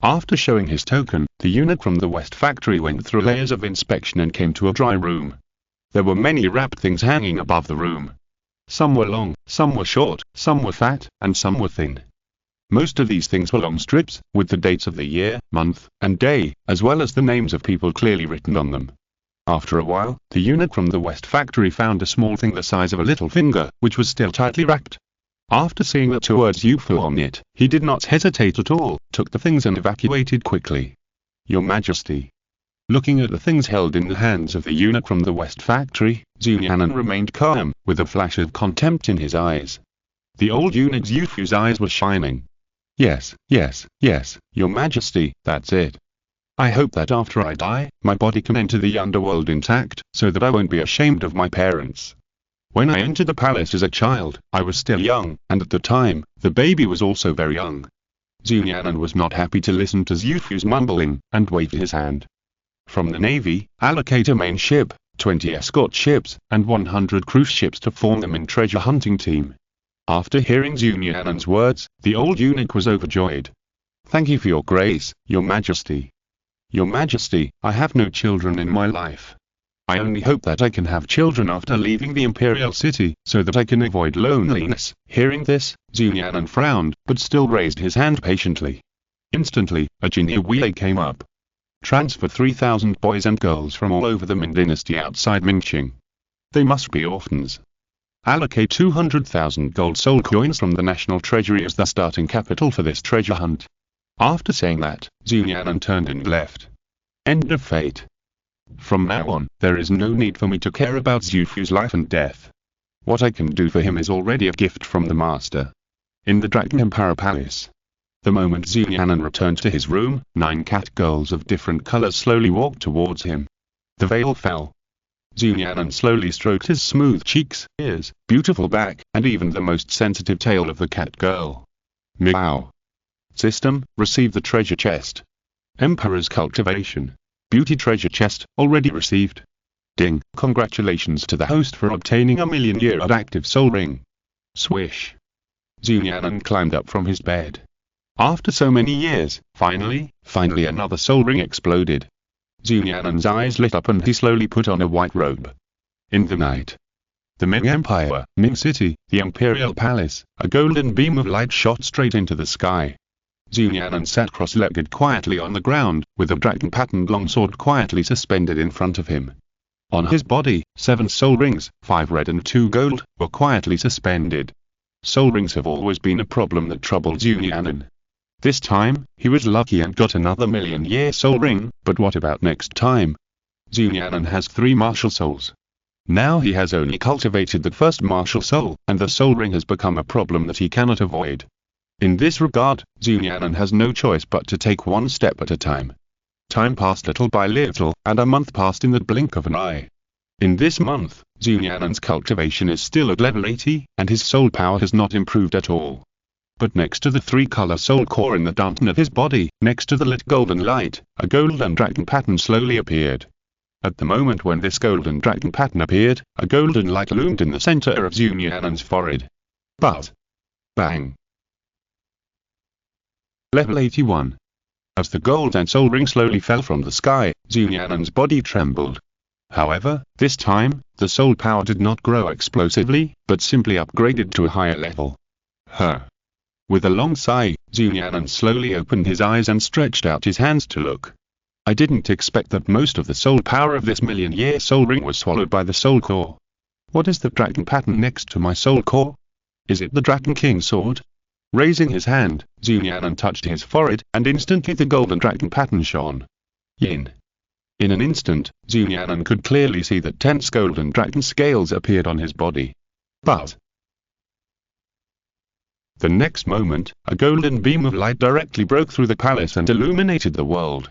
After showing his token, the eunuch from the west factory went through layers of inspection and came to a dry room. There were many wrapped things hanging above the room. Some were long, some were short, some were fat, and some were thin. Most of these things were long strips, with the dates of the year, month, and day, as well as the names of people clearly written on them. After a while, the eunuch from the west factory found a small thing the size of a little finger, which was still tightly wrapped. After seeing the 2 words Xu Fu on it, he did not hesitate at all, took the things and evacuated quickly. Your Majesty. Looking at the things held in the hands of the eunuch from the west factory, Nian'an remained calm, with a flash of contempt in his eyes. The old eunuch Xu Fu's eyes were shining. Yes, your Majesty, that's it. I hope that after I die, my body can enter the underworld intact, so that I won't be ashamed of my parents. When I entered the palace as a child, I was still young, and at the time, the baby was also very young. Nian'an was not happy to listen to Xu Fu's mumbling, and waved his hand. From the navy, allocate a main ship, 20 escort ships, and 100 cruise ships to form the Ming treasure hunting team. After hearing Nian'an's words, the old eunuch was overjoyed. Thank you for your grace, your Majesty. Your Majesty, I have no children in my life. I only hope that I can have children after leaving the imperial city, so that I can avoid loneliness. Hearing this, Nian'an frowned, but still raised his hand patiently. Instantly, a genie wheel came up. Transfer 3,000 boys and girls from all over the Ming dynasty outside Mingqing. They must be orphans. Allocate 200,000 gold soul coins from the national treasury as the starting capital for this treasure hunt. After saying that, Nian'an turned and left. End of fate. From now on, there is no need for me to care about Xu Fu's life and death. What I can do for him is already a gift from the master. In the Dragon Empire Palace. The moment Nian'an returned to his room, 9 cat girls of different colors slowly walked towards him. The veil fell. Nian'an slowly stroked his smooth cheeks, ears, beautiful back, and even the most sensitive tail of the cat girl. Meow. System, receive the treasure chest. Emperor's cultivation. Beauty treasure chest, already received. Ding, congratulations to the host for obtaining a 1,000,000-year-old active soul ring. Swish. Nian'an climbed up from his bed. After so many years, finally another soul ring exploded. Nian'an's eyes lit up and he slowly put on a white robe. In the night. The Ming Empire, Ming City, the Imperial Palace, a golden beam of light shot straight into the sky. Nian'an sat cross-legged quietly on the ground, with a dragon-patterned longsword quietly suspended in front of him. On his body, 7 soul rings, 5 red and 2 gold, were quietly suspended. Soul rings have always been a problem that troubled Nian'an. This time, he was lucky and got another 1,000,000-year soul ring, but what about next time? Nian'an has 3 martial souls. Now he has only cultivated the first martial soul, and the soul ring has become a problem that he cannot avoid. In this regard, Nian'an has no choice but to take one step at a time. Time passed little by little, and a month passed in the blink of an eye. In this month, Nian'an's cultivation is still at level 80, and his soul power has not improved at all. But next to the three-color soul core in the downturn of his body, next to the lit golden light, a golden dragon pattern slowly appeared. At the moment when this golden dragon pattern appeared, a golden light loomed in the center of Nian'an's forehead. But, bang! Level 81. As the gold and soul ring slowly fell from the sky, Nian'an's body trembled. However, this time, the soul power did not grow explosively, but simply upgraded to a higher level. With a long sigh, Nian'an slowly opened his eyes and stretched out his hands to look. I didn't expect that most of the soul power of this million-year soul ring was swallowed by the soul core. What is the dragon pattern next to my soul core? Is it the Dragon King sword? Raising his hand, Nian'an touched his forehead, and instantly the golden dragon pattern shone. Yin. In an instant, Nian'an could clearly see that tense golden dragon scales appeared on his body. But the next moment, a golden beam of light directly broke through the palace and illuminated the world.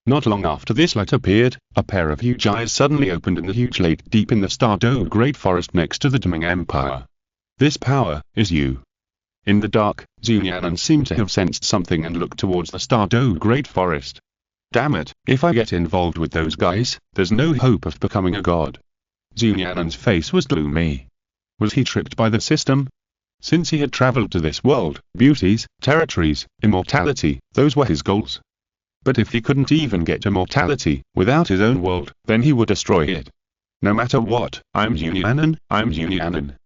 Not long after this light appeared, a pair of huge eyes suddenly opened in the huge lake deep in the Douluo Great Forest next to the Ming Empire. This power is you. In the dark, Nian'an seemed to have sensed something and looked towards the Douluo Great Forest. Damn it, if I get involved with those guys, there's no hope of becoming a god. Nian'an's face was gloomy. Was he tricked by the system? Since he had traveled to this world, beauties, territories, immortality, those were his goals. But if he couldn't even get immortality, without his own world, then he would destroy it. No matter what, I'm Nian'an.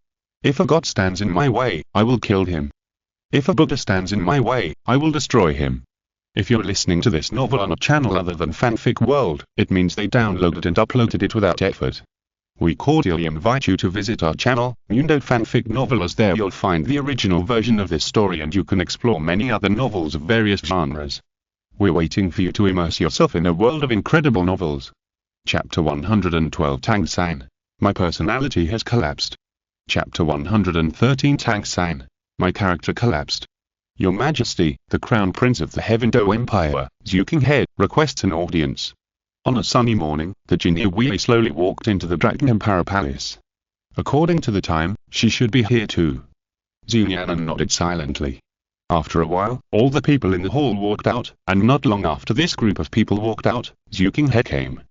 If a god stands in my way, I will kill him. If a Buddha stands in my way, I will destroy him. If you're listening to this novel on a channel other than Fanfic World, it means they downloaded and uploaded it without effort. We cordially invite you to visit our channel, Mundo Fanfic Novel, as there you'll find the original version of this story and you can explore many other novels of various genres. We're waiting for you to immerse yourself in a world of incredible novels. Chapter 112 Tianxing. My personality has collapsed. Chapter 113 Tianxing. My character collapsed. Your Majesty, the Crown Prince of the Heaven-Do Empire, Zhu King Head, requests an audience. On a sunny morning, the Jinni Wei slowly walked into the Dragon Empire Palace. According to the time, she should be here too. Nian'an nodded silently. After a while, all the people in the hall walked out, and not long after this group of people walked out, Zhu King Head came.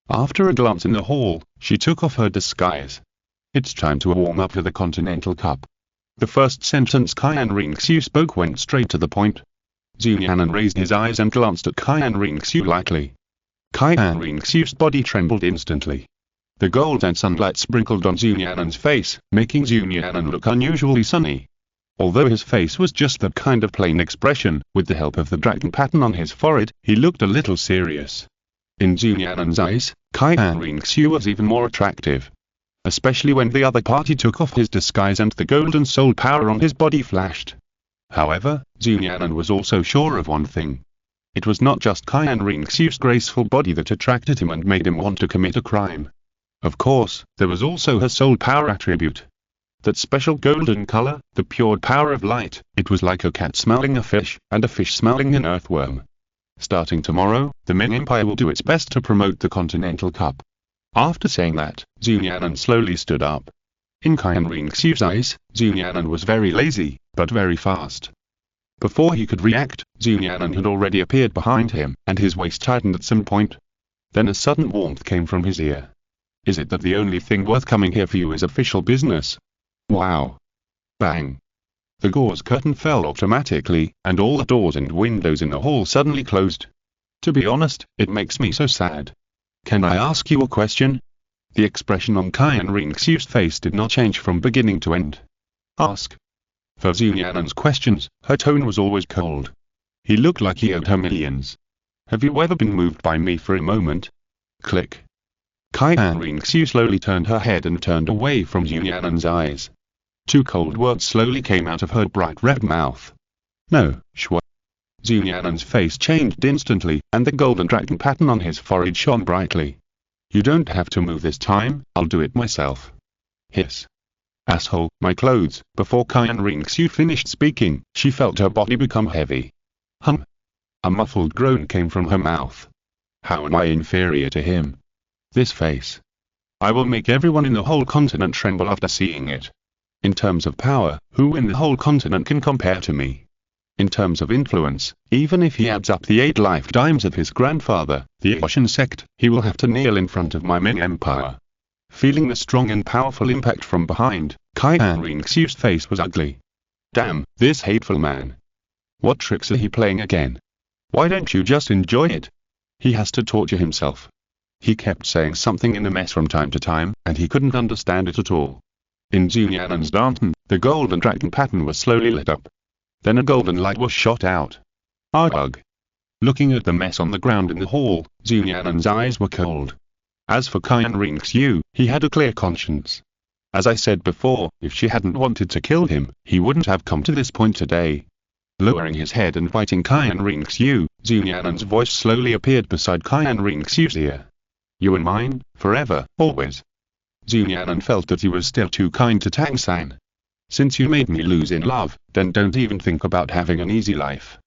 After a glance in the hall, she took off her disguise. It's time to warm up for the Continental Cup. The first sentence Nian'an Xiu spoke went straight to the point. Nian'an raised his eyes and glanced at Nian'an Xiu lightly. Nian'an Xiu's body trembled instantly. The gold and sunlight sprinkled on Nian'an's face, making Nian'an look unusually sunny. Although his face was just that kind of plain expression, with the help of the dragon pattern on his forehead, he looked a little serious. In Nian'an's eyes, Nian'an Xiu was even more attractive. Especially when the other party took off his disguise and the golden soul power on his body flashed. However, Nian'an was also sure of one thing. It was not just Nian'an Xiu's graceful body that attracted him and made him want to commit a crime. Of course, there was also her soul power attribute. That special golden color, the pure power of light, it was like a cat smelling a fish, and a fish smelling an earthworm. Starting tomorrow, the Ming Empire will do its best to promote the Continental Cup. After saying that, Nian'an slowly stood up. In Nian'an Xiu's eyes, Nian'an was very lazy, but very fast. Before he could react, Nian'an had already appeared behind him, and his waist tightened at some point. Then a sudden warmth came from his ear. Is it that the only thing worth coming here for you is official business? Wow. Bang. The gauze curtain fell automatically, and all the doors and windows in the hall suddenly closed. To be honest, it makes me so sad. Can I ask you a question? The expression on Nian'an Xiu's face did not change from beginning to end. Ask. For Nian'an's questions, her tone was always cold. He looked like he owed her millions. Have you ever been moved by me for a moment? Click. Nian'an Xiu slowly turned her head and turned away from Nian'an's eyes. Two cold words slowly came out of her bright red mouth. No, Shui. Nian'an's face changed instantly, and the golden dragon pattern on his forehead shone brightly. You don't have to move this time, I'll do it myself. Hiss. Asshole, my clothes. Before Nian'an Xiu finished speaking, she felt her body become heavy. Hum. A muffled groan came from her mouth. How am I inferior to him? This face. I will make everyone in the whole continent tremble after seeing it. In terms of power, who in the whole continent can compare to me? In terms of influence, even if he adds up the 8 lifetimes of his grandfather, the Xiaoyao sect, he will have to kneel in front of my Ming Empire. Feeling the strong and powerful impact from behind, Tianxing's face was ugly. Damn, this hateful man. What tricks are he playing again? Why don't you just enjoy it? He has to torture himself. He kept saying something in a mess from time to time, and he couldn't understand it at all. In Nian'an's lantern, the golden dragon pattern was slowly lit up. Then a golden light was shot out. Ugh. Looking at the mess on the ground in the hall, Nian'an's eyes were cold. As for Tianxing, he had a clear conscience. As I said before, if she hadn't wanted to kill him, he wouldn't have come to this point today. Lowering his head and biting Tianxing, Nian'an's voice slowly appeared beside Tianxing's ear. You and mine, forever, always. Nian'an felt that he was still too kind to Tianxing. Since you made me lose in love, then don't even think about having an easy life.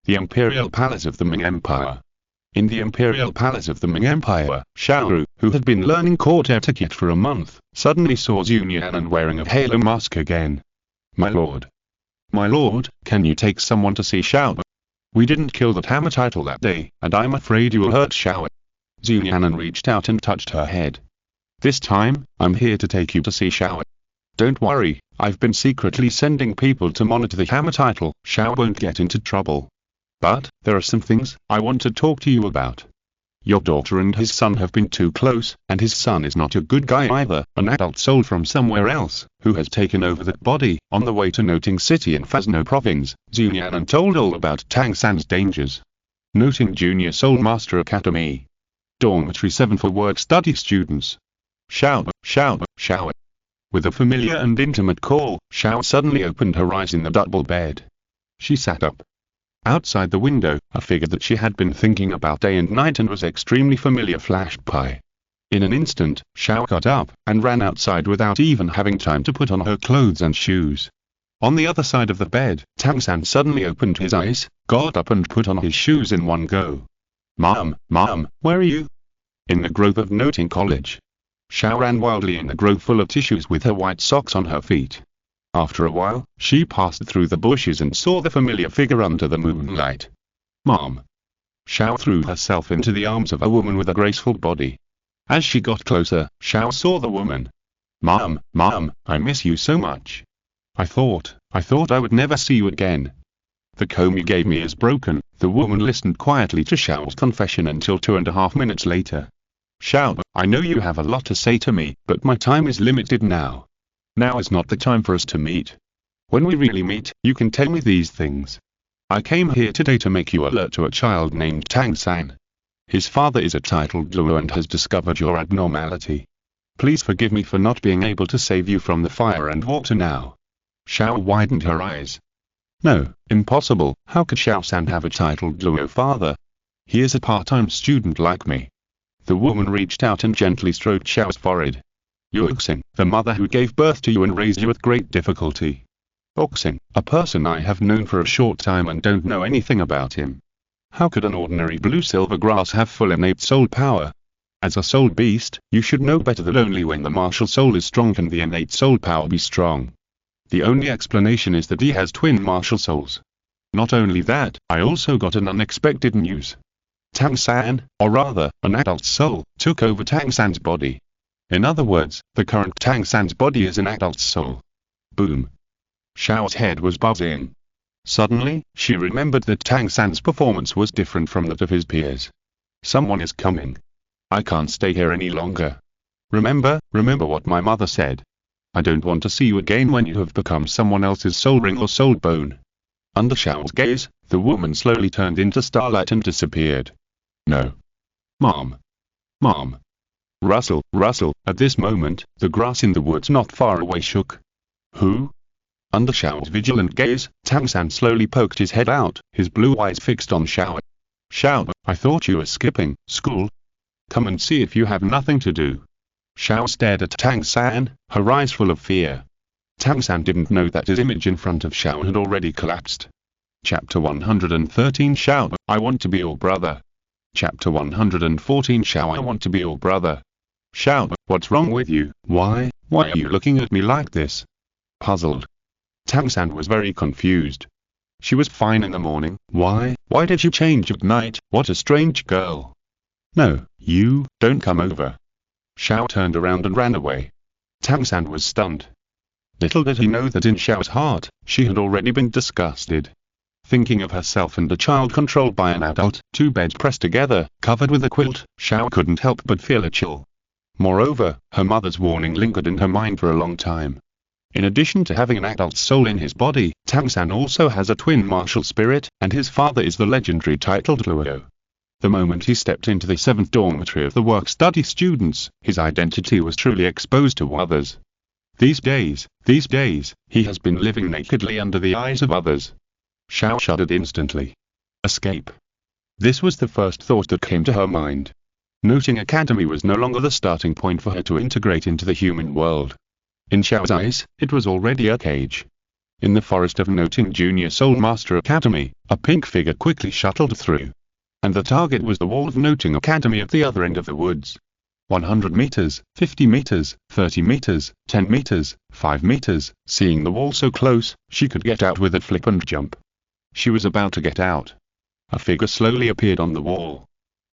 The Imperial Palace of the Ming Empire. In the Imperial Palace of the Ming Empire, Xiaoyao, who had been learning court etiquette for a month, suddenly saw Nian'an wearing a halo mask again. My lord, can you take someone to see Xiaoyao? We didn't kill that hammer title that day, and I'm afraid you will hurt Xiaoyao. Nian'an reached out and touched her head. This time, I'm here to take you to see Xiaoyao. Don't worry, I've been secretly sending people to monitor the hammer title. Xiaoyao won't get into trouble. But, there are some things I want to talk to you about. Your daughter and his son have been too close, and his son is not a good guy either, an adult soul from somewhere else, who has taken over that body. On the way to Noting City in Fazno Province, Nian'an told all about Tianxing's dangers. Noting Junior Soul Master Academy. Dormitory 7 for work-study students. Xiaoyao. With a familiar and intimate call, Xiaoyao suddenly opened her eyes in the double bed. She sat up. Outside the window, a figure that she had been thinking about day and night and was extremely familiar flashed by. In an instant, Xiaoyao got up and ran outside without even having time to put on her clothes and shoes. On the other side of the bed, Tianxing suddenly opened his eyes, got up and put on his shoes in one go. Mom, where are you? In the grove of Noting College. Xiaoyao ran wildly in the grove full of tissues with her white socks on her feet. After a while, she passed through the bushes and saw the familiar figure under the moonlight. Mom. Xiaoyao threw herself into the arms of a woman with a graceful body. As she got closer, Xiaoyao saw the woman. Mom, I miss you so much. I thought I would never see you again. The comb you gave me is broken. The woman listened quietly to Xiaoyao's confession until 2.5 minutes later. Xiaoyao, I know you have a lot to say to me, but my time is limited now. Now is not the time for us to meet. When we really meet, you can tell me these things. I came here today to make you alert to a child named Tianxing. His father is a titled Douluo and has discovered your abnormality. Please forgive me for not being able to save you from the fire and water now. Xiaoyao widened her eyes. No, impossible. How could Xiaosan have a titled Douluo father? He is a part-time student like me. The woman reached out and gently stroked Xiao's forehead. Yuxing, the mother who gave birth to you and raised you with great difficulty. Yuxing, a person I have known for a short time and don't know anything about him. How could an ordinary blue-silver grass have full innate soul power? As a soul beast, you should know better that only when the martial soul is strong can the innate soul power be strong. The only explanation is that he has twin martial souls. Not only that, I also got an unexpected news. Tianxing, or rather, an adult soul, took over Tianxing's body. In other words, the current Tianxing's body is an adult soul. Boom. Xiao's head was buzzing. Suddenly, she remembered that Tianxing's performance was different from that of his peers. Someone is coming. I can't stay here any longer. Remember what my mother said. I don't want to see you again when you have become someone else's soul ring or soul bone. Under Xiao's gaze, the woman slowly turned into starlight and disappeared. No. Mom. Rustle. At this moment, the grass in the woods not far away shook. Who? Under Xiao's vigilant gaze, Tianxing slowly poked his head out, his blue eyes fixed on Xiao. Xiao, I thought you were skipping school. Come and see if you have nothing to do. Xiao stared at Tianxing, her eyes full of fear. Tianxing didn't know that his image in front of Xiao had already collapsed. Chapter 113 Xiao, I want to be your brother. Chapter 114. Xiao, I want to be your brother. Xiao, what's wrong with you? Why are you looking at me like this? Puzzled. Tianxing was very confused. She was fine in the morning. Why did you change at night? What a strange girl. No, you, don't come over. Xiao turned around and ran away. Tianxing was stunned. Little did he know that in Xiao's heart, she had already been disgusted. Thinking of herself and a child controlled by an adult, two beds pressed together, covered with a quilt, Xiao couldn't help but feel a chill. Moreover, her mother's warning lingered in her mind for a long time. In addition to having an adult soul in his body, Tianxing also has a twin martial spirit, and his father is the legendary titled Douluo. The moment he stepped into the 7th dormitory of the work-study students, his identity was truly exposed to others. These days, he has been living nakedly under the eyes of others. Xiao shuddered instantly. Escape. This was the first thought that came to her mind. Noting Academy was no longer the starting point for her to integrate into the human world. In Xiao's eyes, it was already a cage. In the forest of Noting Junior Soul Master Academy, a pink figure quickly shuttled through. And the target was the wall of Noting Academy at the other end of the woods. 100 meters, 50 meters, 30 meters, 10 meters, 5 meters, seeing the wall so close, she could get out with a flip and jump. She was about to get out. A figure slowly appeared on the wall.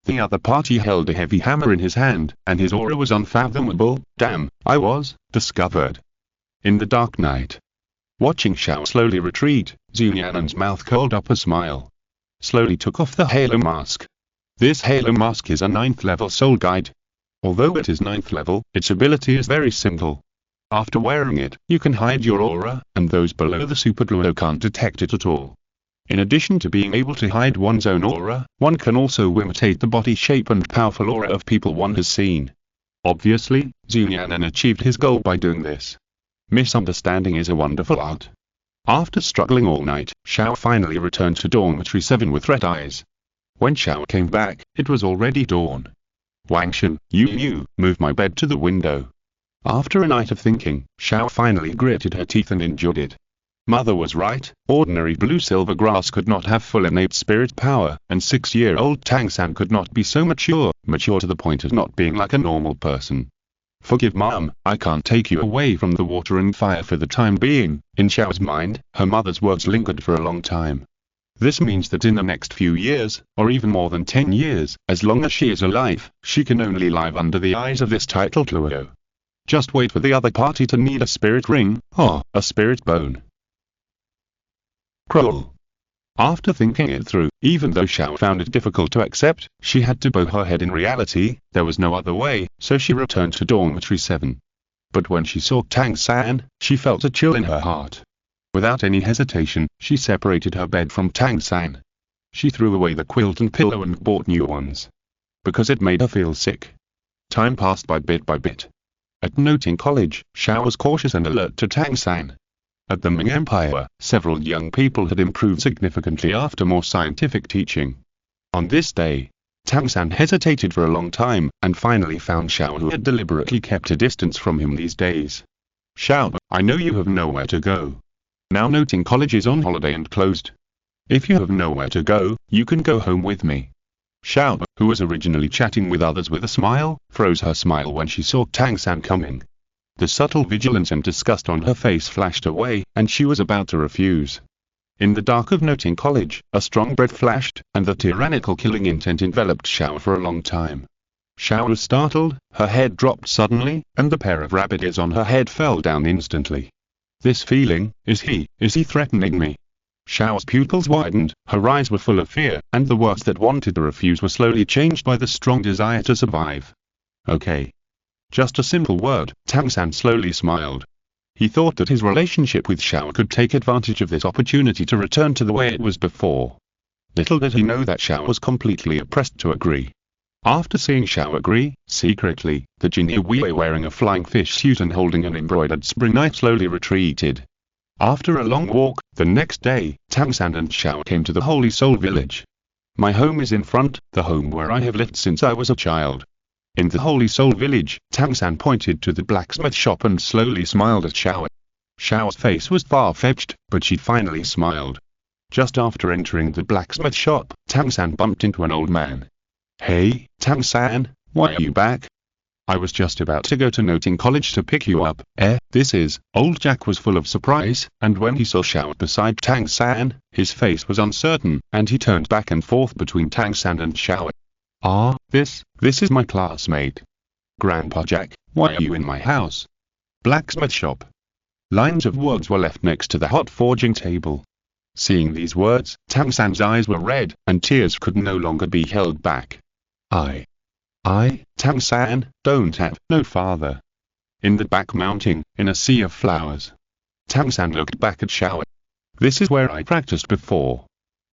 The other party held a heavy hammer in his hand, and his aura was unfathomable. Damn, I was discovered. In the dark night. Watching Xiao slowly retreat, Nian'an's mouth curled up a smile. Slowly took off the halo mask. This halo mask is a 9th level soul guide. Although it is 9th level, its ability is very simple. After wearing it, you can hide your aura, and those below the Super Douluo can't detect it at all. In addition to being able to hide one's own aura, one can also imitate the body shape and powerful aura of people one has seen. Obviously, Nian'an achieved his goal by doing this. Misunderstanding is a wonderful art. After struggling all night, Xiao finally returned to Dormitory 7 with red eyes. When Xiao came back, it was already dawn. Wangshan, you move my bed to the window. After a night of thinking, Xiao finally gritted her teeth and endured it. Mother was right, ordinary blue-silver grass could not have full innate spirit power, and 6-year-old Tianxing could not be so mature to the point of not being like a normal person. Forgive Mom, I can't take you away from the water and fire for the time being. In Xiao's mind, her mother's words lingered for a long time. This means that in the next few years, or even more than 10 years, as long as she is alive, she can only live under the eyes of this titled Douluo. Just wait for the other party to need a spirit ring, or a spirit bone. Crawl. After thinking it through, even though Xiao found it difficult to accept, she had to bow her head. In reality, there was no other way, so she returned to Dormitory 7. But when she saw Tianxing, she felt a chill in her heart. Without any hesitation, she separated her bed from Tianxing. She threw away the quilt and pillow and bought new ones. Because it made her feel sick. Time passed by bit. At Noting College, Xiao was cautious and alert to Tianxing. At the Ming Empire, several young people had improved significantly after more scientific teaching. On this day, Tianxing hesitated for a long time, and finally found Xiao, who had deliberately kept a distance from him these days. Xiao, I know you have nowhere to go. Now Noting College is on holiday and closed. If you have nowhere to go, you can go home with me. Xiao, who was originally chatting with others with a smile, froze her smile when she saw Tianxing coming. The subtle vigilance and disgust on her face flashed away, and she was about to refuse. In the dark of Noting College, a strong breath flashed, and the tyrannical killing intent enveloped Xiao for a long time. Xiao was startled, her head dropped suddenly, and the pair of rabbit ears on her head fell down instantly. This feeling, is he threatening me? Xiao's pupils widened, her eyes were full of fear, and the words that wanted to refuse were slowly changed by the strong desire to survive. Okay. Just a simple word. Tianxing slowly smiled. He thought that his relationship with Xiao could take advantage of this opportunity to return to the way it was before. Little did he know that Xiao was completely oppressed to agree. After seeing Xiao agree, secretly, the Jinyu Wei wearing a flying fish suit and holding an embroidered spring knife slowly retreated. After a long walk, the next day, Tianxing and Xiao came to the Holy Soul Village. My home is in front, the home where I have lived since I was a child. In the Holy Soul Village, Tianxing pointed to the blacksmith shop and slowly smiled at Xiao. Xiao's face was far-fetched, but she finally smiled. Just after entering the blacksmith shop, Tianxing bumped into an old man. Hey, Tang-san, why are you back? I was just about to go to Noting College to pick you up. This is. Old Jack was full of surprise, and when he saw Xiao beside Tang-san, his face was uncertain, and he turned back and forth between Tang-san and Xiao. Ah, this is my classmate. Grandpa Jack, why are you in my house? Blacksmith shop. Lines of words were left next to the hot forging table. Seeing these words, Tang-san's eyes were red, and tears could no longer be held back. I, Tang-san, don't have no father. In the back mounting, in a sea of flowers. Tang-san looked back at Xiao. This is where I practiced before.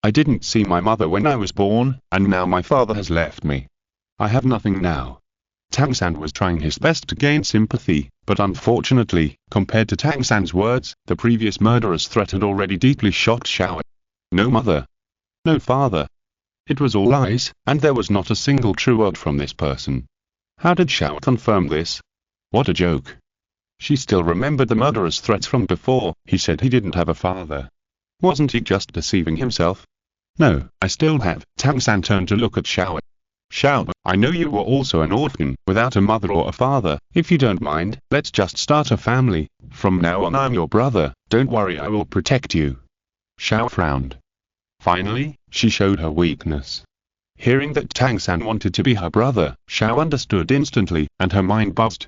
I didn't see my mother when I was born, and now my father has left me. I have nothing now. Tang-san was trying his best to gain sympathy, but unfortunately, compared to Tang-san's words, the previous murderous threat had already deeply shocked Xiao. No mother. No father. It was all lies, and there was not a single true word from this person. How did Xiao confirm this? What a joke. She still remembered the murderous threats from before. He said he didn't have a father. Wasn't he just deceiving himself? No, I still have. Tang-san turned to look at Xiao. Xiao, I know you were also an orphan, without a mother or a father. If you don't mind, let's just start a family. From now on I'm your brother. Don't worry, I will protect you. Xiao frowned. Finally, she showed her weakness. Hearing that Tang-san wanted to be her brother, Xiao understood instantly, and her mind buzzed.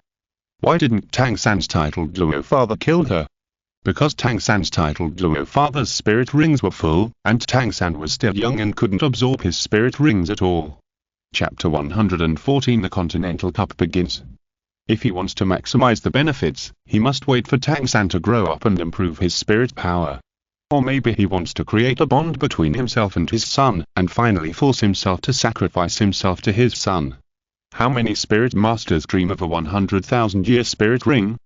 Why didn't Tang-san's titled Douluo father kill her? Because Tang-san's titled Douluo father's spirit rings were full, and Tang-san was still young and couldn't absorb his spirit rings at all. Chapter 114 The Continental Cup begins. If he wants to maximize the benefits, he must wait for Tang-san to grow up and improve his spirit power. Or maybe he wants to create a bond between himself and his son, and finally force himself to sacrifice himself to his son. How many spirit masters dream of a 100,000-year spirit ring?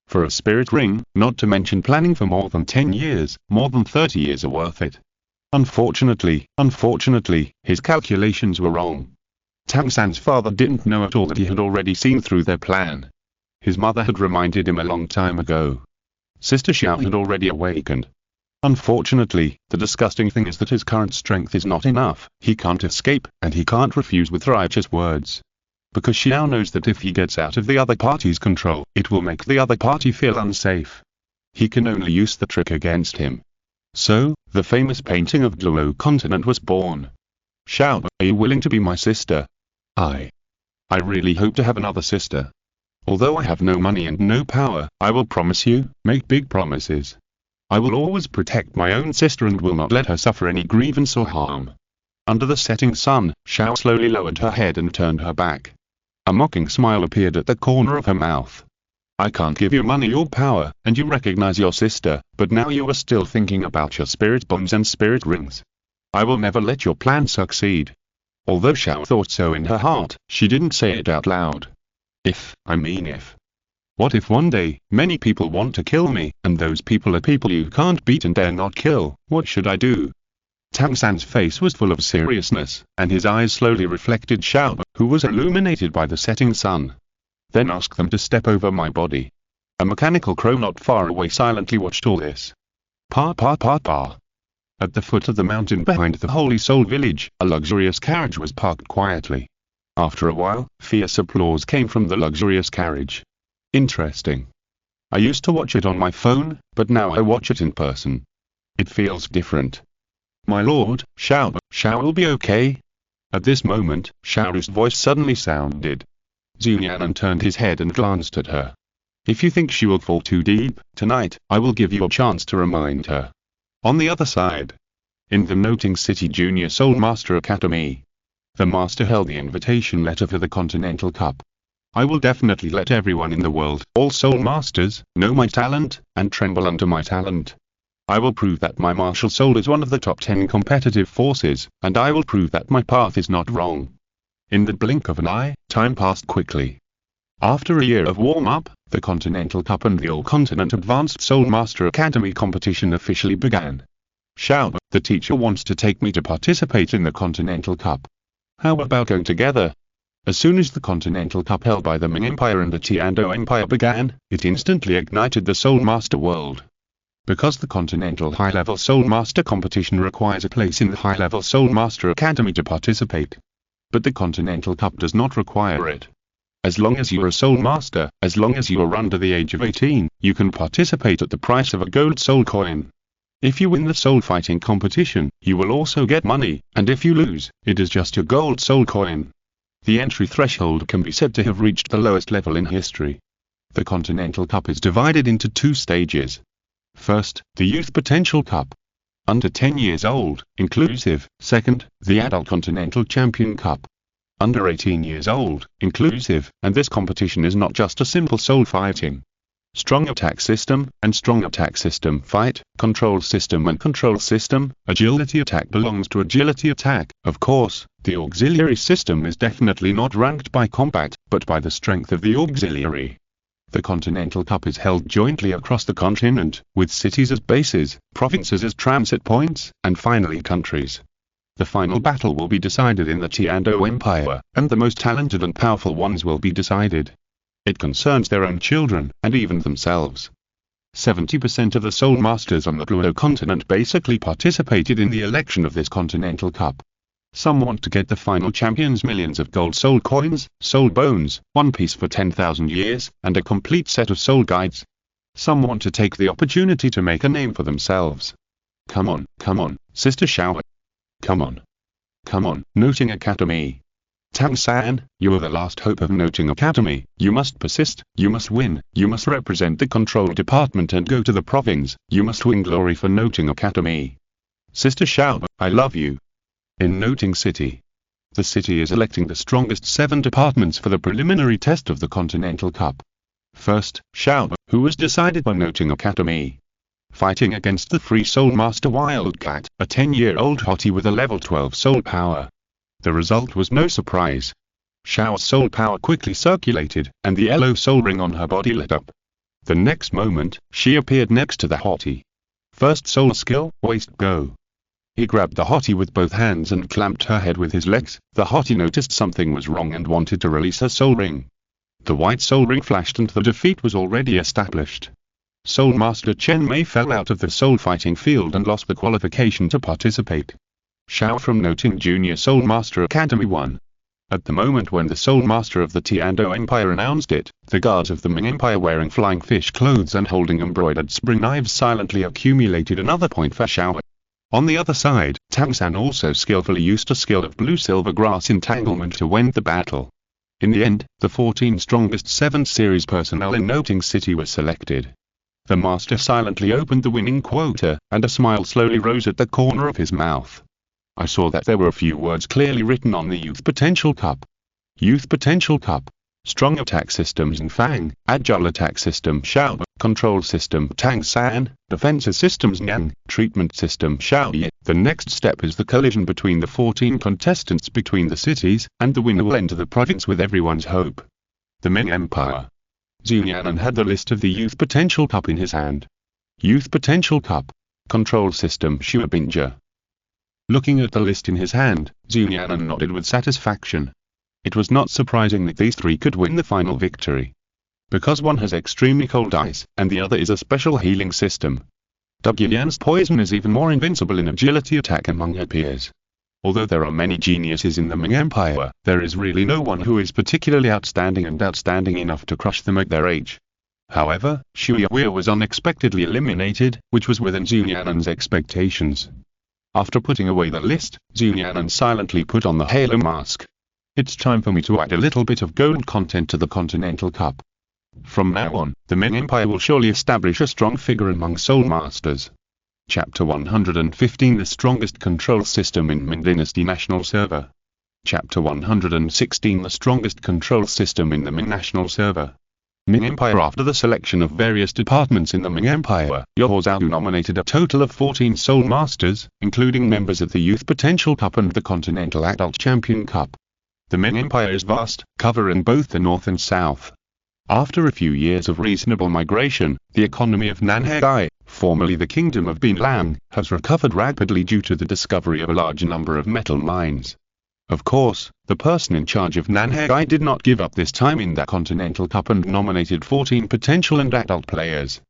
For a spirit ring, not to mention planning for more than 10 years, more than 30 years are worth it. Unfortunately, his calculations were wrong. Tang-san's father didn't know at all that he had already seen through their plan. His mother had reminded him a long time ago. Sister Xiao had already awakened. Unfortunately, the disgusting thing is that his current strength is not enough. He can't escape, and he can't refuse with righteous words. Because Xiao knows that if he gets out of the other party's control, it will make the other party feel unsafe. He can only use the trick against him. So, the famous painting of Douluo continent was born. Xiao, are you willing to be my sister? I really hope to have another sister. Although I have no money and no power, I will promise you, make big promises. I will always protect my own sister and will not let her suffer any grievance or harm. Under the setting sun, Xiao slowly lowered her head and turned her back. A mocking smile appeared at the corner of her mouth. I can't give you money or power, and you recognize your sister, but now you are still thinking about your spirit bombs and spirit rings. I will never let your plan succeed. Although Xiao thought so in her heart, she didn't say it out loud. If. What if one day, many people want to kill me, and those people are people you can't beat and dare not kill? What should I do? Tang-san's face was full of seriousness, and his eyes slowly reflected Xiao, who was illuminated by the setting sun. Then ask them to step over my body. A mechanical crow not far away silently watched all this. Pa. At the foot of the mountain behind the Holy Soul village, a luxurious carriage was parked quietly. After a while, fierce applause came from the luxurious carriage. Interesting. I used to watch it on my phone, but now I watch it in person. It feels different. My lord, Xiao will be okay. At this moment, Xiao's voice suddenly sounded. Nian'an turned his head and glanced at her. If you think she will fall too deep, tonight, I will give you a chance to remind her. On the other side. In the Noting City Junior Soul Master Academy. The master held the invitation letter for the Continental Cup. I will definitely let everyone in the world, all soul masters, know my talent, and tremble under my talent. I will prove that my martial soul is one of the top 10 competitive forces, and I will prove that my path is not wrong. In the blink of an eye, time passed quickly. After a year of warm-up, the Continental Cup and the All-Continent Advanced Soul Master Academy competition officially began. Xiao, the teacher wants to take me to participate in the Continental Cup. How about going together? As soon as the Continental Cup held by the Ming Empire and the Tianxing Empire began, it instantly ignited the Soul Master world. Because the Continental High-Level Soul Master competition requires a place in the High-Level Soul Master Academy to participate. But the Continental Cup does not require it. As long as you are a Soul Master, as long as you are under the age of 18, you can participate at the price of a gold soul coin. If you win the soul fighting competition, you will also get money, and if you lose, it is just your gold soul coin. The entry threshold can be said to have reached the lowest level in history. The Continental Cup is divided into 2 stages. First, the Youth Potential Cup. Under 10 years old, inclusive. Second, the Adult Continental Champion Cup. Under 18 years old, inclusive, and this competition is not just a simple soul fighting. Strong attack system, and strong attack system fight, control system and control system, agility attack belongs to agility attack. Of course, the auxiliary system is definitely not ranked by combat, but by the strength of the auxiliary. The Continental Cup is held jointly across the continent, with cities as bases, provinces as transit points, and finally countries. The final battle will be decided in the Tianxing Empire, and the most talented and powerful ones will be decided. It concerns their own children, and even themselves. 70% of the Soul Masters on the Douluo continent basically participated in the election of this Continental Cup. Some want to get the final champions millions of gold soul coins, soul bones, one piece for 10,000 years, and a complete set of soul guides. Some want to take the opportunity to make a name for themselves. Come on, Sister Xiaoyao. Come on, Noting Academy. Tianxing, you are the last hope of Noting Academy. You must persist, you must win, you must represent the control department and go to the province. You must win glory for Noting Academy. Sister Xiaoyao, I love you. In Noting City. The city is electing the strongest 7 departments for the preliminary test of the Continental Cup. First, Xiaoyao, who was decided by Noting Academy. Fighting against the Free Soul Master Wildcat, a 10-year-old hottie with a level 12 soul power. The result was no surprise. Xiaoyao's soul power quickly circulated, and the yellow soul ring on her body lit up. The next moment, she appeared next to the hottie. First soul skill, waist go. He grabbed the hottie with both hands and clamped her head with his legs. The hottie noticed something was wrong and wanted to release her soul ring. The white soul ring flashed and the defeat was already established. Soul Master Chen Mei fell out of the soul fighting field and lost the qualification to participate. Xiao from Noting Junior Soul Master Academy won. At the moment when the Soul Master of the Tianxing Empire announced it, the guards of the Ming Empire wearing flying fish clothes and holding embroidered spring knives silently accumulated another point for Xiao. On the other side, Tianxing also skillfully used a skill of blue-silver grass entanglement to win the battle. In the end, the 14 strongest 7th series personnel in Noting City were selected. The master silently opened the winning quota, and a smile slowly rose at the corner of his mouth. I saw that there were a few words clearly written on the Youth Potential Cup. Youth Potential Cup. Strong attack system Fang, agile attack system Xiaoyao, control system Tianxing, defensive systems Nian'an, treatment system Xiaoyao. The next step is the collision between the 14 contestants between the cities, and the winner will enter the province with everyone's hope. The Ming Empire. Nian'an had the list of the Youth Potential Cup in his hand. Youth Potential Cup. Control system Shuabinja. Looking at the list in his hand, Nian'an nodded with satisfaction. It was not surprising that these 3 could win the final victory. Because one has extremely cold ice, and the other is a special healing system. Yan's poison is even more invincible in agility attack among her peers. Although there are many geniuses in the Ming Empire, there is really no one who is particularly outstanding enough to crush them at their age. However, Xiaoyao was unexpectedly eliminated, which was within Nian'an's expectations. After putting away the list, Nian'an silently put on the halo mask. It's time for me to add a little bit of gold content to the Continental Cup. From now on, the Ming Empire will surely establish a strong figure among Soul Masters. Chapter 115 The Strongest Control System in Ming Dynasty National Server. Chapter 116 The Strongest Control System in the Ming National Server. Ming Empire. After the selection of various departments in the Ming Empire, Xiaoyao nominated a total of 14 Soul Masters, including members of the Youth Potential Cup and the Continental Adult Champion Cup. The Ming Empire is vast, covering both the north and south. After a few years of reasonable migration, the economy of Nian'an, formerly the Kingdom of Binlang, has recovered rapidly due to the discovery of a large number of metal mines. Of course, the person in charge of Nian'an did not give up this time in the Continental Cup and nominated 14 potential and adult players.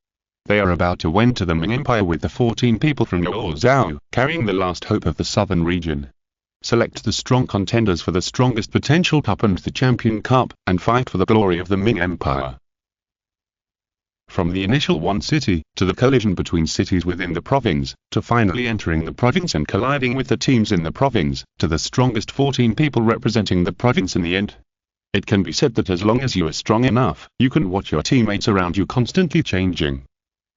They are about to enter the Ming Empire with the 14 people from Xiaoyao, carrying the last hope of the southern region. Select the strong contenders for the strongest potential cup and the champion cup, and fight for the glory of the Ming Empire. From the initial one city, to the collision between cities within the province, to finally entering the province and colliding with the teams in the province, to the strongest 14 people representing the province in the end. It can be said that as long as you are strong enough, you can watch your teammates around you constantly changing.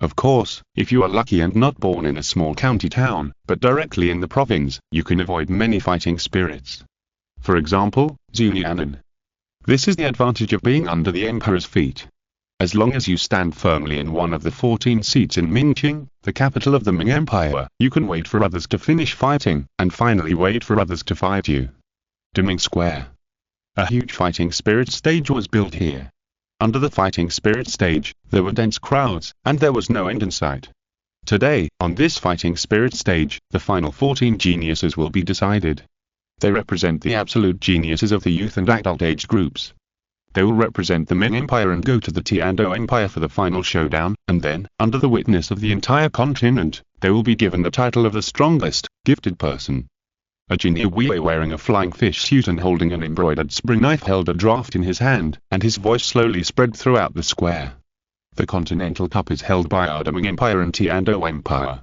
Of course, if you are lucky and not born in a small county town, but directly in the province, you can avoid many fighting spirits. For example, Nian'an. This is the advantage of being under the Emperor's feet. As long as you stand firmly in one of the 14 seats in Mingqing, the capital of the Ming Empire, you can wait for others to finish fighting, and finally wait for others to fight you. Ming Square. A huge fighting spirit stage was built here. Under the fighting spirit stage, there were dense crowds, and there was no end in sight. Today, on this fighting spirit stage, the final 14 geniuses will be decided. They represent the absolute geniuses of the youth and adult age groups. They will represent the Ming Empire and go to the Tianxing Empire for the final showdown, and then, under the witness of the entire continent, they will be given the title of the strongest, gifted person. A genie wearing a flying fish suit and holding an embroidered spring knife held a draft in his hand, and his voice slowly spread throughout the square. The Continental Cup is held by the Ming Empire and Tianxing Empire.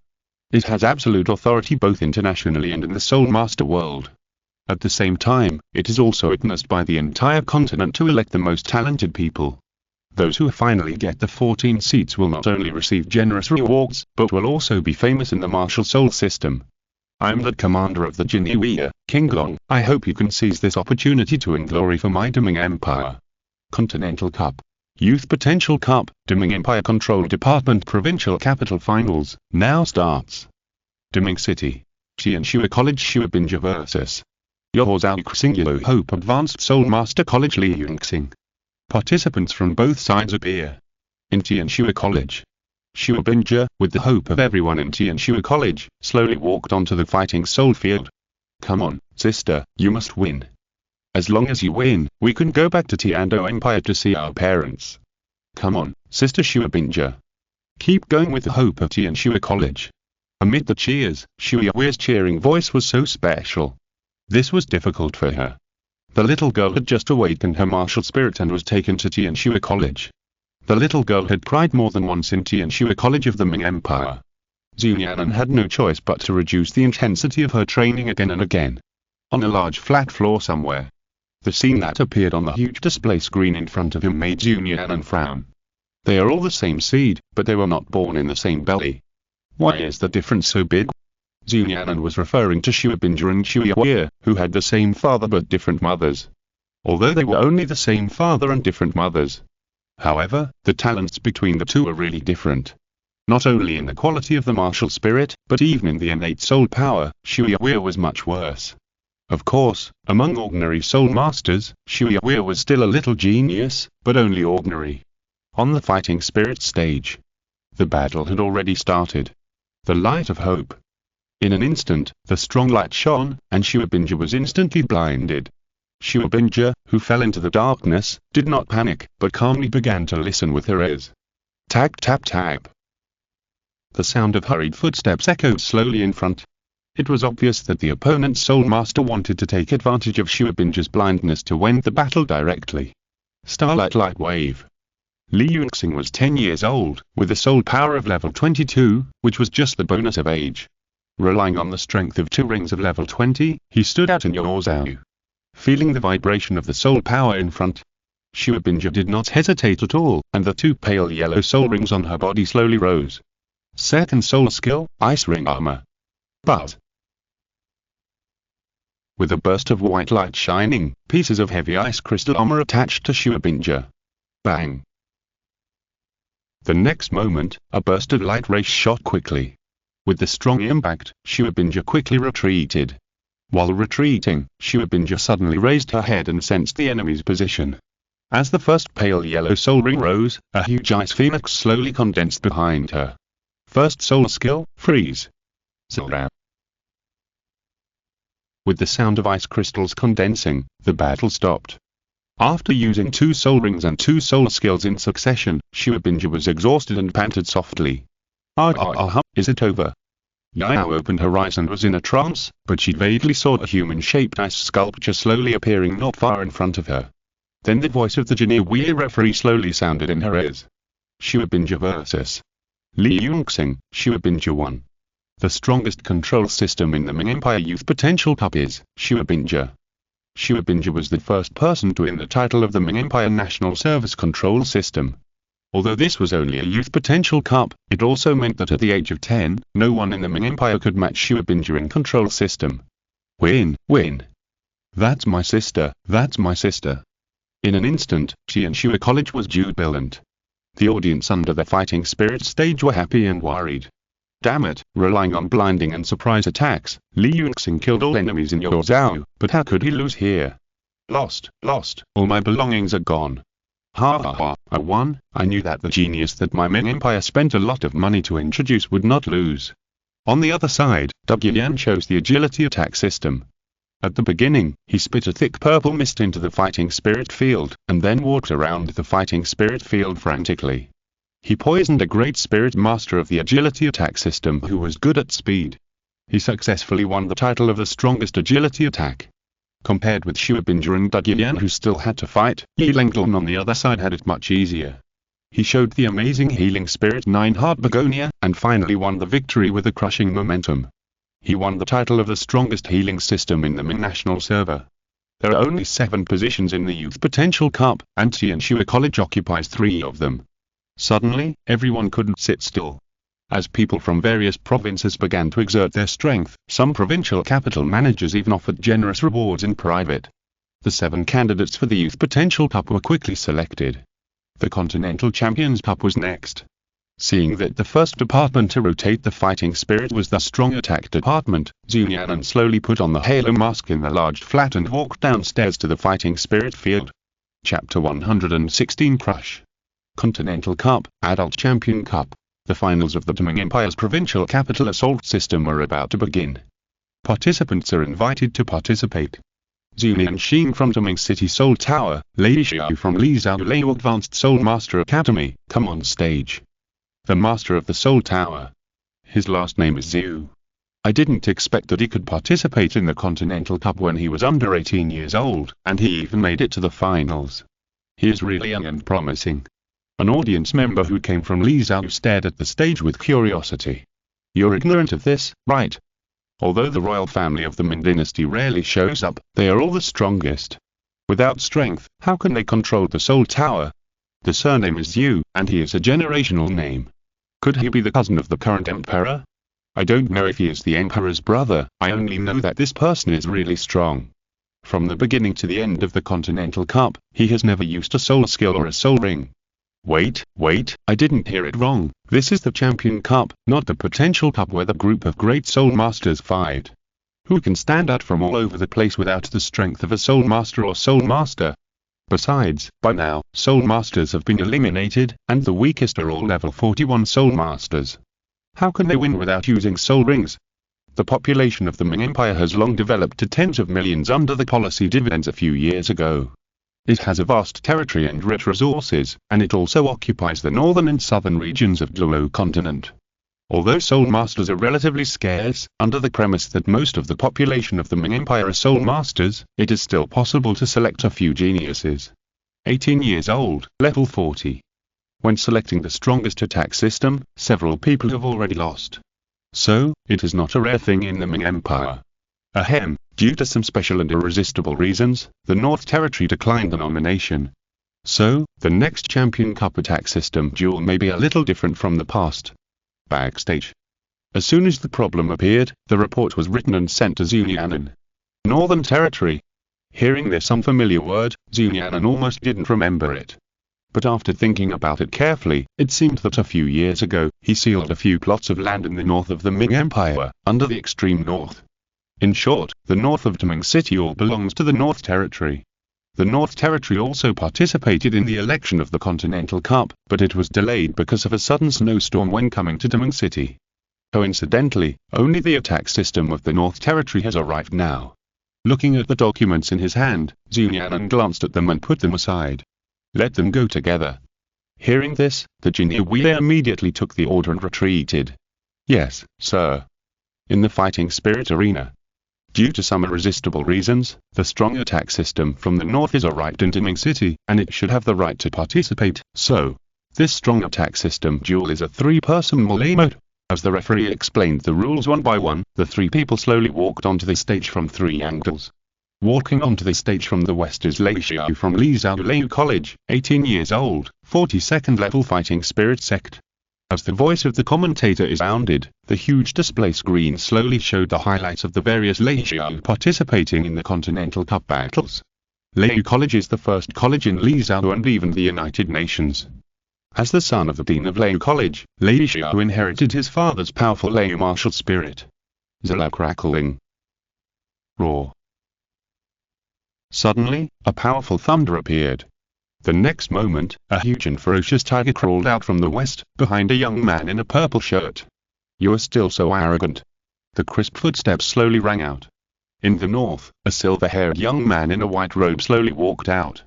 It has absolute authority both internationally and in the Soul Master world. At the same time, it is also witnessed by the entire continent to elect the most talented people. Those who finally get the 14 seats will not only receive generous rewards, but will also be famous in the martial soul system. I am the commander of the Jinhui, King Long. I hope you can seize this opportunity to win glory for my Ming Empire. Continental Cup. Youth Potential Cup, Ming Empire Control Department Provincial Capital Finals, now starts. Ming City. Tianxing College Xiaobinja vs. Yaozhao Hope Advanced Soul Master College Lianxing. Participants from both sides appear. In Tianxing College. Xiaobinja, with the hope of everyone in Tianxing College, slowly walked onto the fighting soul field. Come on, sister, you must win. As long as you win, we can go back to Tianxing Empire to see our parents. Come on, sister Xiaobinja. Keep going with the hope of Tianxing College. Amid the cheers, Xiaoyao's cheering voice was so special. This was difficult for her. The little girl had just awakened her martial spirit and was taken to Tianxing College. The little girl had cried more than once in Tianxing College of the Ming Empire. Nian'an had no choice but to reduce the intensity of her training again and again. On a large flat floor somewhere. The scene that appeared on the huge display screen in front of him made Nian'an frown. They are all the same seed, but they were not born in the same belly. Why is the difference so big? Nian'an was referring to Xiaobinja and Xiaoyao, who had the same father but different mothers. Although they were only the same father and different mothers. However, the talents between the two are really different. Not only in the quality of the martial spirit, but even in the innate soul power, Xiaoyao was much worse. Of course, among ordinary soul masters, Xiaoyao was still a little genius, but only ordinary. On the fighting spirit stage. The battle had already started. The light of hope. In an instant, the strong light shone, and Xiaobinja was instantly blinded. Xiaobinja, who fell into the darkness, did not panic, but calmly began to listen with her ears. Tap tap tap. The sound of hurried footsteps echoed slowly in front. It was obvious that the opponent's soul master wanted to take advantage of Xiaobinja's blindness to win the battle directly. Starlight Light Wave. Lianxing was 10 years old, with a soul power of level 22, which was just the bonus of age. Relying on the strength of 2 rings of level 20, he stood out in Yaozhao. Feeling the vibration of the soul power in front, Xiaobinja did not hesitate at all, and the 2 pale yellow soul rings on her body slowly rose. Second soul skill, Ice Ring Armor. But with a burst of white light shining, pieces of heavy ice crystal armor attached to Xiaobinja. Bang! The next moment, a burst of light rays shot quickly. With the strong impact, Xiaobinja quickly retreated. While retreating, Xiaobinja suddenly raised her head and sensed the enemy's position. As the first pale yellow soul ring rose, a huge ice phoenix slowly condensed behind her. First soul skill, Freeze. Zora. With the sound of ice crystals condensing, the battle stopped. After using 2 soul rings and 2 soul skills in succession, Xiaoyao was exhausted and panted softly. Is it over? Xiaoyao opened her eyes and was in a trance, but she vaguely saw a human-shaped ice sculpture slowly appearing not far in front of her. Then the voice of the Jin'e referee slowly sounded in her ears. Xiaoyao versus Tianxing, Xiaoyao won. The strongest control system in the Ming Empire Youth Potential Cup is Xiaoyao. Xiaoyao was the first person to win the title of the Ming Empire National Service Control System. Although this was only a Youth Potential Cup, it also meant that at the age of 10, no one in the Ming Empire could match Xiaoyao in control system. Win. That's my sister, that's my sister. In an instant, Tianxing College was jubilant. The audience under the fighting spirit stage were happy and worried. Damn it, relying on blinding and surprise attacks, Tianxing killed all enemies in your Zhao, but how could he lose here? Lost, all my belongings are gone. Ha, I won. I knew that the genius that my Ming Empire spent a lot of money to introduce would not lose. On the other side, Nian'an chose the agility attack system. At the beginning, he spit a thick purple mist into the fighting spirit field, and then walked around the fighting spirit field frantically. He poisoned a great spirit master of the agility attack system who was good at speed. He successfully won the title of the strongest agility attack. Compared with Xiaoyao and Nian'an who still had to fight, Yilenglan on the other side had it much easier. He showed the amazing healing spirit 9 Heart Begonia, and finally won the victory with a crushing momentum. He won the title of the strongest healing system in the Ming National Server. There are only 7 positions in the Youth Potential Cup, and Tianxing College occupies 3 of them. Suddenly, everyone couldn't sit still. As people from various provinces began to exert their strength, some provincial capital managers even offered generous rewards in private. The 7 candidates for the Youth Potential Cup were quickly selected. The Continental Champions Cup was next. Seeing that the first department to rotate the fighting spirit was the strong attack department, Nian'an slowly put on the halo mask in the large flat and walked downstairs to the fighting spirit field. Chapter 116 Crush. Continental Cup, Adult Champion Cup. The finals of the Ming Empire's provincial capital assault system are about to begin. Participants are invited to participate. Tianxing from Ming City Soul Tower, Lady Xiao from Xiaoyao Advanced Soul Master Academy, come on stage. The Master of the Soul Tower. His last name is Zhu. I didn't expect that he could participate in the Continental Cup when he was under 18 years old, and he even made it to the finals. He is really young and promising. An audience member who came from Xiaoyao stared at the stage with curiosity. You're ignorant of this, right? Although the royal family of the Ming dynasty rarely shows up, they are all the strongest. Without strength, how can they control the Soul Tower? The surname is Zhu, and he is a generational name. Could he be the cousin of the current emperor? I don't know if he is the emperor's brother, I only know that this person is really strong. From the beginning to the end of the Continental Cup, he has never used a soul skill or a soul ring. Wait, I didn't hear it wrong. This is the Champion Cup, not the Potential Cup where the group of great soul masters fight. Who can stand out from all over the place without the strength of a soul master or soul master? Besides, by now, soul masters have been eliminated, and the weakest are all level 41 soul masters. How can they win without using soul rings? The population of the Ming Empire has long developed to tens of millions under the policy dividends a few years ago. It has a vast territory and rich resources, and it also occupies the northern and southern regions of Douluo continent. Although soul masters are relatively scarce, under the premise that most of the population of the Ming Empire are soul masters, it is still possible to select a few geniuses. 18 years old, level 40. When selecting the strongest attack system, several people have already lost. So, it is not a rare thing in the Ming Empire. Ahem, due to some special and irresistible reasons, the North Territory declined the nomination. So, the next Champion Cup attack system duel may be a little different from the past. Backstage. As soon as the problem appeared, the report was written and sent to Nian'an. Northern Territory. Hearing this unfamiliar word, Nian'an almost didn't remember it. But after thinking about it carefully, it seemed that a few years ago, he sealed a few plots of land in the north of the Ming Empire, under the extreme north. In short, the north of Ming City all belongs to the North Territory. The North Territory also participated in the election of the Continental Cup, but it was delayed because of a sudden snowstorm when coming to Ming City. Coincidentally, only the attack system of the North Territory has arrived now. Looking at the documents in his hand, Nian'an glanced at them and put them aside. Let them go together. Hearing this, the Jinhui immediately took the order and retreated. Yes, sir. In the fighting spirit arena. Due to some irresistible reasons, the strong attack system from the north is arrived in Tianxing City, and it should have the right to participate, so. This strong attack system duel is a 3-person melee mode. As the referee explained the rules one by one, the 3 people slowly walked onto the stage from 3 angles. Walking onto the stage from the west is Xiaoyao from Douluo College, 18 years old, 42nd level fighting spirit sect. As the voice of the commentator is sounded, the huge display screen slowly showed the highlights of the various Xiaoyao participating in the Continental Cup battles. Douluo College is the first college in Xiaoyao and even the United Nations. As the son of the dean of Douluo College, Xiaoyao inherited his father's powerful Douluo martial spirit. Zilla crackling. Roar. Suddenly, a powerful thunder appeared. The next moment, a huge and ferocious tiger crawled out from the west, behind a young man in a purple shirt. You are still so arrogant. The crisp footsteps slowly rang out. In the north, a silver-haired young man in a white robe slowly walked out.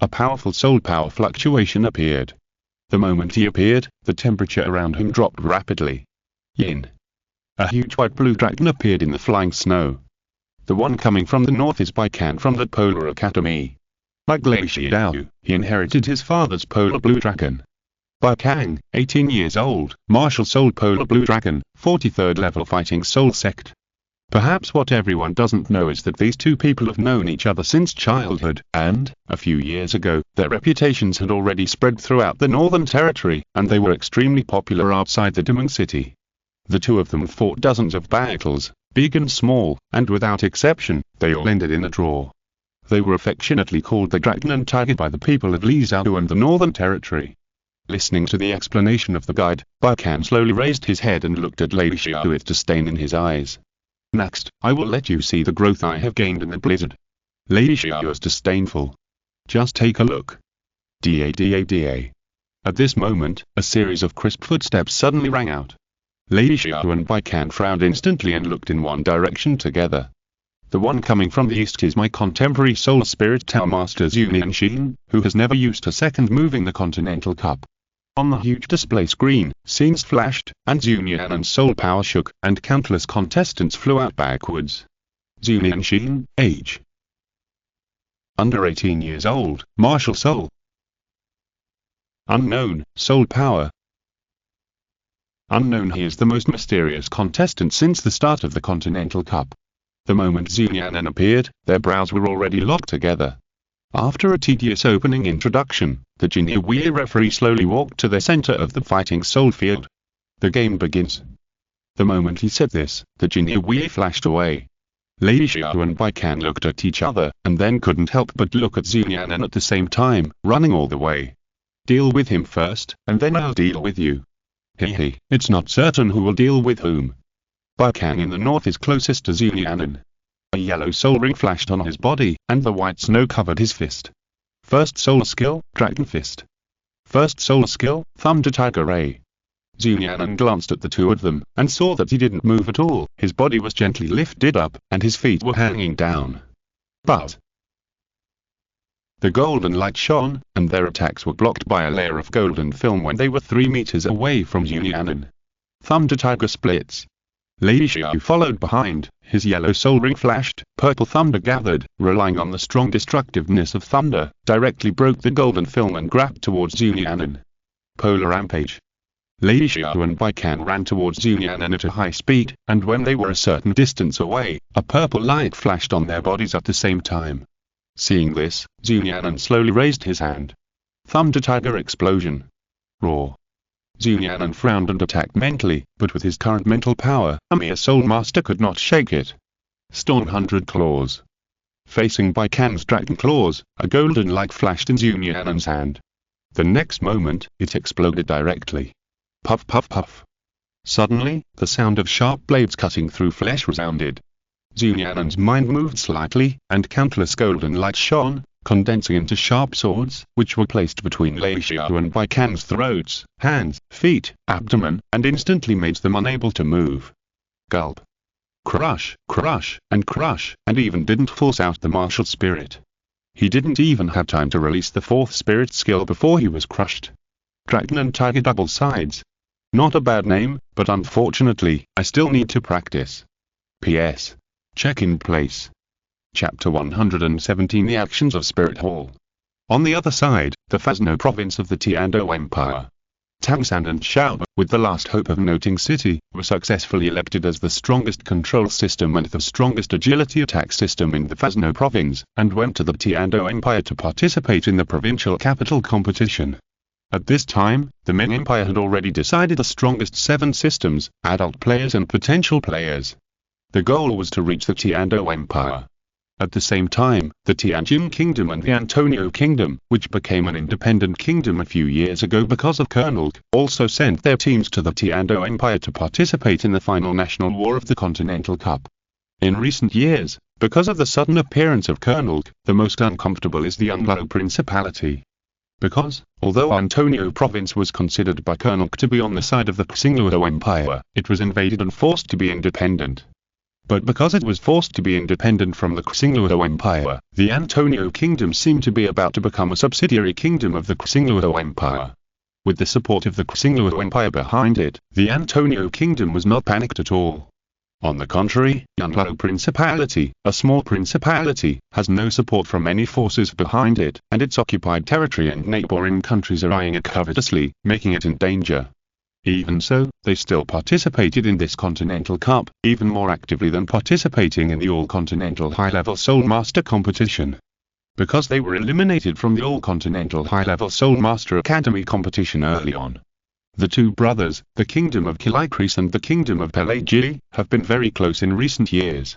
A powerful soul power fluctuation appeared. The moment he appeared, the temperature around him dropped rapidly. Yin. A huge white-blue dragon appeared in the flying snow. The one coming from the north is Baikan from the Polar Academy. Like Xiaoyao, he inherited his father's Polar Blue Dragon. Baikan, 18 years old, Martial Soul Polar Blue Dragon, 43rd level fighting soul sect. Perhaps what everyone doesn't know is that these 2 people have known each other since childhood, and, a few years ago, their reputations had already spread throughout the Northern Territory, and they were extremely popular outside the Tianxing City. The 2 of them fought dozens of battles, big and small, and without exception, they all ended in a draw. They were affectionately called the Dragon and Tiger by the people of Xiaoyao and the Northern Territory. Listening to the explanation of the guide, Baikan slowly raised his head and looked at Xiaoyao with disdain in his eyes. Next, I will let you see the growth I have gained in the blizzard. Xiaoyao was disdainful. Just take a look. Da. At this moment, a series of crisp footsteps suddenly rang out. Xiaoyao and Baikan frowned instantly and looked in one direction together. The one coming from the east is my contemporary soul spirit Tao Master Tianxing, who has never used a second move in the Continental Cup. On the huge display screen, scenes flashed, and Nian'an's soul power shook, and countless contestants flew out backwards. Tianxing, age. Under 18 years old, martial soul. Unknown, soul power. Unknown. He is the most mysterious contestant since the start of the Continental Cup. The moment Nian'an appeared, their brows were already locked together. After a tedious opening introduction, the Jinhui referee slowly walked to the center of the fighting soul field. The game begins. The moment he said this, the Jinhui flashed away. Xiaoyao and Baikan looked at each other, and then couldn't help but look at Nian'an at the same time, running all the way. Deal with him first, and then I'll deal with you. Hehe, it's not certain who will deal with whom. Baikan in the north is closest to Nian'an. A yellow soul ring flashed on his body, and the white snow covered his fist. First soul skill, Dragon Fist. First soul skill, Thunder Tiger Ray. Nian'an glanced at the 2 of them, and saw that he didn't move at all. His body was gently lifted up, and his feet were hanging down. But the golden light shone, and their attacks were blocked by a layer of golden film when they were 3 meters away from Nian'an. Thunder Tiger splits. Xiaoyao followed behind, his yellow soul ring flashed, purple thunder gathered, relying on the strong destructiveness of thunder, directly broke the golden film and grabbed towards Nian'an. Polar Rampage. Xiaoyao and Baikan ran towards Nian'an at a high speed, and when they were a certain distance away, a purple light flashed on their bodies at the same time. Seeing this, Nian'an slowly raised his hand. Thunder Tiger explosion. Roar. Nian'an frowned and attacked mentally, but with his current mental power, a mere soul master could not shake it. Storm 100 Claws. Facing Baikan's dragon claws, a golden light flashed in Nian'an's hand. The next moment, it exploded directly. Puff puff puff. Suddenly, the sound of sharp blades cutting through flesh resounded. Nian'an's mind moved slightly, and countless golden lights shone, condensing into sharp swords, which were placed between Xiaoyao and Baikan's throats, hands, feet, abdomen, and instantly made them unable to move. Gulp. crush, and even didn't force out the martial spirit. He didn't even have time to release the fourth spirit skill before he was crushed. Dragon and Tiger double sides. Not a bad name, but unfortunately, I still need to practice. P.S. Check in place. Chapter 117 The Actions of Spirit Hall. On the other side, the Fazno province of the Tiando Empire. Tianxing and Xiaoyao, with the last hope of noting city, were successfully elected as the strongest control system and the strongest agility attack system in the Fazno province, and went to the Tiando Empire to participate in the provincial capital competition. At this time, the Ming Empire had already decided the strongest 7 systems, adult players and potential players. The goal was to reach the Tiando Empire. At the same time, the Tianxing Kingdom and the Antonio Kingdom, which became an independent kingdom a few years ago because of Colonel, also sent their teams to the Tiando Empire to participate in the final national war of the Continental Cup. In recent years, because of the sudden appearance of Colonel, the most uncomfortable is the Douluo Principality. Because, although Antonio Province was considered by Colonel to be on the side of the Douluo Empire, it was invaded and forced to be independent. But because it was forced to be independent from the Douluo Empire, the Antonio Kingdom seemed to be about to become a subsidiary kingdom of the Douluo Empire. With the support of the Douluo Empire behind it, the Antonio Kingdom was not panicked at all. On the contrary, Douluo Principality, a small principality, has no support from any forces behind it, and its occupied territory and neighboring countries are eyeing it covetously, making it in danger. Even so, they still participated in this Continental Cup, even more actively than participating in the All-Continental High-Level Soul Master competition. Because they were eliminated from the All-Continental High-Level Soul Master Academy competition early on. The two brothers, the Kingdom of Kilikris and the Kingdom of Pelagi, have been very close in recent years.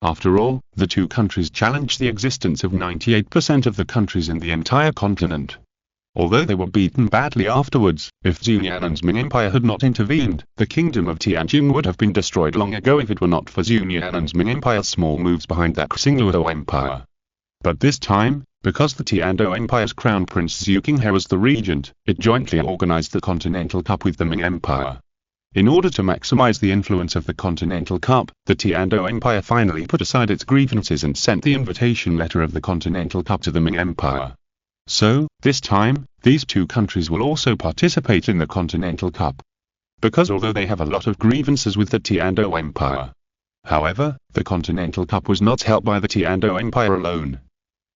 After all, the two countries challenged the existence of 98% of the countries in the entire continent. Although they were beaten badly afterwards, if Nian'an's Ming Empire had not intervened, the kingdom of Tianjin would have been destroyed long ago if it were not for Nian'an's Ming Empire's small moves behind that Douluo Empire. But this time, because the Tiando Empire's crown prince Zhu Qinghe was the regent, it jointly organized the Continental Cup with the Ming Empire. In order to maximize the influence of the Continental Cup, the Tiando Empire finally put aside its grievances and sent the invitation letter of the Continental Cup to the Ming Empire. So, this time, these two countries will also participate in the Continental Cup. Because although they have a lot of grievances with the Tiando Empire. However, the Continental Cup was not held by the Tiando Empire alone.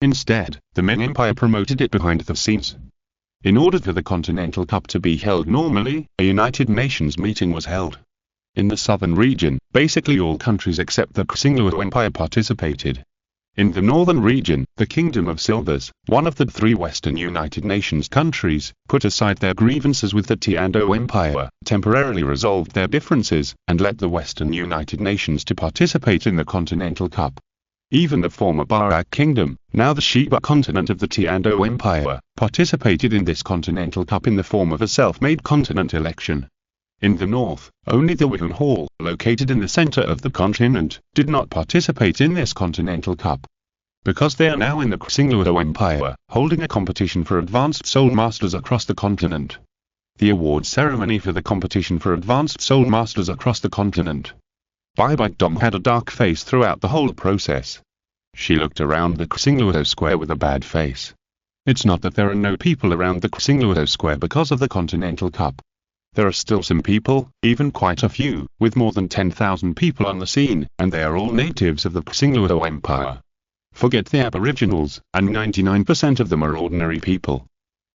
Instead, the Ming Empire promoted it behind the scenes. In order for the Continental Cup to be held normally, a United Nations meeting was held. In the southern region, basically all countries except the Douluo Empire participated. In the northern region, the Kingdom of Silvers, one of the 3 Western United Nations countries, put aside their grievances with the Tiando Empire, temporarily resolved their differences, and let the Western United Nations to participate in the Continental Cup. Even the former Barak Kingdom, now the Shiba continent of the Tiando Empire, participated in this Continental Cup in the form of a self-made continent election. In the north, only the Wuhan Hall, located in the center of the continent, did not participate in this Continental Cup. Because they are now in the Douluo Empire, holding a competition for advanced soul masters across the continent. The award ceremony for the competition for advanced soul masters across the continent. Bai Dom had a dark face throughout the whole process. She looked around the Douluo Square with a bad face. It's not that there are no people around the Douluo Square because of the Continental Cup. There are still some people, even quite a few, with more than 10,000 people on the scene, and they are all natives of the Douluo Empire. Forget the aboriginals, and 99% of them are ordinary people.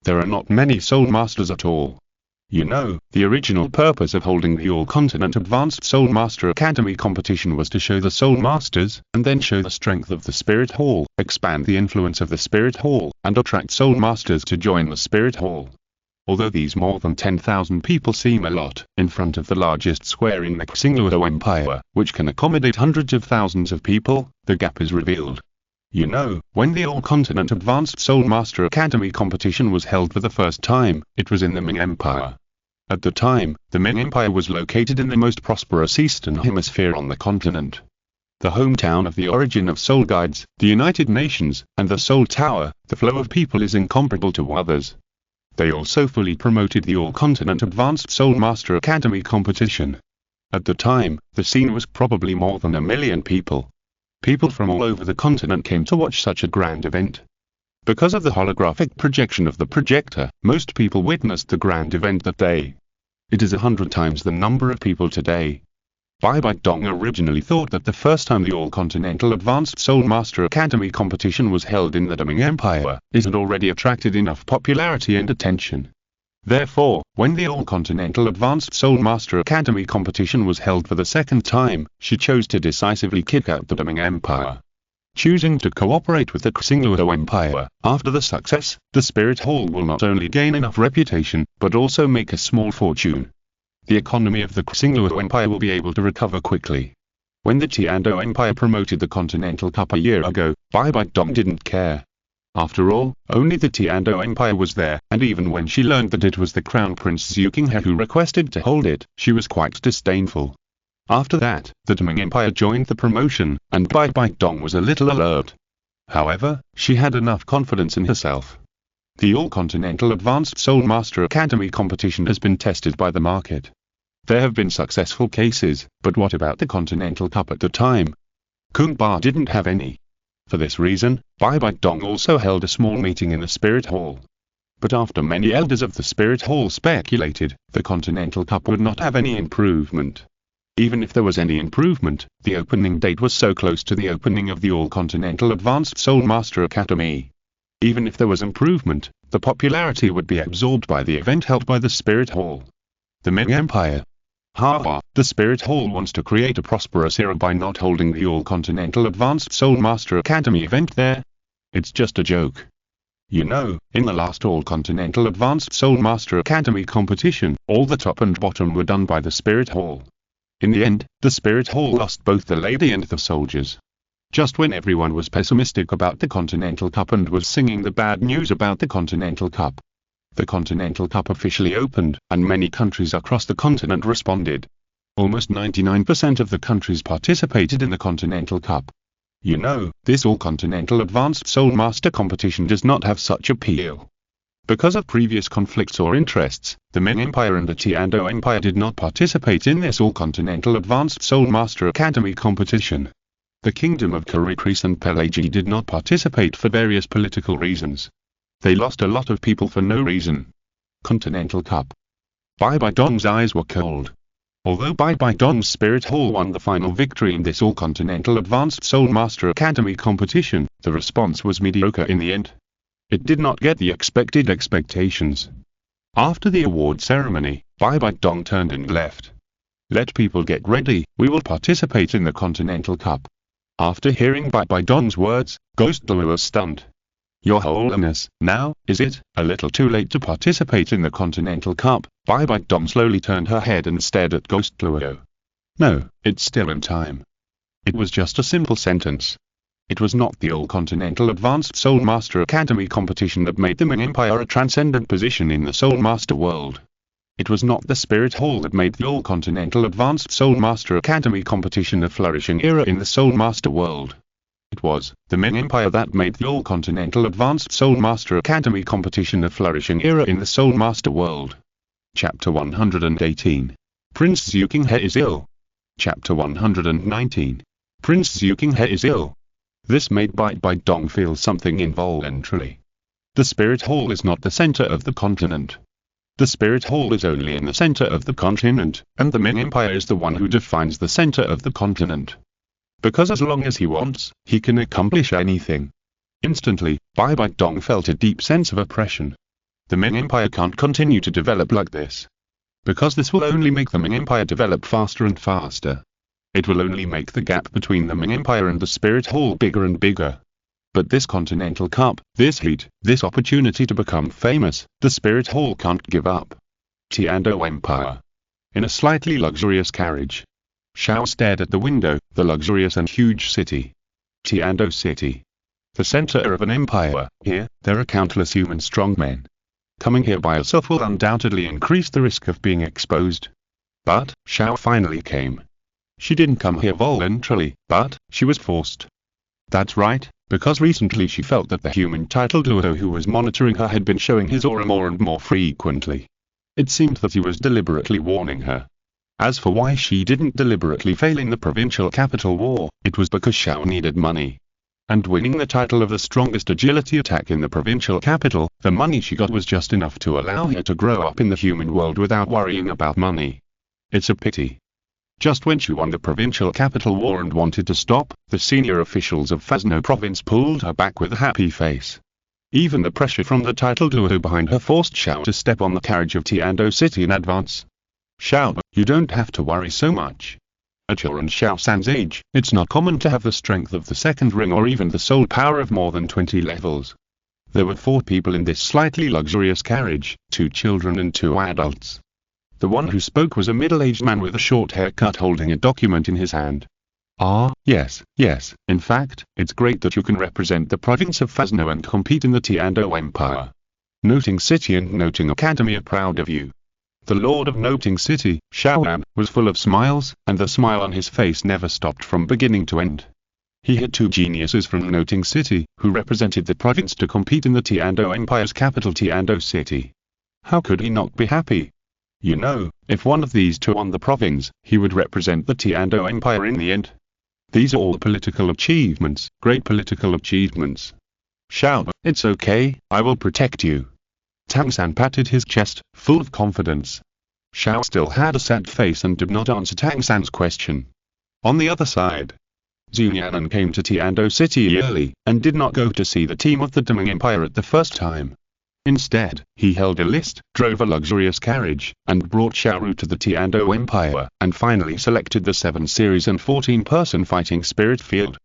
There are not many soul masters at all. You know, the original purpose of holding the All-Continent Advanced Soul Master Academy competition was to show the soul masters, and then show the strength of the Spirit Hall, expand the influence of the Spirit Hall, and attract soul masters to join the Spirit Hall. Although these more than 10,000 people seem a lot, in front of the largest square in the Douluo Empire, which can accommodate hundreds of thousands of people, the gap is revealed. You know, when the All-Continent Advanced Soul Master Academy competition was held for the first time, it was in the Ming Empire. At the time, the Ming Empire was located in the most prosperous eastern hemisphere on the continent. The hometown of the origin of Soul Guides, the United Nations, and the Soul Tower, the flow of people is incomparable to others. They also fully promoted the All-Continent Advanced Soul Master Academy competition. At the time, the scene was probably more than 1 million people. People from all over the continent came to watch such a grand event. Because of the holographic projection of the projector, most people witnessed the grand event that day. It is 100 times the number of people today. Bai Dong originally thought that the first time the All-Continental Advanced Soul Master Academy competition was held in the Ming Empire, it had already attracted enough popularity and attention. Therefore, when the All-Continental Advanced Soul Master Academy competition was held for the second time, she chose to decisively kick out the Ming Empire. Choosing to cooperate with the Xingluo Empire, after the success, the Spirit Hall will not only gain enough reputation, but also make a small fortune. The economy of the Xingluo Empire will be able to recover quickly. When the Tianxing Empire promoted the Continental Cup a year ago, Bai Dong didn't care. After all, only the Tianxing Empire was there, and even when she learned that it was the Crown Prince Zhu Qinghe who requested to hold it, she was quite disdainful. After that, the Ming Empire joined the promotion, and Bai Dong was a little alarmed. However, she had enough confidence in herself. The All-Continental Advanced Soul Master Academy competition has been tested by the market. There have been successful cases, but what about the Continental Cup at the time? Kung Ba didn't have any. For this reason, Bai Dong also held a small meeting in the Spirit Hall. But after many elders of the Spirit Hall speculated, the Continental Cup would not have any improvement. Even if there was any improvement, the opening date was so close to the opening of the All-Continental Advanced Soul Master Academy. Even if there was improvement, the popularity would be absorbed by the event held by the Spirit Hall. The Ming Empire. The Spirit Hall wants to create a prosperous era by not holding the All-Continental Advanced Soul Master Academy event there. It's just a joke. You know, in the last All-Continental Advanced Soul Master Academy competition, all the top and bottom were done by the Spirit Hall. In the end, the Spirit Hall lost both the lady and the soldiers. Just when everyone was pessimistic about the Continental Cup and was singing the bad news about the Continental Cup, the Continental Cup officially opened, and many countries across the continent responded. Almost 99% of the countries participated in the Continental Cup. You know, this All-Continental Advanced Soul Master competition does not have such appeal. Because of previous conflicts or interests, the Ming Empire and the Tianxing Empire did not participate in this All-Continental Advanced Soul Master Academy competition. The Kingdom of Karikris and Pelagi did not participate for various political reasons. They lost a lot of people for no reason. Continental Cup. Bai Dong's eyes were cold. Although Bai Dong's Spirit Hall won the final victory in this All-Continental Advanced Soul Master Academy competition, the response was mediocre in the end. It did not get the expected expectations. After the award ceremony, Bai Dong turned and left. Let people get ready, we will participate in the Continental Cup. After hearing Bai Dong's words, Ghost Dalu was stunned. Your Holiness, now, is it a little too late to participate in the Continental Cup? Bai Dong slowly turned her head and stared at Ghost Dalu. No, it's still in time. It was just a simple sentence. It was not the All-Continental Advanced Soul Master Academy competition that made the Ming Empire a transcendent position in the Soul Master world. It was not the Spirit Hall that made the All-Continental Advanced Soul Master Academy competition a flourishing era in the Soul Master world. It was the Ming Empire that made the All-Continental Advanced Soul Master Academy competition a flourishing era in the Soul Master world. Chapter 118. Prince Zhu Qinghe is ill. Chapter 119. Prince Zhu Qinghe is ill. This made Bai Dong feel something involuntarily. The Spirit Hall is not the center of the continent. The Spirit Hall is only in the center of the continent, and the Ming Empire is the one who defines the center of the continent. Because as long as he wants, he can accomplish anything. Instantly, Bai Dong felt a deep sense of oppression. The Ming Empire can't continue to develop like this. Because this will only make the Ming Empire develop faster and faster. It will only make the gap between the Ming Empire and the Spirit Hall bigger and bigger. But this Continental Cup, this heat, this opportunity to become famous, the Spirit Hall can't give up. Tianxing Empire. In a slightly luxurious carriage. Xiao stared at the window, the luxurious and huge city. Tianxing City. The center of an empire. Here, there are countless human strongmen. Coming here by yourself will undoubtedly increase the risk of being exposed. But, Xiao finally came. She didn't come here voluntarily, but she was forced. That's right, because recently she felt that the human titled Luo who was monitoring her had been showing his aura more and more frequently. It seemed that he was deliberately warning her. As for why she didn't deliberately fail in the provincial capital war, it was because Xiao needed money. And winning the title of the strongest agility attack in the provincial capital, the money she got was just enough to allow her to grow up in the human world without worrying about money. It's a pity. Just when she won the provincial capital war and wanted to stop, the senior officials of Fazno province pulled her back with a happy face. Even the pressure from the title duo behind her forced Xiao to step on the carriage of Tiando City in advance. Xiao, you don't have to worry so much. At your and Xiao San's age, it's not common to have the strength of the second ring or even the soul power of more than 20 levels. There were 4 people in this slightly luxurious carriage, 2 children and 2 adults. The one who spoke was a middle-aged man with a short haircut holding a document in his hand. Ah, yes, in fact, it's great that you can represent the province of Fazno and compete in the Tiando Empire. Noting City and Noting Academy are proud of you. The Lord of Noting City, Xiaoyao, was full of smiles, and the smile on his face never stopped from beginning to end. He had 2 geniuses from Noting City, who represented the province to compete in the Tiando Empire's capital Tiando City. How could he not be happy? You know, if one of these 2 won the province, he would represent the Tiando Empire in the end. These are all political achievements, great political achievements. Xiao, it's okay, I will protect you. Tang-san patted his chest, full of confidence. Xiao still had a sad face and did not answer Tang-san's question. On the other side, Nian'an came to Tiando City early, and did not go to see the team of the Deming Empire at the first time. Instead, he held a list, drove a luxurious carriage, and brought Xiaoru to the Tiando Empire, and finally selected the 7 series and 14-person fighting spirit field.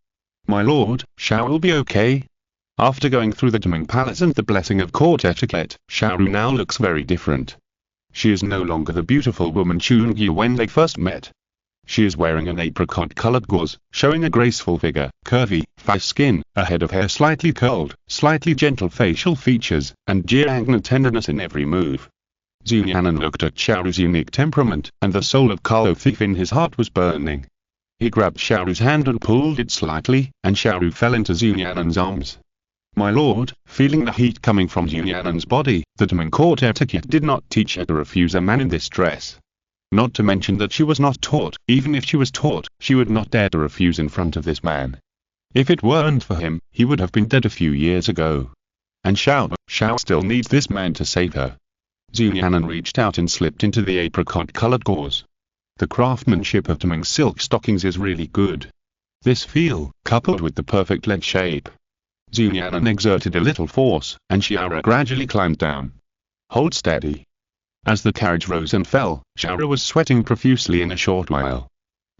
My lord, Xiao will be okay. After going through the Deming Palace and the blessing of court etiquette, Xiaoru now looks very different. She is no longer the beautiful woman Chungi when they first met. She is wearing an apricot-colored gauze, showing a graceful figure, curvy, fair skin, a head of hair slightly curled, slightly gentle facial features, and jiangna tenderness in every move. Nian'an looked at Xiaoru's unique temperament, and the soul of Kao Thief in his heart was burning. He grabbed Xiaoru's hand and pulled it slightly, and Xiaoru fell into Nian'an's arms. My lord, feeling the heat coming from Nian'an's body, the Deming court etiquette did not teach her to refuse a man in this dress. Not to mention that she was not taught, even if she was taught, she would not dare to refuse in front of this man. If it weren't for him, he would have been dead a few years ago. And Xiao still needs this man to save her. Nian'an reached out and slipped into the apricot-colored gauze. The craftsmanship of Deming silk stockings is really good. This feel, coupled with the perfect leg shape. Nian'an exerted a little force, and Xiaoru gradually climbed down. Hold steady. As the carriage rose and fell, Xiaoru was sweating profusely in a short while.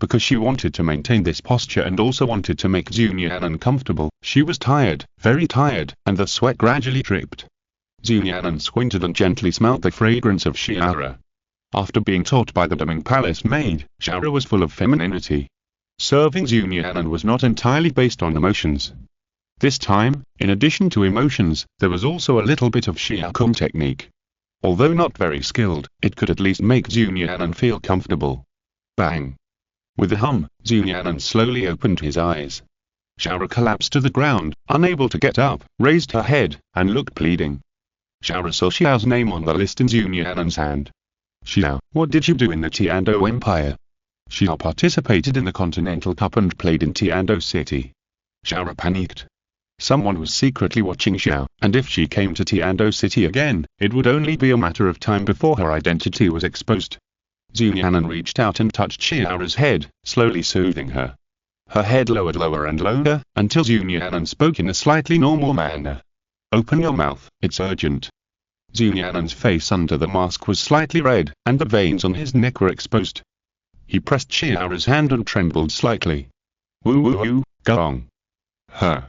Because she wanted to maintain this posture and also wanted to make Nian'an comfortable, she was tired, very tired, and the sweat gradually dripped. Nian'an squinted and gently smelt the fragrance of Xiaoru. After being taught by the Deming Palace maid, Xiaoru was full of femininity. Serving Nian'an was not entirely based on emotions. This time, in addition to emotions, there was also a little bit of Xiaokum technique. Although not very skilled, it could at least make Nian'an feel comfortable. Bang! With a hum, Nian'an slowly opened his eyes. Xiaoru collapsed to the ground, unable to get up, raised her head, and looked pleading. Xiaoru saw Xiao's name on the list in Nian'an's hand. Xiao, what did you do in the Tiando Empire? Xiao participated in the Continental Cup and played in Tiando City. Xiaoru panicked. Someone was secretly watching Xiao, and if she came to Tiando City again, it would only be a matter of time before her identity was exposed. Nian'an reached out and touched Xiaoru's head, slowly soothing her. Her head lowered lower and lower, until Nian'an spoke in a slightly normal manner. Open your mouth, it's urgent. Nian'an's face under the mask was slightly red, and the veins on his neck were exposed. He pressed Xiaoru's hand and trembled slightly. Woo-woo-woo, gong. Her.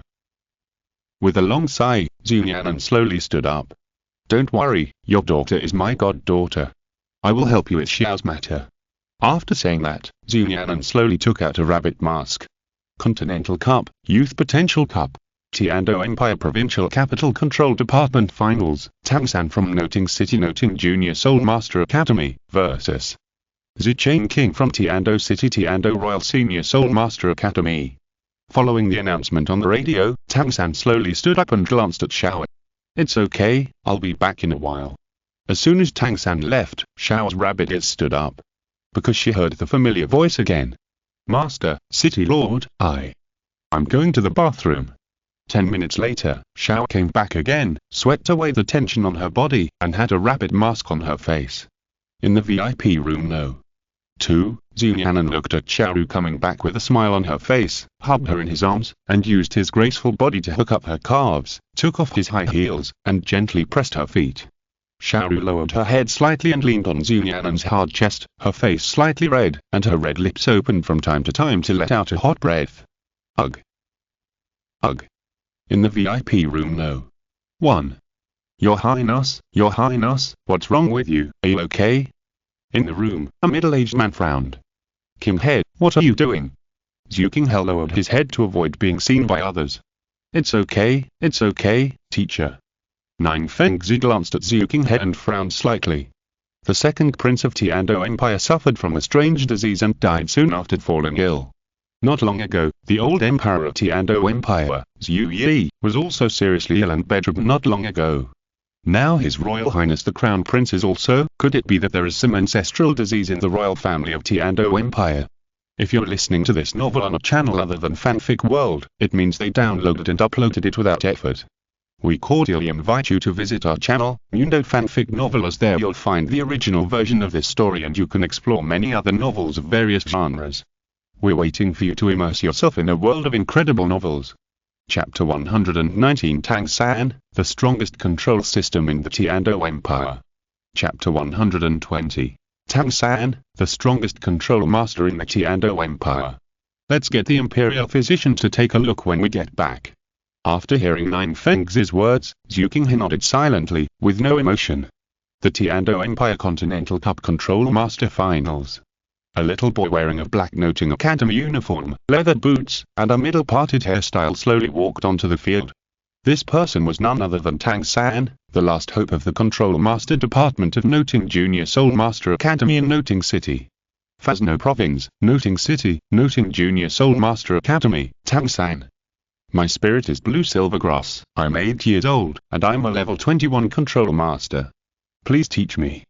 With a long sigh, Nian'an slowly stood up. Don't worry, your daughter is my goddaughter. I will help you with Xiao's matter. After saying that, Nian'an slowly took out a rabbit mask. Continental Cup, Youth Potential Cup. Tiando Empire Provincial Capital Control Department Finals, Tang-san from Noting City Noting Junior Soul Master Academy, vs. Zicheng King from Tiando City Tiando Royal Senior Soul Master Academy. Following the announcement on the radio, Tang-san slowly stood up and glanced at Xiao. It's okay, I'll be back in a while. As soon as Tang-san left, Xiao's rabbit ears stood up. because she heard the familiar voice again. Master, City Lord, I'm going to the bathroom. 10 minutes later, Xiao came back again, swept away the tension on her body, and had a rapid mask on her face. In the VIP room No. 2, Nian'an looked at Xiao coming back with a smile on her face, hugged her in his arms, and used his graceful body to hook up her calves, took off his high heels, and gently pressed her feet. Xiao lowered her head slightly and leaned on Nian'an's hard chest, her face slightly red, and her red lips opened from time to time to let out a hot breath. Ugh. Ugh. In the VIP room No. 1. Your Highness, what's wrong with you, are you okay? In the room, a middle-aged man frowned. King He, what are you doing? King He lowered his head to avoid being seen by others. It's okay, teacher. Nian'an glanced at King He and frowned slightly. The second prince of Tianxing Empire suffered from a strange disease and died soon after falling ill. Not long ago, the old emperor of Tianxing Empire, Xiaoyao, was also seriously ill and bedridden not long ago. Now His Royal Highness the Crown Prince is also. Could it be that there is some ancestral disease in the royal family of Tianxing Empire? If you're listening to this novel on a channel other than Fanfic World, it means they downloaded and uploaded it without effort. We cordially invite you to visit our channel, Mundo Fanfic Novel, as there you'll find the original version of this story and you can explore many other novels of various genres. We're waiting for you to immerse yourself in a world of incredible novels. Chapter 119 Tianxing, the strongest control system in the Tianxing Empire. Chapter 120 Tianxing, the strongest control master in the Tianxing Empire. Let's get the Imperial Physician to take a look when we get back. After hearing Nian'an's words, King He nodded silently, with no emotion. The Tianxing Empire Continental Cup Control Master Finals. A little boy wearing a black noting academy uniform, leather boots, and a middle-parted hairstyle slowly walked onto the field. This person was none other than Tianxing, the last hope of the Control Master Department of Noting Junior Soul Master Academy in Noting City. Phasno Province, Noting City, Noting Junior Soul Master Academy, Tianxing. My spirit is Blue Silvergrass, I'm 8 years old, and I'm a level 21 Control Master. Please teach me.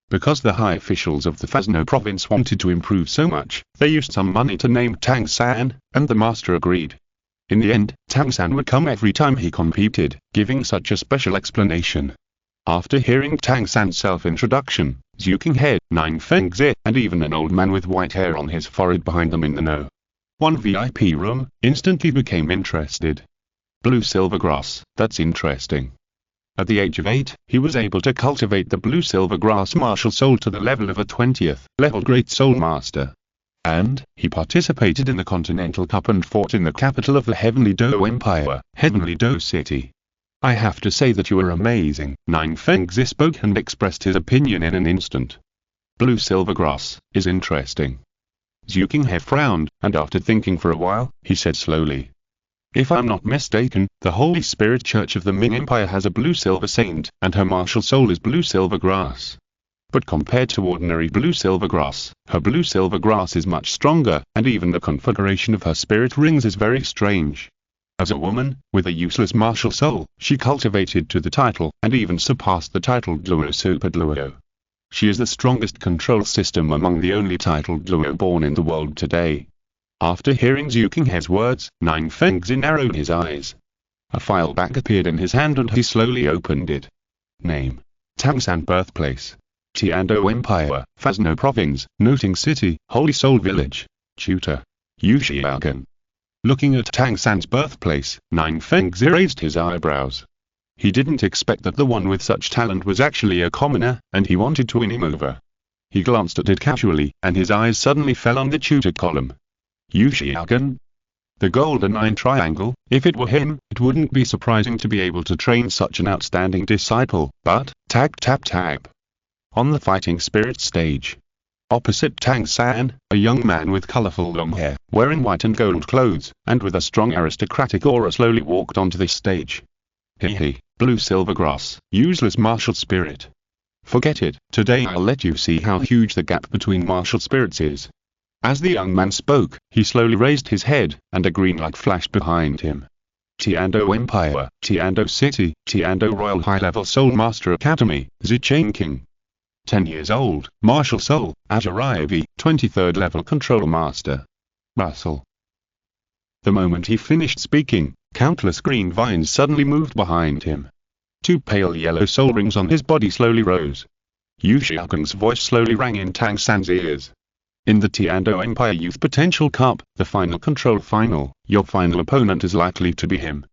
Because the high officials of the Phasno province wanted to improve so much, they used some money to name Tianxing, and the master agreed. In the end, Tianxing would come every time he competed, giving such a special explanation. After hearing Tianxing's self-introduction, King He, Nian'an, and even an old man with white hair on his forehead behind them in the No. 1 VIP room, instantly became interested. Blue Silvergrass, that's interesting. At the age of 8, he was able to cultivate the Blue Silvergrass martial soul to the level of a 20th level Great Soul Master. And, he participated in the Continental Cup and fought in the capital of the Heavenly Do Empire, Heavenly Do City. I have to say that you are amazing. Nian'an spoke and expressed his opinion in an instant. Blue Silvergrass is interesting. King He frowned, and after thinking for a while, he said slowly. If I'm not mistaken, the Holy Spirit Church of the Ming Empire has a Blue Silver Saint, and her martial soul is Blue Silvergrass. But compared to ordinary Blue Silvergrass, her Blue Silvergrass is much stronger, and even the configuration of her spirit rings is very strange. As a woman, with a useless martial soul, she cultivated to the title, and even surpassed the title Douluo Super Douluo. She is the strongest control system among the only titled Douluo born in the world today. After hearing King He's words, Nian'an narrowed his eyes. A file bag appeared in his hand and he slowly opened it. Name: Tianxing Birthplace. Tianxing Empire, Phasno Province, Noting City, Holy Soul Village. Tutor: Xiaoyao. Looking at Tianxing's birthplace, Nian'an raised his eyebrows. He didn't expect that the one with such talent was actually a commoner, and he wanted to win him over. He glanced at it casually, and his eyes suddenly fell on the tutor column. Xiaoyao. The Golden Nine Triangle. If it were him, it wouldn't be surprising to be able to train such an outstanding disciple, but, tap tap tap. On the fighting spirit stage. Opposite Tianxing, a young man with colorful long hair, wearing white and gold clothes, and with a strong aristocratic aura slowly walked onto this stage. Hehe, Blue Silvergrass, useless martial spirit. Forget it, today I'll let you see how huge the gap between martial spirits is. As the young man spoke, he slowly raised his head, and a green light flashed behind him. Tianxing Empire, Tianxing City, Tianxing Royal High-Level Soul Master Academy, Xiaoyao. 10 years old, martial soul, Azure Ivy, 23rd level control master. Russell. The moment he finished speaking, countless green vines suddenly moved behind him. 2 pale yellow soul rings on his body slowly rose. Yu Xiaogeng's voice slowly rang in Tianxing's ears. In the Tianzhou Empire Youth Potential Cup, the final control final, your final opponent is likely to be him.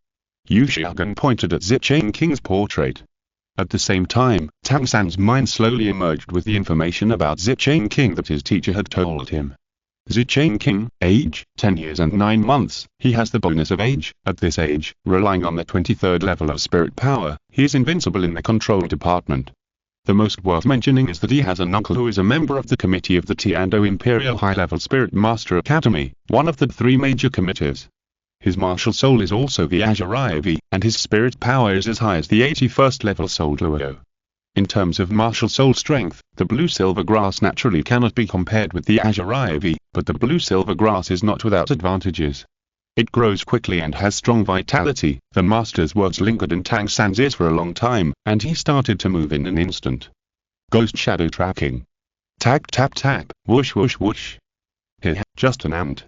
Yu Xiaogeng pointed at Tianxing King's portrait. At the same time, Tianxing's mind slowly emerged with the information about Tianxing King that his teacher had told him. Tianxing King, age, 10 years and 9 months, he has the bonus of age. At this age, relying on the 23rd level of spirit power, he is invincible in the control department. The most worth mentioning is that he has an uncle who is a member of the committee of the Tianzhou Imperial High-Level Spirit Master Academy, one of the 3 major committees. His martial soul is also the Azure Ivy, and his spirit power is as high as the 81st level soul Douluo. In terms of martial soul strength, the blue-silver grass naturally cannot be compared with the Azure Ivy, but the blue-silver grass is not without advantages. It grows quickly and has strong vitality. The master's words lingered in Tianxing's ears for a long time, and he started to move in an instant. Ghost shadow tracking. Tap tap tap, whoosh whoosh whoosh. Heh, just an ant.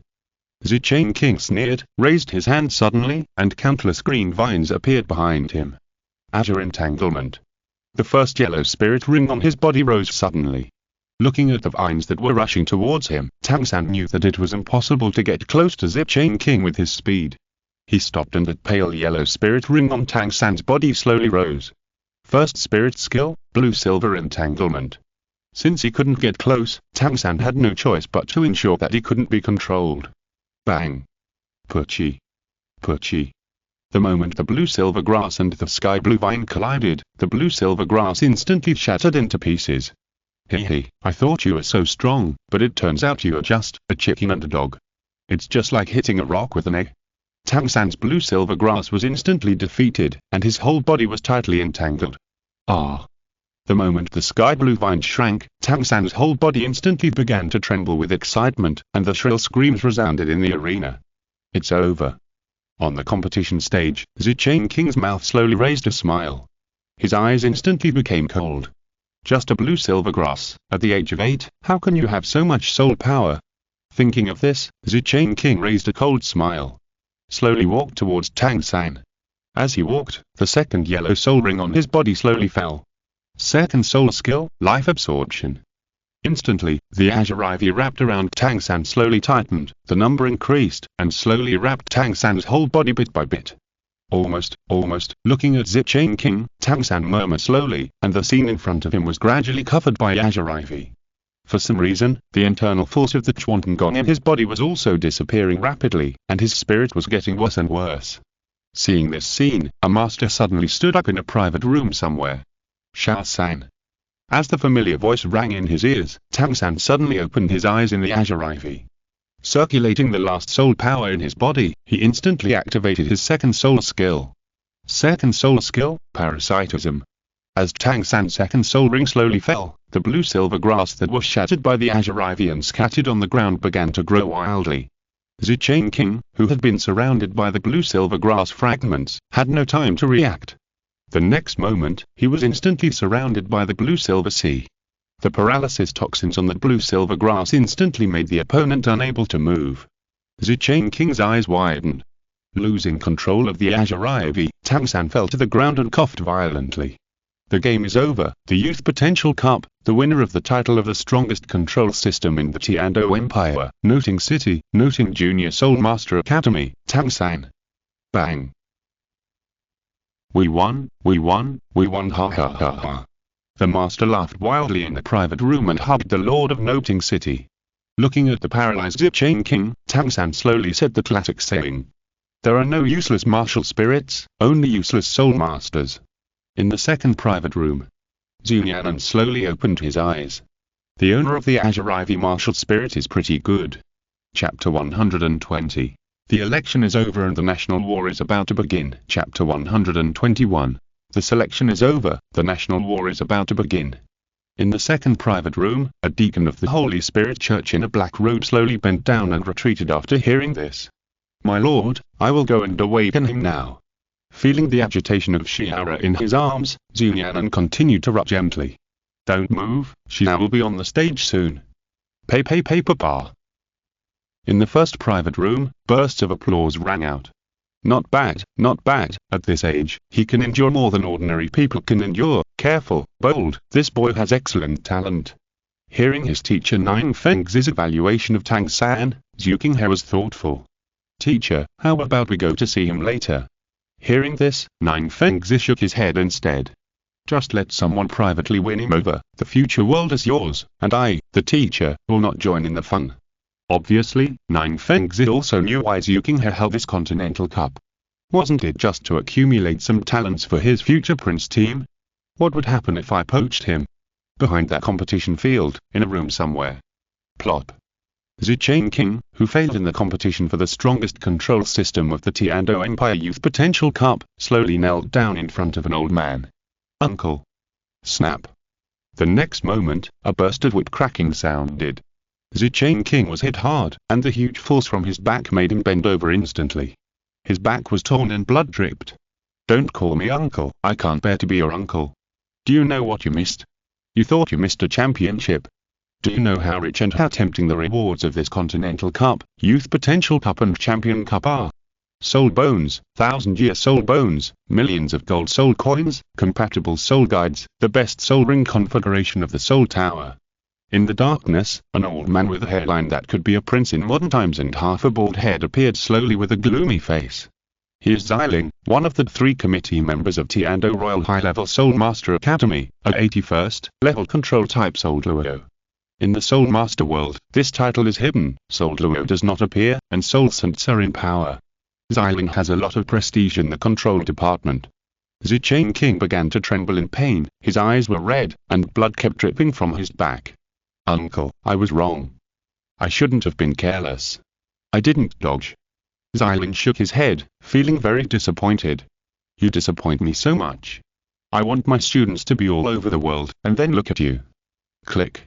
Tianxing King sneered, raised his hand suddenly, and countless green vines appeared behind him. Azure entanglement. The first yellow spirit ring on his body rose suddenly. Looking at the vines that were rushing towards him, Tianxing knew that it was impossible to get close to Tianxing King with his speed. He stopped and that pale yellow spirit ring on Tianxing's body slowly rose. First spirit skill, blue-silver entanglement. Since he couldn't get close, Tianxing had no choice but to ensure that he couldn't be controlled. Bang! Puchi! Puchi! The moment the blue-silver grass and the sky-blue vine collided, the blue-silver grass instantly shattered into pieces. Hee, I thought you were so strong, but it turns out you are just a chicken underdog. It's just like hitting a rock with an egg. Tianxing's blue-silver grass was instantly defeated, and his whole body was tightly entangled. Ah! The moment the sky-blue vine shrank, Tianxing's whole body instantly began to tremble with excitement, and the shrill screams resounded in the arena. It's over. On the competition stage, Tianxing King's mouth slowly raised a smile. His eyes instantly became cold. Just a blue-silver grass, at the age of 8, how can you have so much soul power? Thinking of this, Tianxing King raised a cold smile. Slowly walked towards Tianxing. As he walked, the second yellow soul ring on his body slowly fell. Second soul skill, life absorption. Instantly, the Azure Ivy wrapped around Tianxing slowly tightened, the number increased, and slowly wrapped Tianxing's whole body bit by bit. Almost, looking at Tianxing King, Tianxing murmured slowly, and the scene in front of him was gradually covered by Azure Ivy. For some reason, the internal force of the Chuantongong in his body was also disappearing rapidly, and his spirit was getting worse and worse. Seeing this scene, a master suddenly stood up in a private room somewhere. Xiaoyao. As the familiar voice rang in his ears, Tianxing suddenly opened his eyes in the Azure Ivy. Circulating the last soul power in his body, he instantly activated his second soul skill. Second soul skill, parasitism. As Tianxing's second soul ring slowly fell, the blue-silver grass that was shattered by the Azure Ivy and scattered on the ground began to grow wildly. Tianxing King, who had been surrounded by the blue-silver grass fragments, had no time to react. The next moment, he was instantly surrounded by the blue-silver sea. The paralysis toxins on the blue-silver grass instantly made the opponent unable to move. Tianxing King's eyes widened. Losing control of the Azure Ivy, Tianxing fell to the ground and coughed violently. The game is over. The Youth Potential Cup, the winner of the title of the strongest control system in the Tianzhou Empire, Noting City, Noting Junior Soul Master Academy, Tianxing. Bang! We won, ha ha ha ha. The master laughed wildly in the private room and hugged the Lord of Noting City. Looking at the paralyzed Tianxing King, Tianxing slowly said the classic saying. There are no useless martial spirits, only useless soul masters. In the second private room, Nian'an slowly opened his eyes. The owner of the Azure Ivy martial spirit is pretty good. Chapter 120. The election is over and the national war is about to begin. Chapter 121. The selection is over, the national war is about to begin. In the second private room, a deacon of the Holy Spirit Church in a black robe slowly bent down and retreated after hearing this. My lord, I will go and awaken him now. Feeling the agitation of Xiaoyao in his arms, Nian'an continued to rub gently. Don't move, Xiao will be on the stage soon. Papa. In the first private room, bursts of applause rang out. Not bad, not bad. At this age, he can endure more than ordinary people can endure. Careful, bold, this boy has excellent talent. Hearing his teacher Nian'an's evaluation of Tianxing, Zhu Qinghe was thoughtful. Teacher, how about we go to see him later? Hearing this, Nian'an shook his head instead. Just let someone privately win him over. The future world is yours, and I, the teacher, will not join in the fun. Obviously, Nian'an also knew why Zhu Qinghe held this Continental Cup. Wasn't it just to accumulate some talents for his future prince team? What would happen if I poached him? Behind that competition field, in a room somewhere. Plop. Xiaoyao, who failed in the competition for the strongest control system of the Tianzhou Empire Youth Potential Cup, slowly knelt down in front of an old man. Uncle. Snap. The next moment, a burst of whip-cracking sounded. Xiaoyao was hit hard, and the huge force from his back made him bend over instantly. His back was torn and blood dripped. Don't call me uncle, I can't bear to be your uncle. Do you know what you missed? You thought you missed a championship. Do you know how rich and how tempting the rewards of this Continental Cup, Youth Potential Cup and Champion Cup are? Soul bones, 1,000-year soul bones, millions of gold soul coins, compatible soul guides, the best soul ring configuration of the soul tower. In the darkness, an old man with a hairline that could be a prince in modern times and half a bald head appeared slowly with a gloomy face. He is Xiaoling, one of the 3 committee members of Tianzhou Royal High-Level Soul Master Academy, a 81st level control type Soul Duo. In the Soul Master world, this title is hidden, Soul Duo does not appear, and Soul Saints are in power. Xiaoling has a lot of prestige in the control department. Xiaoyao began to tremble in pain, his eyes were red, and blood kept dripping from his back. Uncle, I was wrong. I shouldn't have been careless. I didn't dodge. Xiaoling shook his head, feeling very disappointed. You disappoint me so much. I want my students to be all over the world, and then look at you. Click.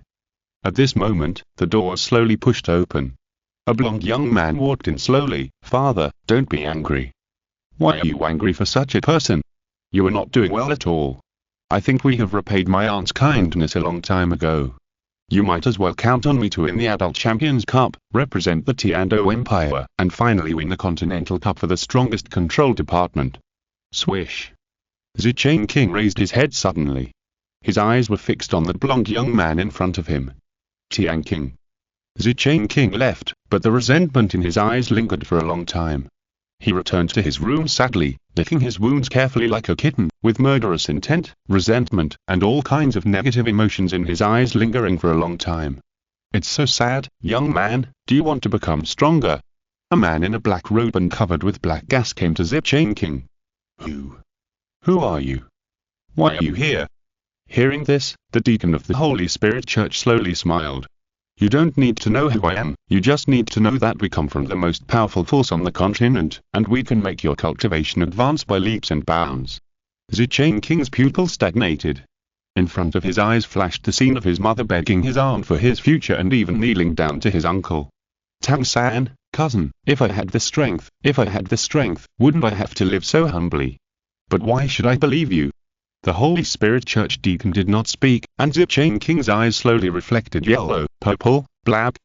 At this moment, the door slowly pushed open. A blond young man walked in slowly. Father, don't be angry. Why are you angry for such a person? You are not doing well at all. I think we have repaid my aunt's kindness a long time ago. You might as well count on me to win the Adult Champions Cup, represent the Tianzhou Empire, and finally win the Continental Cup for the strongest control department. Swish. Xiaoyao raised his head suddenly. His eyes were fixed on the blond young man in front of him. Tianxing. Xiaoyao left, but the resentment in his eyes lingered for a long time. He returned to his room sadly, licking his wounds carefully like a kitten, with murderous intent, resentment, and all kinds of negative emotions in his eyes lingering for a long time. It's so sad, young man, do you want to become stronger? A man in a black robe and covered with black gas came to Xiaoyao. Who are you? Why are you here? Hearing this, the deacon of the Holy Spirit Church slowly smiled. You don't need to know who I am, you just need to know that we come from the most powerful force on the continent, and we can make your cultivation advance by leaps and bounds. Xiaoyang's pupil stagnated. In front of his eyes flashed the scene of his mother begging his aunt for his future and even kneeling down to his uncle. Tianxing, cousin, if I had the strength, wouldn't I have to live so humbly? But why should I believe you? The Holy Spirit Church deacon did not speak, and Xiaoyang's eyes slowly reflected yellow, purple, black,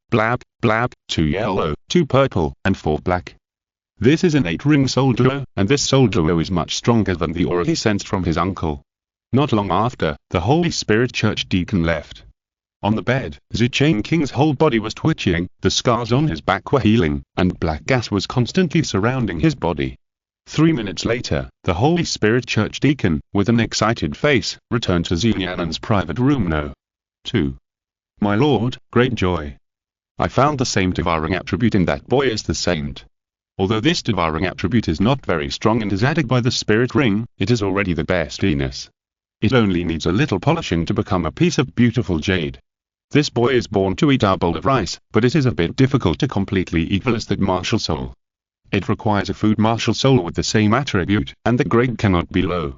2 yellow, 2 purple, and 4 black. This is an 8-ring soul duo, and this soul duo is much stronger than the aura he sensed from his uncle. Not long after, the Holy Spirit Church deacon left. On the bed, Xiaoyang's whole body was twitching, the scars on his back were healing, and black gas was constantly surrounding his body. 3 minutes later, the Holy Spirit Church deacon, with an excited face, returned to Nian'an's private room No. 2. My lord, great joy. I found the same devouring attribute in that boy as the saint. Although this devouring attribute is not very strong and is added by the spirit ring, it is already the best Venus. It only needs a little polishing to become a piece of beautiful jade. This boy is born to eat our bowl of rice, but it is a bit difficult to completely equalize the martial soul. It requires a food martial soul with the same attribute, and the grade cannot be low.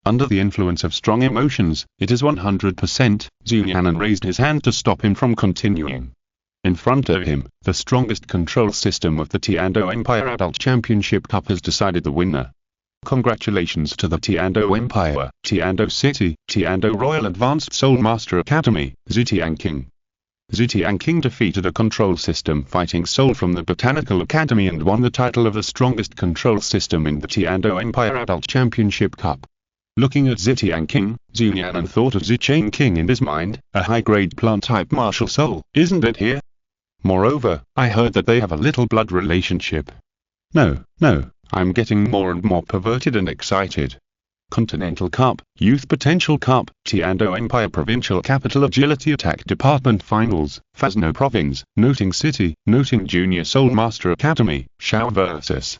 Under the influence of strong emotions, it is 100%. Nian'an raised his hand to stop him from continuing. In front of him, the strongest control system of the Tianzhou Empire Adult Championship Cup has decided the winner. Congratulations to the Tianzhou Empire, Tianzhou City, Tianzhou Royal Advanced Soul Master Academy, Tianxing. Tianxing defeated a control system fighting soul from the Botanical Academy and won the title of the strongest control system in the Tianzhou Empire Adult Championship Cup. Looking at Tianxing, Nian'an thought of Tianxing in his mind, a high-grade plant-type martial soul, isn't it here? Moreover, I heard that they have a little blood relationship. No, I'm getting more and more perverted and excited. Continental Cup, Youth Potential Cup, Tianzhou Empire Provincial Capital Agility Attack Department Finals, Fresno Province, Noting City, Noting Junior Soul Master Academy, Xiao vs.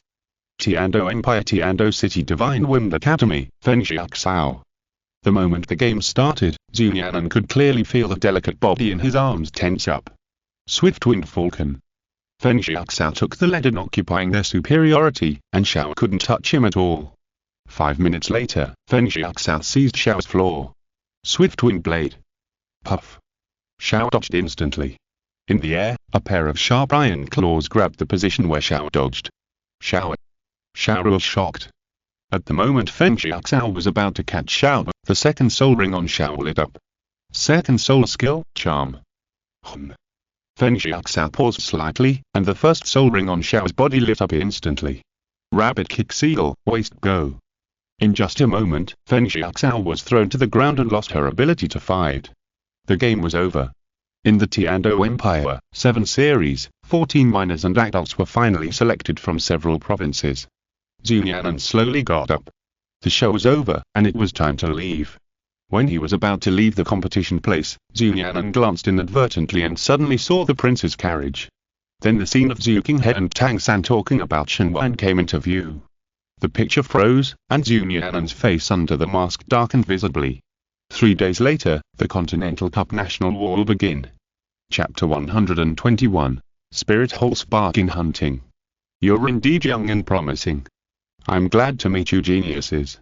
Tianzhou Empire Tianzhou City Divine Wind Academy, Xiaoyao. The moment the game started, Nian'an could clearly feel the delicate body in his arms tense up. Swift Wind Falcon. Xiaoyao took the lead in occupying their superiority, and Xiao couldn't touch him at all. 5 minutes later, Xiaoyao seized Xiao's floor. Swift Wind Blade. Puff. Xiao dodged instantly. In the air, a pair of sharp iron claws grabbed the position where Xiao dodged. Xiao was shocked. At the moment Xiaoyao was about to catch Xiao, the second soul ring on Xiao lit up. Second soul skill, Charm. Xiaoyao paused slightly, and the first soul ring on Xiao's body lit up instantly. Rabbit Kick Seal, Waist Go. In just a moment, Xiaoyao was thrown to the ground and lost her ability to fight. The game was over. In the Tianzhou Empire, 7 series, 14 minors and adults were finally selected from several provinces. Nian'an slowly got up. The show was over, and it was time to leave. When he was about to leave the competition place, Nian'an glanced inadvertently and suddenly saw the prince's carriage. Then the scene of Zhuking He and Tang San talking about Shenwan came into view. The picture froze, and Nian'an's face under the mask darkened visibly. 3 days later, the Continental Cup National War will begin. Chapter 121. Spirit Hole Sparking Hunting. You're indeed young and promising. I'm glad to meet you geniuses.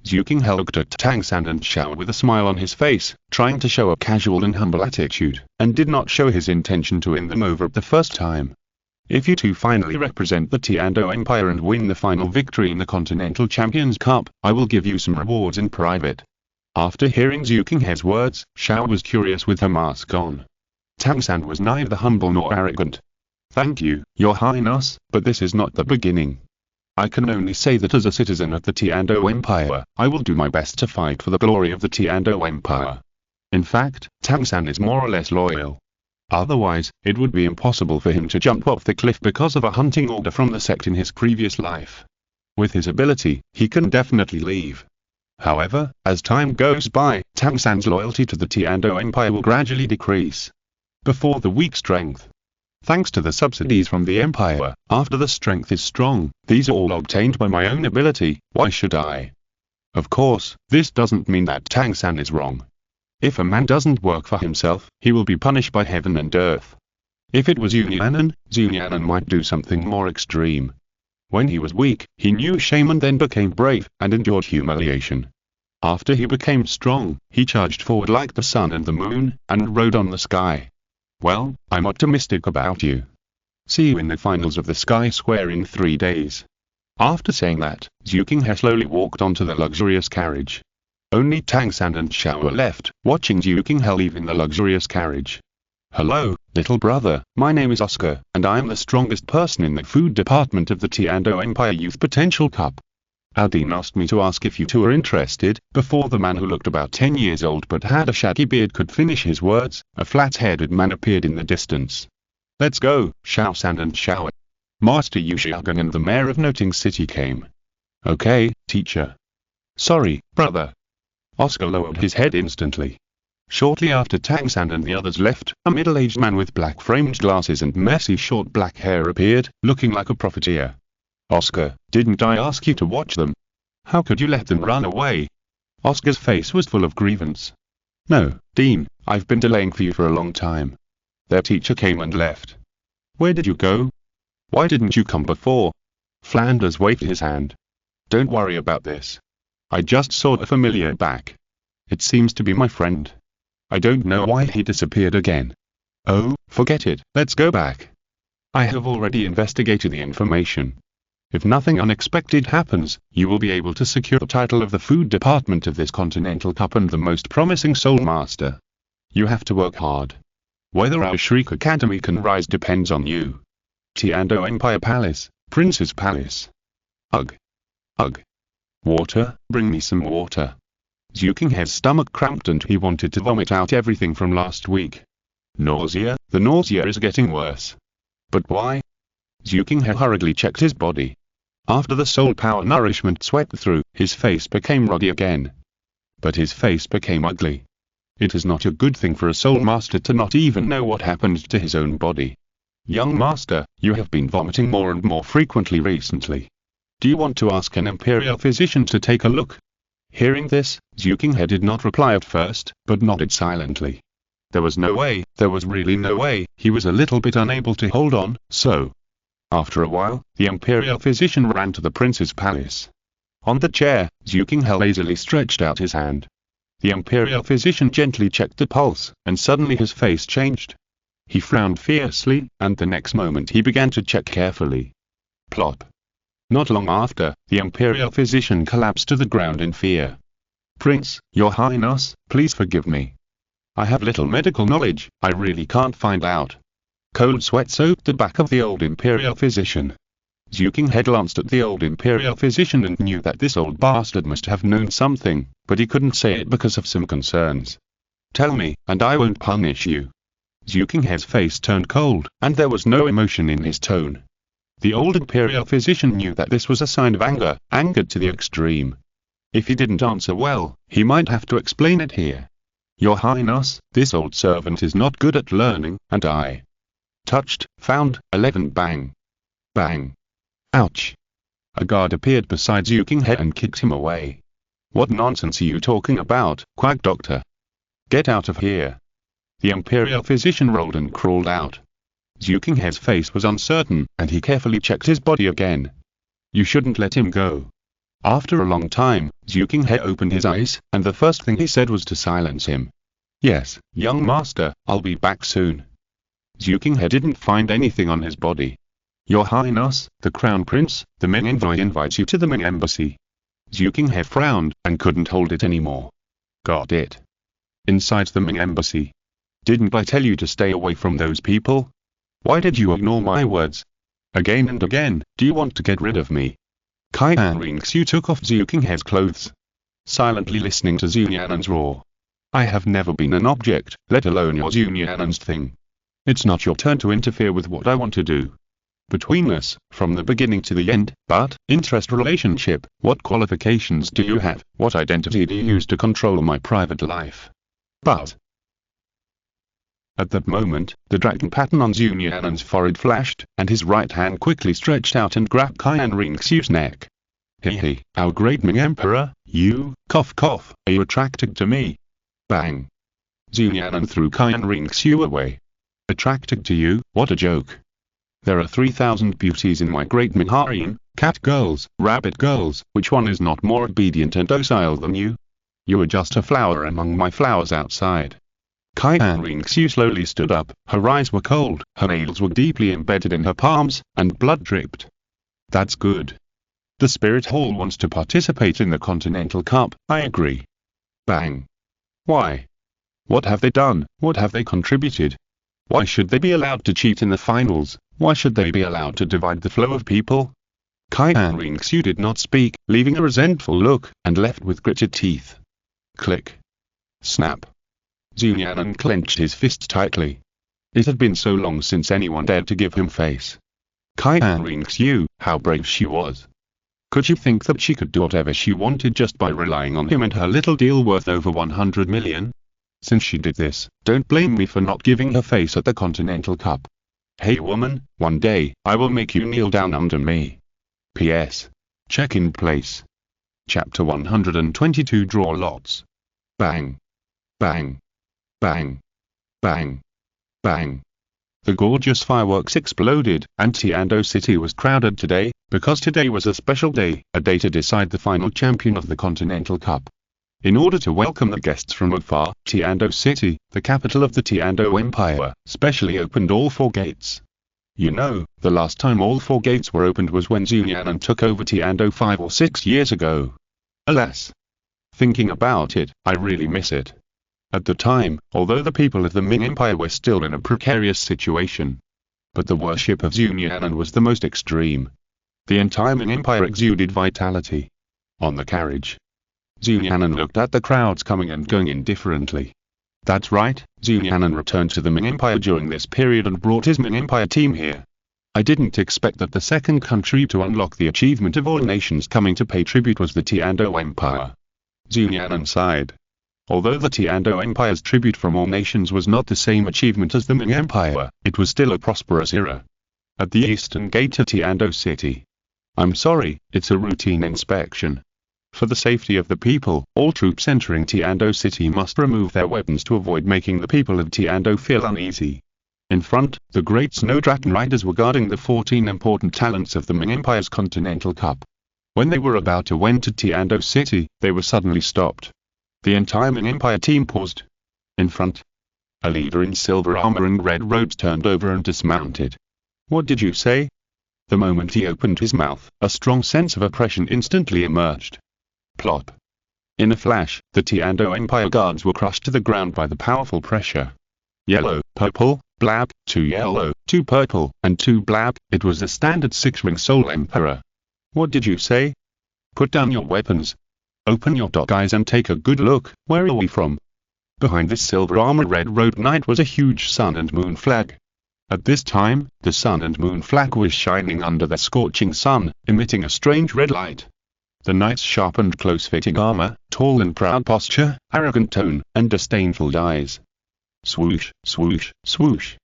Zhuking He looked at Tang San and Xiao with a smile on his face, trying to show a casual and humble attitude, and did not show his intention to win them over at the first time. If you two finally represent the Tianzhou Empire and win the final victory in the Continental Champions Cup, I will give you some rewards in private. After hearing Zhuking He's words, Xiao was curious with her mask on. Tang San was neither humble nor arrogant. Thank you, Your Highness, but this is not the beginning. I can only say that as a citizen of the Tianzhou Empire, I will do my best to fight for the glory of the Tianzhou Empire. In fact, Tang San is more or less loyal. Otherwise, it would be impossible for him to jump off the cliff because of a hunting order from the sect in his previous life. With his ability, he can definitely leave. However, as time goes by, Tang San's loyalty to the Tianzhou Empire will gradually decrease. Before the weak strength. Thanks to the subsidies from the Empire, after the strength is strong, these are all obtained by my own ability, why should I? Of course, this doesn't mean that Tang San is wrong. If a man doesn't work for himself, he will be punished by heaven and earth. If it was Nian'an might do something more extreme. When he was weak, he knew shame and then became brave, and endured humiliation. After he became strong, he charged forward like the sun and the moon, and rode on the sky. Well, I'm optimistic about you. See you in the finals of the Sky Square in 3 days. After saying that, Zhuking He slowly walked onto the luxurious carriage. Only Tang San and Xiao were left, watching Zhuking He leave in the luxurious carriage. Hello, little brother, my name is Oscar, and I am the strongest person in the food department of the Tianzhou Empire Youth Potential Cup. Aldine asked me to ask if you two are interested. Before the man who looked about 10 years old but had a shaggy beard could finish his words, a flat-headed man appeared in the distance. Let's go, Xiao San and Xiao. Master Yu Xiaogang and the mayor of Noting City came. Okay, teacher. Sorry, brother. Oscar lowered his head instantly. Shortly after Tang San and the others left, a middle-aged man with black-framed glasses and messy short black hair appeared, looking like a profiteer. Oscar, didn't I ask you to watch them? How could you let them run away? Oscar's face was full of grievance. No, Dean, I've been delaying for you for a long time. Their teacher came and left. Where did you go? Why didn't you come before? Flanders waved his hand. Don't worry about this. I just saw a familiar back. It seems to be my friend. I don't know why he disappeared again. Oh, forget it, let's go back. I have already investigated the information. If nothing unexpected happens, you will be able to secure the title of the food department of this Continental Cup and the most promising Soul Master. You have to work hard. Whether our Shriek Academy can rise depends on you. Tiando Empire Palace, Prince's Palace. Ugh. Ugh. Water, bring me some water. Zhu Qinghe's stomach cramped and he wanted to vomit out everything from last week. Nausea, the nausea is getting worse. But why? Zhu Qinghe hurriedly checked his body. After the soul power nourishment swept through, his face became ruddy again. But his face became ugly. It is not a good thing for a soul master to not even know what happened to his own body. Young master, you have been vomiting more and more frequently recently. Do you want to ask an imperial physician to take a look? Hearing this, Zhu Qinghe did not reply at first, but nodded silently. There was no way, there was really no way, he was a little bit unable to hold on, so. After a while, the imperial physician ran to the prince's palace. On the chair, Zhu Qinghe lazily stretched out his hand. The imperial physician gently checked the pulse, and suddenly his face changed. He frowned fiercely, and the next moment he began to check carefully. Plop. Not long after, the imperial physician collapsed to the ground in fear. Prince, your highness, please forgive me. I have little medical knowledge, I really can't find out. Cold sweat soaked the back of the old imperial physician. Zhu Qinghe glanced at the old imperial physician and knew that this old bastard must have known something, but he couldn't say it because of some concerns. Tell me, and I won't punish you. Zhu Qinghe's face turned cold, and there was no emotion in his tone. The old imperial physician knew that this was a sign of anger, angered to the extreme. If he didn't answer well, he might have to explain it here. Your highness, this old servant is not good at learning, and I touched, found, 11 bang. Bang. Ouch. A guard appeared beside Zhu Qinghe and kicked him away. What nonsense are you talking about, quack doctor? Get out of here. The imperial physician rolled and crawled out. Zhu Qinghe's face was uncertain, and he carefully checked his body again. You shouldn't let him go. After a long time, Zhu Qinghe opened his eyes, and the first thing he said was to silence him. Yes, young master, I'll be back soon. Zhu Qinghe didn't find anything on his body. Your highness, the crown prince, the Ming envoy invites you to the Ming embassy. Zhu Qinghe frowned, and couldn't hold it anymore. Got it. Inside the Ming embassy. Didn't I tell you to stay away from those people? Why did you ignore my words? Again and again, do you want to get rid of me? Qian Ringxiu took off Zhu Qinghe's clothes. Silently listening to Zhu Nian'an's roar. I have never been an object, let alone your Zhu Nian'an's thing. It's not your turn to interfere with what I want to do. Between us, from the beginning to the end, but, interest relationship, what qualifications do you have, what identity do you use to control my private life? But. At that moment, the dragon pattern on Zhu Nian'an's forehead flashed, and his right hand quickly stretched out and grabbed Qian Ringxiu's neck. Hee, our great Ming Emperor, you, cough cough, are you attracted to me? Bang. Zhu Nian'an threw Qian Ringxiu away. Attracted to you, what a joke. There are 3,000 beauties in my great Ming harem, cat girls, rabbit girls, which one is not more obedient and docile than you? You are just a flower among my flowers outside. Qian Ringxiu slowly stood up, her eyes were cold, her nails were deeply embedded in her palms, and blood dripped. That's good. The Spirit Hall wants to participate in the Continental Cup, I agree. Bang. Why? What have they done, what have they contributed? Why should they be allowed to cheat in the finals, why should they be allowed to divide the flow of people? Qian Ringxiu did not speak, leaving a resentful look, and left with gritted teeth. Click. Snap. Zhu Nian'an clenched his fists tightly. It had been so long since anyone dared to give him face. Qian Ringxiu, how brave she was. Could you think that she could do whatever she wanted just by relying on him and her little deal worth over 100 million? Since she did this, don't blame me for not giving her face at the Continental Cup. Hey woman, one day, I will make you kneel down under me. P.S. Check in place. Chapter 122 Draw lots. Bang. Bang. Bang. Bang. Bang. The gorgeous fireworks exploded, and Tiando City was crowded today, because today was a special day, a day to decide the final champion of the Continental Cup. In order to welcome the guests from afar, Tiando City, the capital of the Tiando Empire, specially opened all 4 gates. You know, the last time all 4 gates were opened was when Nian'an took over Tiando 5 or 6 years ago. Alas. Thinking about it, I really miss it. At the time, although the people of the Ming Empire were still in a precarious situation, but the worship of Nian'an was the most extreme. The entire Ming Empire exuded vitality. On the carriage, Nian'an looked at the crowds coming and going indifferently. That's right, Nian'an returned to the Ming Empire during this period and brought his Ming Empire team here. I didn't expect that the second country to unlock the achievement of all nations coming to pay tribute was the Tiando Empire. Nian'an sighed. Although the Tiando Empire's tribute from all nations was not the same achievement as the Ming Empire, it was still a prosperous era. At the eastern gate of Tiando City. I'm sorry, it's a routine inspection. For the safety of the people, all troops entering Tiando City must remove their weapons to avoid making the people of Tiando feel uneasy. In front, the great snow dragon riders were guarding the 14 important talents of the Ming Empire's Continental Cup. When they were about to enter Tiando City, they were suddenly stopped. The entire Ming Empire team paused. In front, a leader in silver armor and red robes turned over and dismounted. What did you say? The moment he opened his mouth, a strong sense of oppression instantly emerged. Plop. In a flash, the Tiando Empire guards were crushed to the ground by the powerful pressure. Yellow, purple, black, 2 yellow, 2 purple, and 2 black, it was the standard 6-ring Soul Emperor. What did you say? Put down your weapons. Open your eyes and take a good look, where are we from? Behind this silver armor red-robed knight was a huge sun and moon flag. At this time, the sun and moon flag was shining under the scorching sun, emitting a strange red light. The knight's sharp and close-fitting armor, tall and proud posture, arrogant tone, and disdainful eyes. Swoosh, swoosh, swoosh.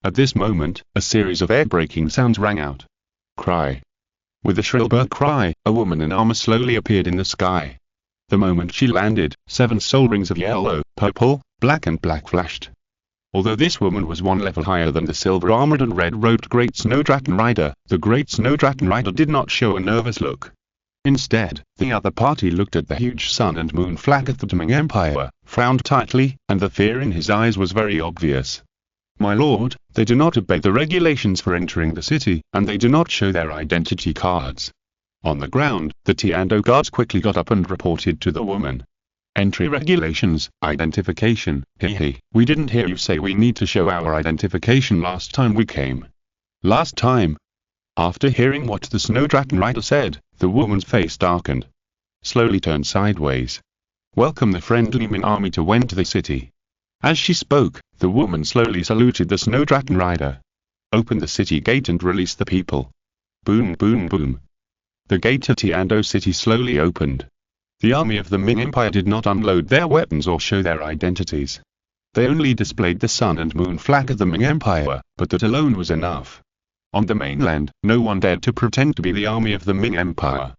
At this moment, a series of air-breaking sounds rang out. Cry. With a shrill bird cry, a woman in armor slowly appeared in the sky. The moment she landed, 7 soul rings of yellow, purple, black and black flashed. Although this woman was 1 level higher than the silver-armored and red-robed Great Snow Dragon Rider, the Great Snow Dragon Rider did not show a nervous look. Instead, the other party looked at the huge sun and moon flag of the Ming Empire, frowned tightly, and the fear in his eyes was very obvious. My lord, they do not obey the regulations for entering the city, and they do not show their identity cards. On the ground, the Tiando guards quickly got up and reported to the woman. Entry regulations, identification, hehe, we didn't hear you say we need to show our identification last time we came. Last time? After hearing what the Snow Dragon Rider said, the woman's face darkened. Slowly turned sideways. Welcome the friendly Ming army to enter the city. As she spoke, the woman slowly saluted the Snow Dragon Rider. Open the city gate and release the people. Boom boom boom. The gate of Tiando City slowly opened. The army of the Ming Empire did not unload their weapons or show their identities. They only displayed the sun and moon flag of the Ming Empire, but that alone was enough. On the mainland, no one dared to pretend to be the army of the Ming Empire.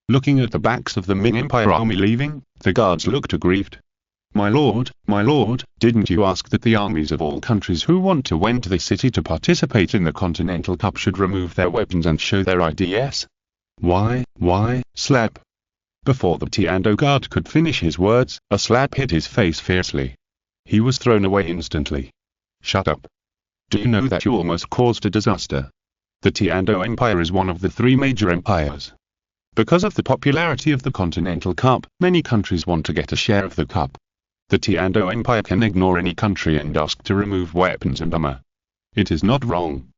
Looking at the backs of the Ming Empire army leaving, the guards looked aggrieved. My lord, didn't you ask that the armies of all countries who want to enter the city to participate in the Continental Cup should remove their weapons and show their IDs? Why, slap. Before the Tiando guard could finish his words, a slap hit his face fiercely. He was thrown away instantly. Shut up. Do you know that you almost caused a disaster? The Tiando Empire is one of the 3 major empires. Because of the popularity of the Continental Cup, many countries want to get a share of the cup. The Tiando Empire can ignore any country and ask to remove weapons and armor. It is not wrong.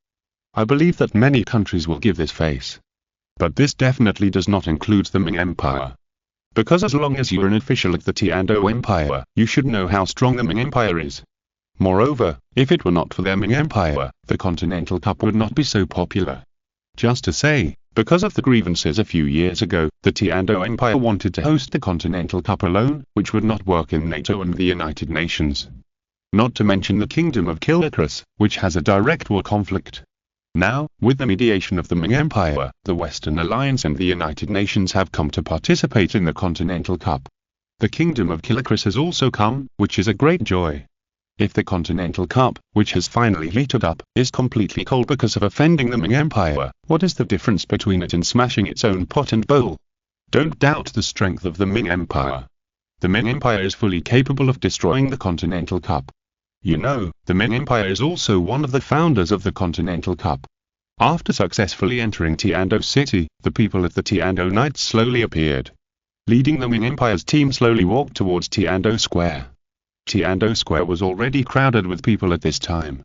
I believe that many countries will give this face. But this definitely does not include the Ming Empire. Because as long as you are an official of the Tiando Empire, you should know how strong the Ming Empire is. Moreover, if it were not for the Ming Empire, the Continental Cup would not be so popular. Just to say, because of the grievances a few years ago, the Tiando Empire wanted to host the Continental Cup alone, which would not work in NATO and the United Nations. Not to mention the Kingdom of Kilicris, which has a direct war conflict. Now, with the mediation of the Ming Empire, the Western Alliance and the United Nations have come to participate in the Continental Cup. The Kingdom of Kilicris has also come, which is a great joy. If the Continental Cup, which has finally heated up, is completely cold because of offending the Ming Empire, what is the difference between it and smashing its own pot and bowl? Don't doubt the strength of the Ming Empire. The Ming Empire is fully capable of destroying the Continental Cup. You know, the Ming Empire is also one of the founders of the Continental Cup. After successfully entering Tiando City, the people of the Tiando Knights slowly appeared. Leading the Ming Empire's team slowly walked towards Tiando Square. Tiando Square was already crowded with people at this time.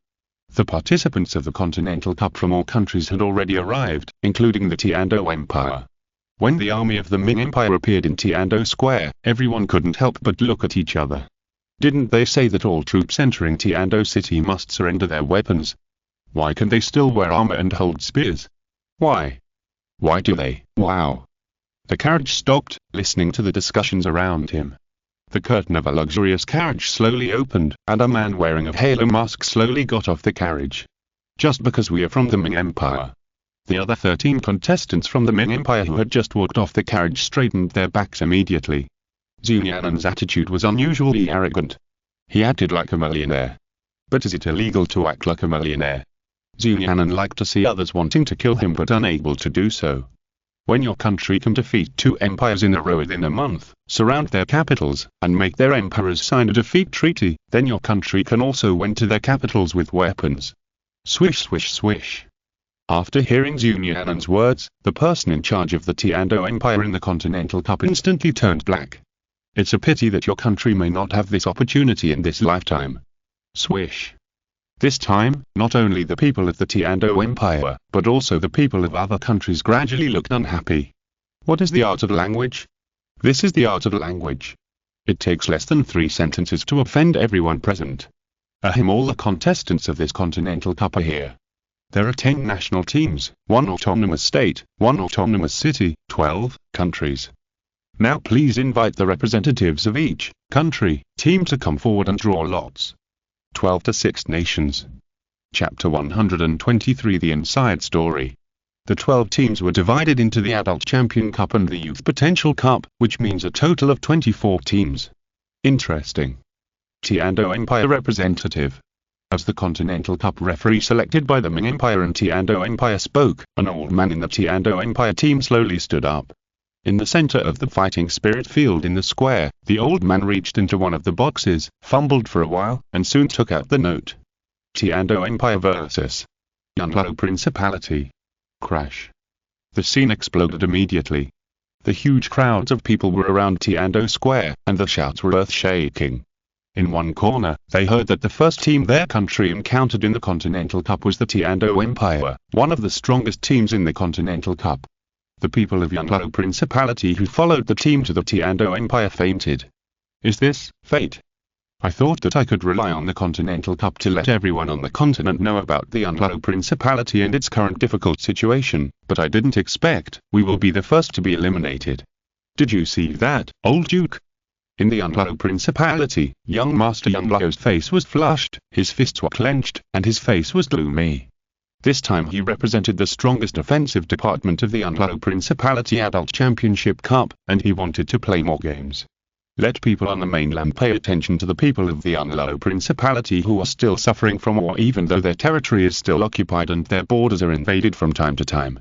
The participants of the Continental Cup from all countries had already arrived, including the Tiando Empire. When the army of the Ming Empire appeared in Tiando Square, everyone couldn't help but look at each other. Didn't they say that all troops entering Tiando City must surrender their weapons? Why can they still wear armor and hold spears? Why? Why do they? Wow. The carriage stopped, listening to the discussions around him. The curtain of a luxurious carriage slowly opened, and a man wearing a halo mask slowly got off the carriage. Just because we are from the Ming Empire. The other 13 contestants from the Ming Empire who had just walked off the carriage straightened their backs immediately. Nian'an's attitude was unusually arrogant. He acted like a millionaire. But is it illegal to act like a millionaire? Nian'an liked to see others wanting to kill him but unable to do so. When your country can defeat 2 empires in a row within a month, surround their capitals, and make their emperors sign a defeat treaty, then your country can also went to their capitals with weapons. Swish swish swish. After hearing Nian'an's words, the person in charge of the Tiando Empire in the Continental Cup instantly turned black. It's a pity that your country may not have this opportunity in this lifetime. Swish. This time, not only the people of the Tiando Empire, but also the people of other countries gradually looked unhappy. What is the art of language? This is the art of language. It takes less than 3 sentences to offend everyone present. All the contestants of this Continental Cup are here. There are 10 national teams, 1 autonomous state, 1 autonomous city, 12 countries. Now please invite the representatives of each country, team to come forward and draw lots. 12 to 6 nations. Chapter 123 The Inside Story. The 12 teams were divided into the Adult Champion Cup and the Youth Potential Cup, which means a total of 24 teams. Interesting. Tiando Empire representative. As the Continental Cup referee selected by the Ming Empire and Tiando Empire spoke, an old man in the Tiando Empire team slowly stood up. In the center of the fighting spirit field in the square, the old man reached into one of the boxes, fumbled for a while, and soon took out the note. Tiando Empire vs. Douluo Principality. Crash. The scene exploded immediately. The huge crowds of people were around Tiando Square, and the shouts were earth-shaking. In one corner, they heard that the first team their country encountered in the Continental Cup was the Tiando Empire, one of the strongest teams in the Continental Cup. The people of Douluo Principality who followed the team to the Tiando Empire fainted. Is this fate? I thought that I could rely on the Continental Cup to let everyone on the continent know about the Douluo Principality and its current difficult situation, but I didn't expect we will be the first to be eliminated. Did you see that, old Duke? In the Douluo Principality, young Master Douluo's face was flushed, his fists were clenched, and his face was gloomy. This time he represented the strongest offensive department of the Douluo Principality Adult Championship Cup, and he wanted to play more games. Let people on the mainland pay attention to the people of the Douluo Principality who are still suffering from war even though their territory is still occupied and their borders are invaded from time to time.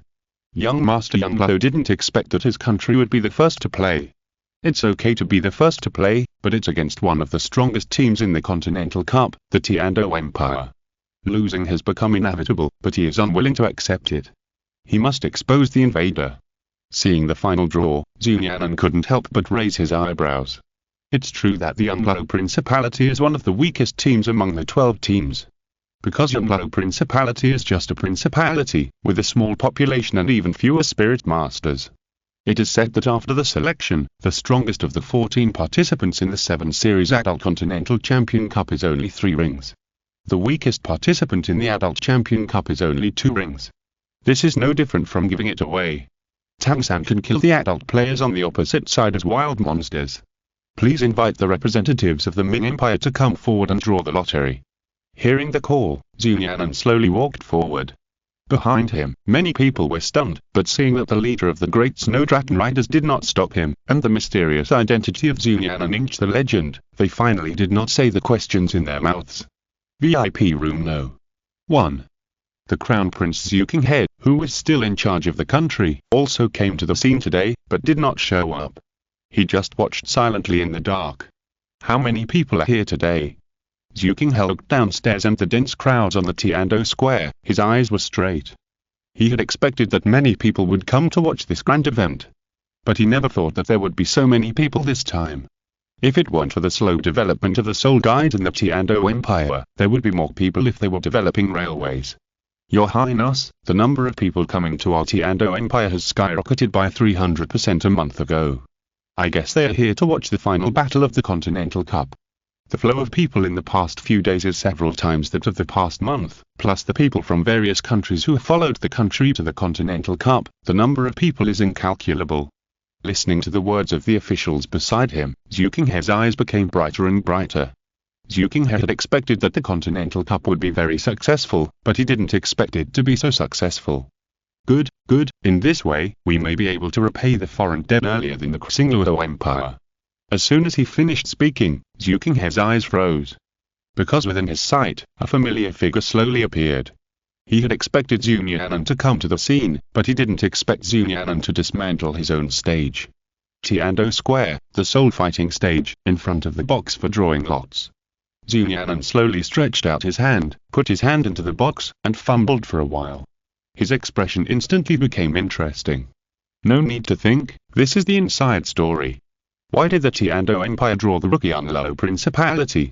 Young Master Douluo didn't expect that his country would be the first to play. It's okay to be the first to play, but it's against one of the strongest teams in the Continental Cup, the Tiando Empire. Losing has become inevitable, but he is unwilling to accept it. He must expose the invader. Seeing the final draw, Nian'an couldn't help but raise his eyebrows. It's true that the Douluo Principality is one of the weakest teams among the 12 teams. Because Douluo Principality is just a principality, with a small population and even fewer spirit masters. It is said that after the selection, the strongest of the 14 participants in the 7 Series Adult Continental Champion Cup is only 3 rings. The weakest participant in the Adult Champion Cup is only 2 rings. This is no different from giving it away. Tianxing can kill the adult players on the opposite side as wild monsters. Please invite the representatives of the Ming Empire to come forward and draw the lottery. Hearing the call, Nian'an slowly walked forward. Behind him, many people were stunned, but seeing that the leader of the Great Snow Dragon Riders did not stop him, and the mysterious identity of Nian'an inked the legend, they finally did not say the questions in their mouths. VIP Room No. 1. The Crown Prince Zhuking, who was still in charge of the country, also came to the scene today, but did not show up. He just watched silently in the dark. How many people are here today? Zhuking looked downstairs and the dense crowds on the Tiando Square, his eyes were straight. He had expected that many people would come to watch this grand event. But he never thought that there would be so many people this time. If it weren't for the slow development of the Soul Guide in the Tianzhou Empire, there would be more people if they were developing railways. Your Highness, the number of people coming to our Tianzhou Empire has skyrocketed by 300% a month ago. I guess they are here to watch the final battle of the Continental Cup. The flow of people in the past few days is several times that of the past month, plus the people from various countries who followed the country to the Continental Cup. The number of people is incalculable. Listening to the words of the officials beside him, Zhu Qinghe's eyes became brighter and brighter. Zhu Qinghe had expected that the Continental Cup would be very successful, but he didn't expect it to be so successful. Good, good, in this way, we may be able to repay the foreign debt earlier than the Xingluo Empire. As soon as he finished speaking, Zhu Qinghe's eyes froze. Because within his sight, a familiar figure slowly appeared. He had expected Zhu Nian'an to come to the scene, but he didn't expect Zhu Nian'an to dismantle his own stage. Tianzhou Square, the soul fighting stage, in front of the box for drawing lots. Zhu Nian'an slowly stretched out his hand, put his hand into the box, and fumbled for a while. His expression instantly became interesting. No need to think, this is the inside story. Why did the Tianzhou Empire draw the Ruqianluo Principality?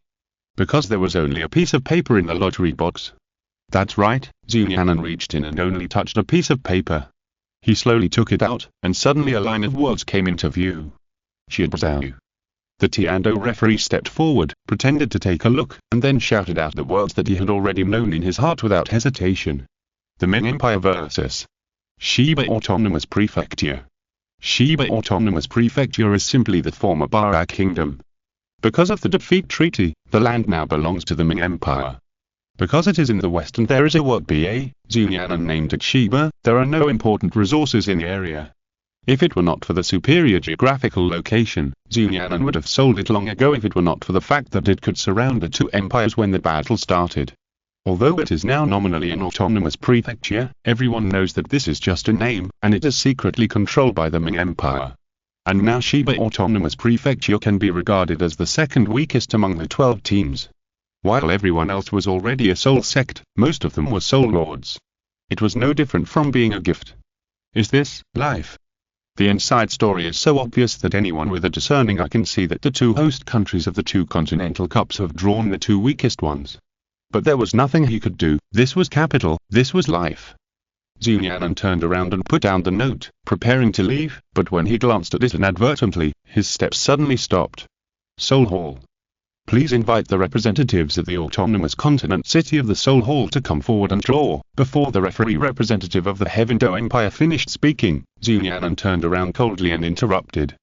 Because there was only a piece of paper in the lottery box. That's right, Zhu Nian'an reached in and only touched a piece of paper. He slowly took it out, and suddenly a line of words came into view. Xiaoyao. The Tianzhou referee stepped forward, pretended to take a look, and then shouted out the words that he had already known in his heart without hesitation. The Ming Empire vs. Shiba Autonomous Prefecture. Shiba Autonomous Prefecture is simply the former Bara Kingdom. Because of the defeat treaty, the land now belongs to the Ming Empire. Because it is in the west and there is a work BA, Zhu Nian'an named it Shiba, there are no important resources in the area. If it were not for the superior geographical location, Zhu Nian'an would have sold it long ago if it were not for the fact that it could surround the two empires when the battle started. Although it is now nominally an autonomous prefecture, everyone knows that this is just a name, and it is secretly controlled by the Ming Empire. And now Shiba Autonomous Prefecture can be regarded as the second weakest among the 12 teams. While everyone else was already a soul sect, most of them were soul lords. It was no different from being a gift. Is this life? The inside story is so obvious that anyone with a discerning eye can see that the two host countries of the two continental cups have drawn the two weakest ones. But there was nothing he could do. This was capital, this was life. Zhu Nian'an turned around and put down the note, preparing to leave, but when he glanced at it inadvertently, his steps suddenly stopped. Soul Hall. Please invite the representatives of the autonomous continent city of the Soul Hall to come forward and draw. Before the referee representative of the Heavendou Empire finished speaking, Zhu Nian'an turned around coldly and interrupted.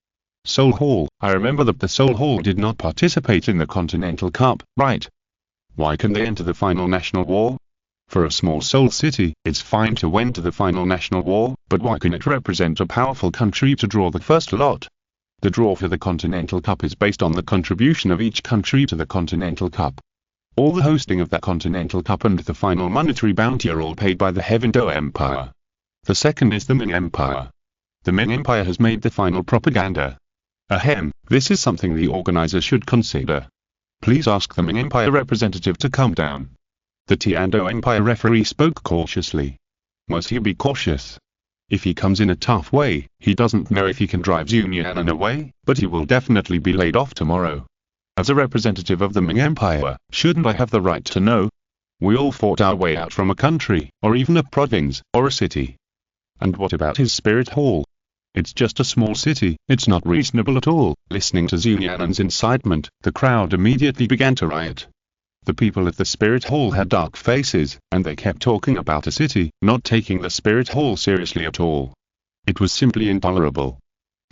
Soul Hall, I remember that the Soul Hall did not participate in the Continental Cup, right? Why can they enter the final national war? For a small soul city, it's fine to enter the final national war, but why can it represent a powerful country to draw the first lot? The draw for the Continental Cup is based on the contribution of each country to the Continental Cup. All the hosting of the Continental Cup and the final monetary bounty are all paid by the Heavendou Empire. The second is the Ming Empire. The Ming Empire has made the final propaganda. Ahem, this is something the organizers should consider. Please ask the Ming Empire representative to come down. The Tianzhou Empire referee spoke cautiously. Must he be cautious? If he comes in a tough way, he doesn't know if he can drive Zhu Nian'an away, but he will definitely be laid off tomorrow. As a representative of the Ming Empire, shouldn't I have the right to know? We all fought our way out from a country, or even a province, or a city. And what about his spirit hall? It's just a small city, it's not reasonable at all. Listening to Zhu Nian'an's incitement, the crowd immediately began to riot. The people at the Spirit Hall had dark faces, and they kept talking about a city, not taking the Spirit Hall seriously at all. It was simply intolerable.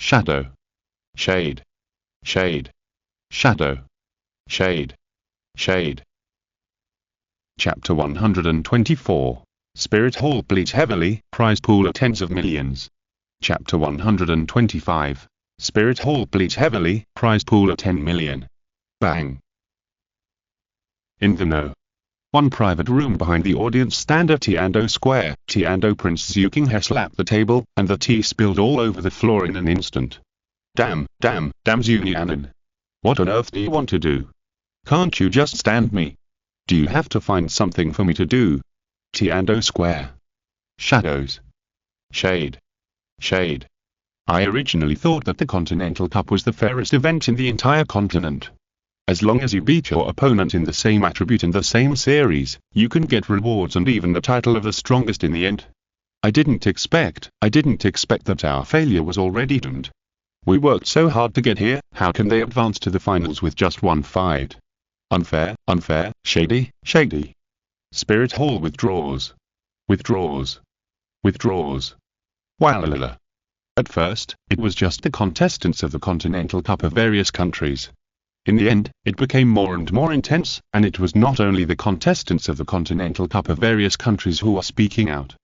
Shadow. Shade. Shade. Shadow. Shade. Shade. Chapter 124. Spirit Hall bleeds heavily, prize pool of tens of millions. Chapter 125. Spirit Hall bleeds heavily, prize pool of 10 million. Bang. In the know. One private room behind the audience stand at Tianzhou Square, Tianzhou Prince Zhu Qinghe slapped the table, and the tea spilled all over the floor in an instant. Damn Zhu Nian'an. What on earth do you want to do? Can't you just stand me? Do you have to find something for me to do? Tianzhou Square. shadows, shade, shade. I originally thought that the Continental Cup was the fairest event in the entire continent. As long as you beat your opponent in the same attribute and the same series, you can get rewards and even the title of the strongest in the end. I didn't expect that our failure was already doomed. We worked so hard to get here, how can they advance to the finals with just one fight? Unfair, unfair, shady, shady. Spirit Hall withdraws. Withdraws. Withdraws. Walala. At first, it was just the contestants of the Continental Cup of various countries. In the end, it became more and more intense, and it was not only the contestants of the Continental Cup of various countries who are speaking out.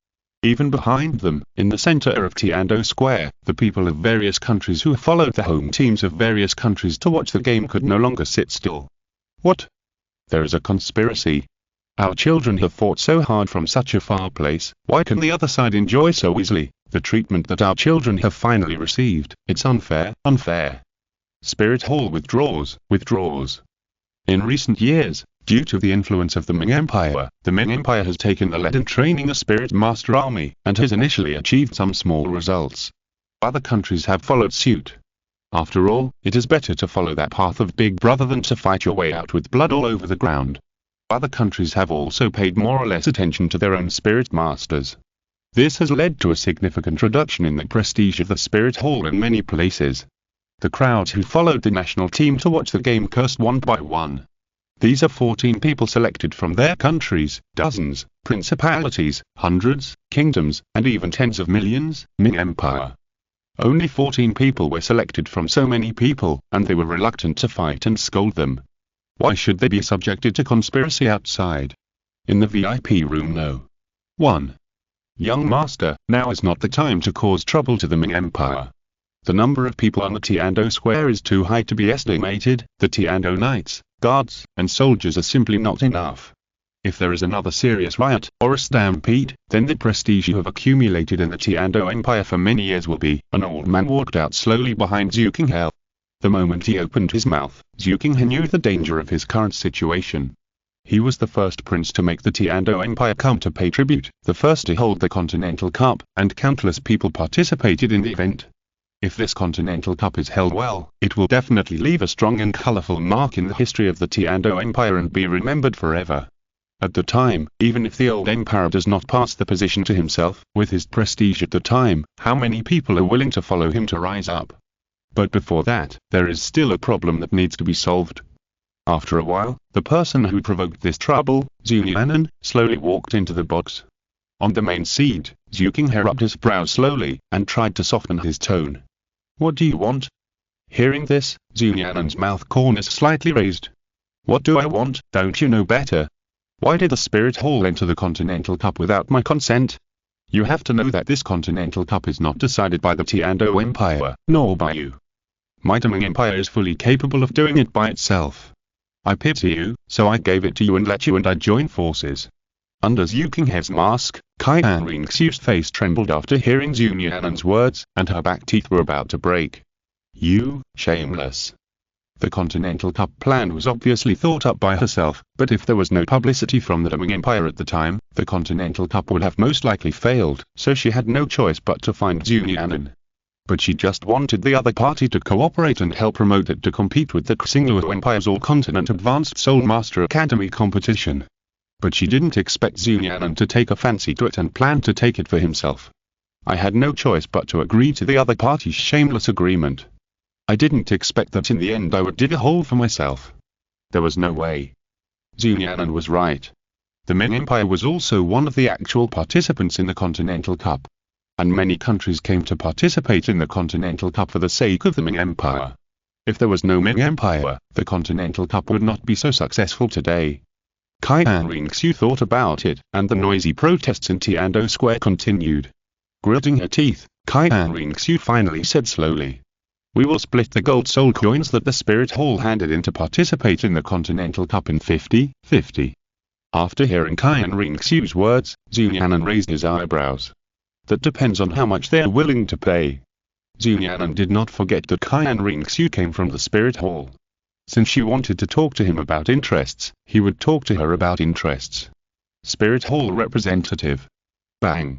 Even behind them, in the center of Tianxing Square, the people of various countries who followed the home teams of various countries to watch the game could no longer sit still. What? There is a conspiracy. Our children have fought so hard from such a far place, why can the other side enjoy so easily the treatment that our children have finally received? It's unfair, unfair. Spirit Hall withdraws, withdraws. In recent years, due to the influence of the Ming Empire, the Ming Empire has taken the lead in training a Spirit Master army, and has initially achieved some small results. Other countries have followed suit. After all, it is better to follow that path of Big Brother than to fight your way out with blood all over the ground. Other countries have also paid more or less attention to their own Spirit Masters. This has led to a significant reduction in the prestige of the Spirit Hall in many places. The crowds who followed the national team to watch the game cursed one by one. These are 14 people selected from their countries, dozens, principalities, hundreds, kingdoms, and even tens of millions, Ming Empire. Only 14 people were selected from so many people, and they were reluctant to fight and scold them. Why should they be subjected to conspiracy outside? In the VIP room no. 1. Young Master, now is not the time to cause trouble to the Ming Empire. The number of people on the Tianxing Square is too high to be estimated. The Tianxing knights, guards, and soldiers are simply not enough. If there is another serious riot, or a stampede, then the prestige you have accumulated in the Tianxing Empire for many years will be. An old man walked out slowly behind Zhu Qinghe. The moment he opened his mouth, Zhu Qinghe knew the danger of his current situation. He was the first prince to make the Tianxing Empire come to pay tribute, the first to hold the Continental Cup, and countless people participated in the event. If this Continental Cup is held well, it will definitely leave a strong and colorful mark in the history of the Tianxing Empire and be remembered forever. At the time, even if the old emperor does not pass the position to himself, with his prestige at the time, how many people are willing to follow him to rise up? But before that, there is still a problem that needs to be solved. After a while, the person who provoked this trouble, Nian'an, slowly walked into the box. On the main seat, Zhu Qinghe rubbed his brow slowly, and tried to soften his tone. What do you want? Hearing this, Nian'an's mouth corners slightly raised. What do I want? Don't you know better? Why did the Spirit Hall enter the Continental Cup without my consent? You have to know that this Continental Cup is not decided by the Tianxing Empire, nor by you. My Ming Empire is fully capable of doing it by itself. I pity you, so I gave it to you and let you and I join forces. Under Zhu Qinghe's mask, Tianxing Xiu's face trembled after hearing Zhu Nian'an's words, and her back teeth were about to break. You, shameless. The Continental Cup plan was obviously thought up by herself, but if there was no publicity from the Ming Empire at the time, the Continental Cup would have most likely failed, so she had no choice but to find Zhu Nian'an. But she just wanted the other party to cooperate and help promote it to compete with the Xingluo Empire's All-Continent Advanced Soul Master Academy competition. But she didn't expect Zhu Nian'an to take a fancy to it and plan to take it for himself. I had no choice but to agree to the other party's shameless agreement. I didn't expect that in the end I would dig a hole for myself. There was no way. Zhu Nian'an was right. The Ming Empire was also one of the actual participants in the Continental Cup. And many countries came to participate in the Continental Cup for the sake of the Ming Empire. If there was no Ming Empire, the Continental Cup would not be so successful today. Tianxing Xiu thought about it, and the noisy protests in Tianxing Square continued. Gritting her teeth, Tianxing Xiu finally said slowly. We will split the gold soul coins that the Spirit Hall handed in to participate in the Continental Cup in 50-50. After hearing Tianxing Xiu's words, Zhu Nian'an raised his eyebrows. That depends on how much they are willing to pay. Zhu Nian'an did not forget that Tianxing Xiu came from the Spirit Hall. Since she wanted to talk to him about interests, he would talk to her about interests. Spirit Hall representative. Bang.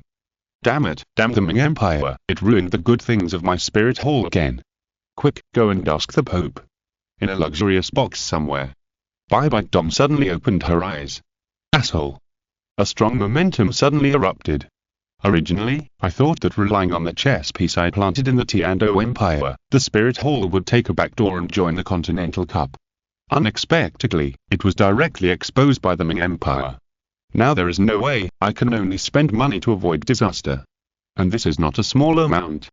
Damn it, damn the Ming Empire, it ruined the good things of my spirit hall again. Quick, go and ask the Pope. In a luxurious box somewhere. Bye-bye. Dom suddenly opened her eyes. Asshole. A strong momentum suddenly erupted. Originally, I thought that relying on the chess piece I planted in the Tianxing Empire, the Spirit Hall would take a backdoor and join the Continental Cup. Unexpectedly, it was directly exposed by the Ming Empire. Now there is no way, I can only spend money to avoid disaster. And this is not a small amount.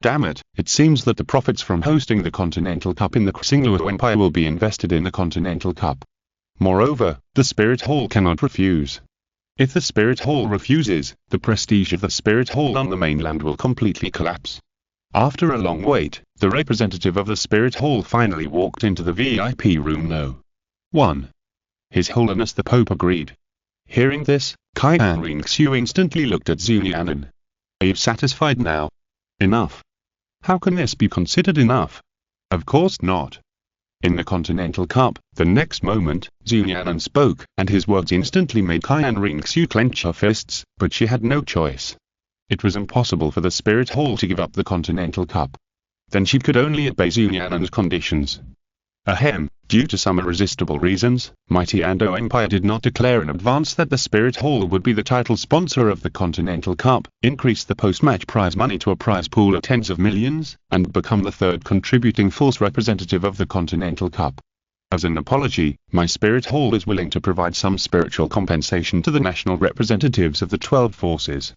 Damn it, it seems that the profits from hosting the Continental Cup in the Xingluo Empire will be invested in the Continental Cup. Moreover, the Spirit Hall cannot refuse. If the Spirit Hall refuses, the prestige of the Spirit Hall on the mainland will completely collapse. After a long wait, the representative of the Spirit Hall finally walked into the VIP room No. 1. His Holiness the Pope agreed. Hearing this, Qian Ringxiu instantly looked at Nian'an. Are you satisfied now? Enough. How can this be considered enough? Of course not. In the Continental Cup, the next moment, Nian'an spoke, and his words instantly made Qian Ringxiu clench her fists, but she had no choice. It was impossible for the Spirit Hall to give up the Continental Cup. Then she could only obey Nian'an's conditions. Ahem, due to some irresistible reasons, my Tianxing Empire did not declare in advance that the Spirit Hall would be the title sponsor of the Continental Cup, increase the post-match prize money to a prize pool of tens of millions, and become the third contributing force representative of the Continental Cup. As an apology, my Spirit Hall is willing to provide some spiritual compensation to the national representatives of the 12 forces.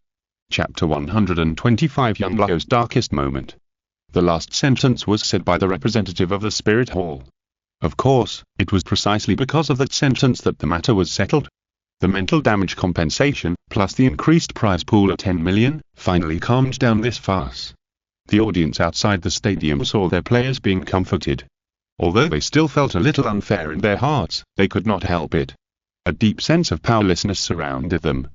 Chapter 125 Yunlao's darkest moment. The last sentence was said by the representative of the Spirit Hall. Of course, it was precisely because of that sentence that the matter was settled. The mental damage compensation, plus the increased prize pool of 10 million, finally calmed down this farce. The audience outside the stadium saw their players being comforted. Although they still felt a little unfair in their hearts, they could not help it. A deep sense of powerlessness surrounded them.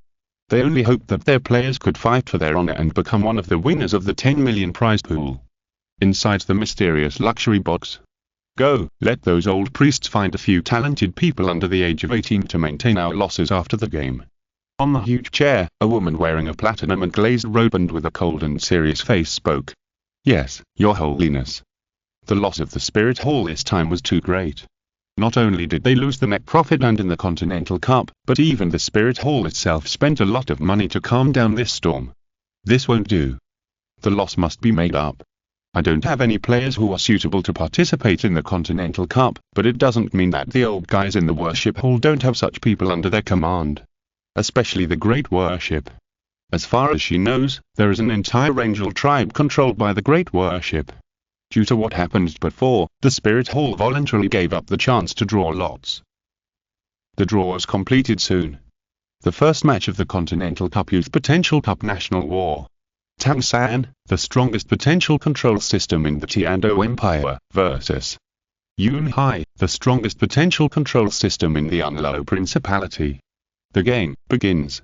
They only hoped that their players could fight for their honor and become one of the winners of the 10 million prize pool. Inside the mysterious luxury box. Go, let those old priests find a few talented people under the age of 18 to maintain our losses after the game. On the huge chair, a woman wearing a platinum and glazed robe and with a cold and serious face spoke. Yes, Your Holiness. The loss of the Spirit Hall this time was too great. Not only did they lose the net profit and in the Continental Cup, but even the Spirit Hall itself spent a lot of money to calm down this storm. This won't do. The loss must be made up. I don't have any players who are suitable to participate in the Continental Cup, but it doesn't mean that the old guys in the worship hall don't have such people under their command. Especially the Great Worship. As far as she knows, there is an entire angel tribe controlled by the Great Worship. Due to what happened before, the Spirit Hall voluntarily gave up the chance to draw lots. The draw was completed soon. The first match of the Continental Cup Youth Potential Cup National War. Tianxing, the strongest potential control system in the Tianxing Empire, versus Yunhai, the strongest potential control system in the Douluo Principality. The game begins.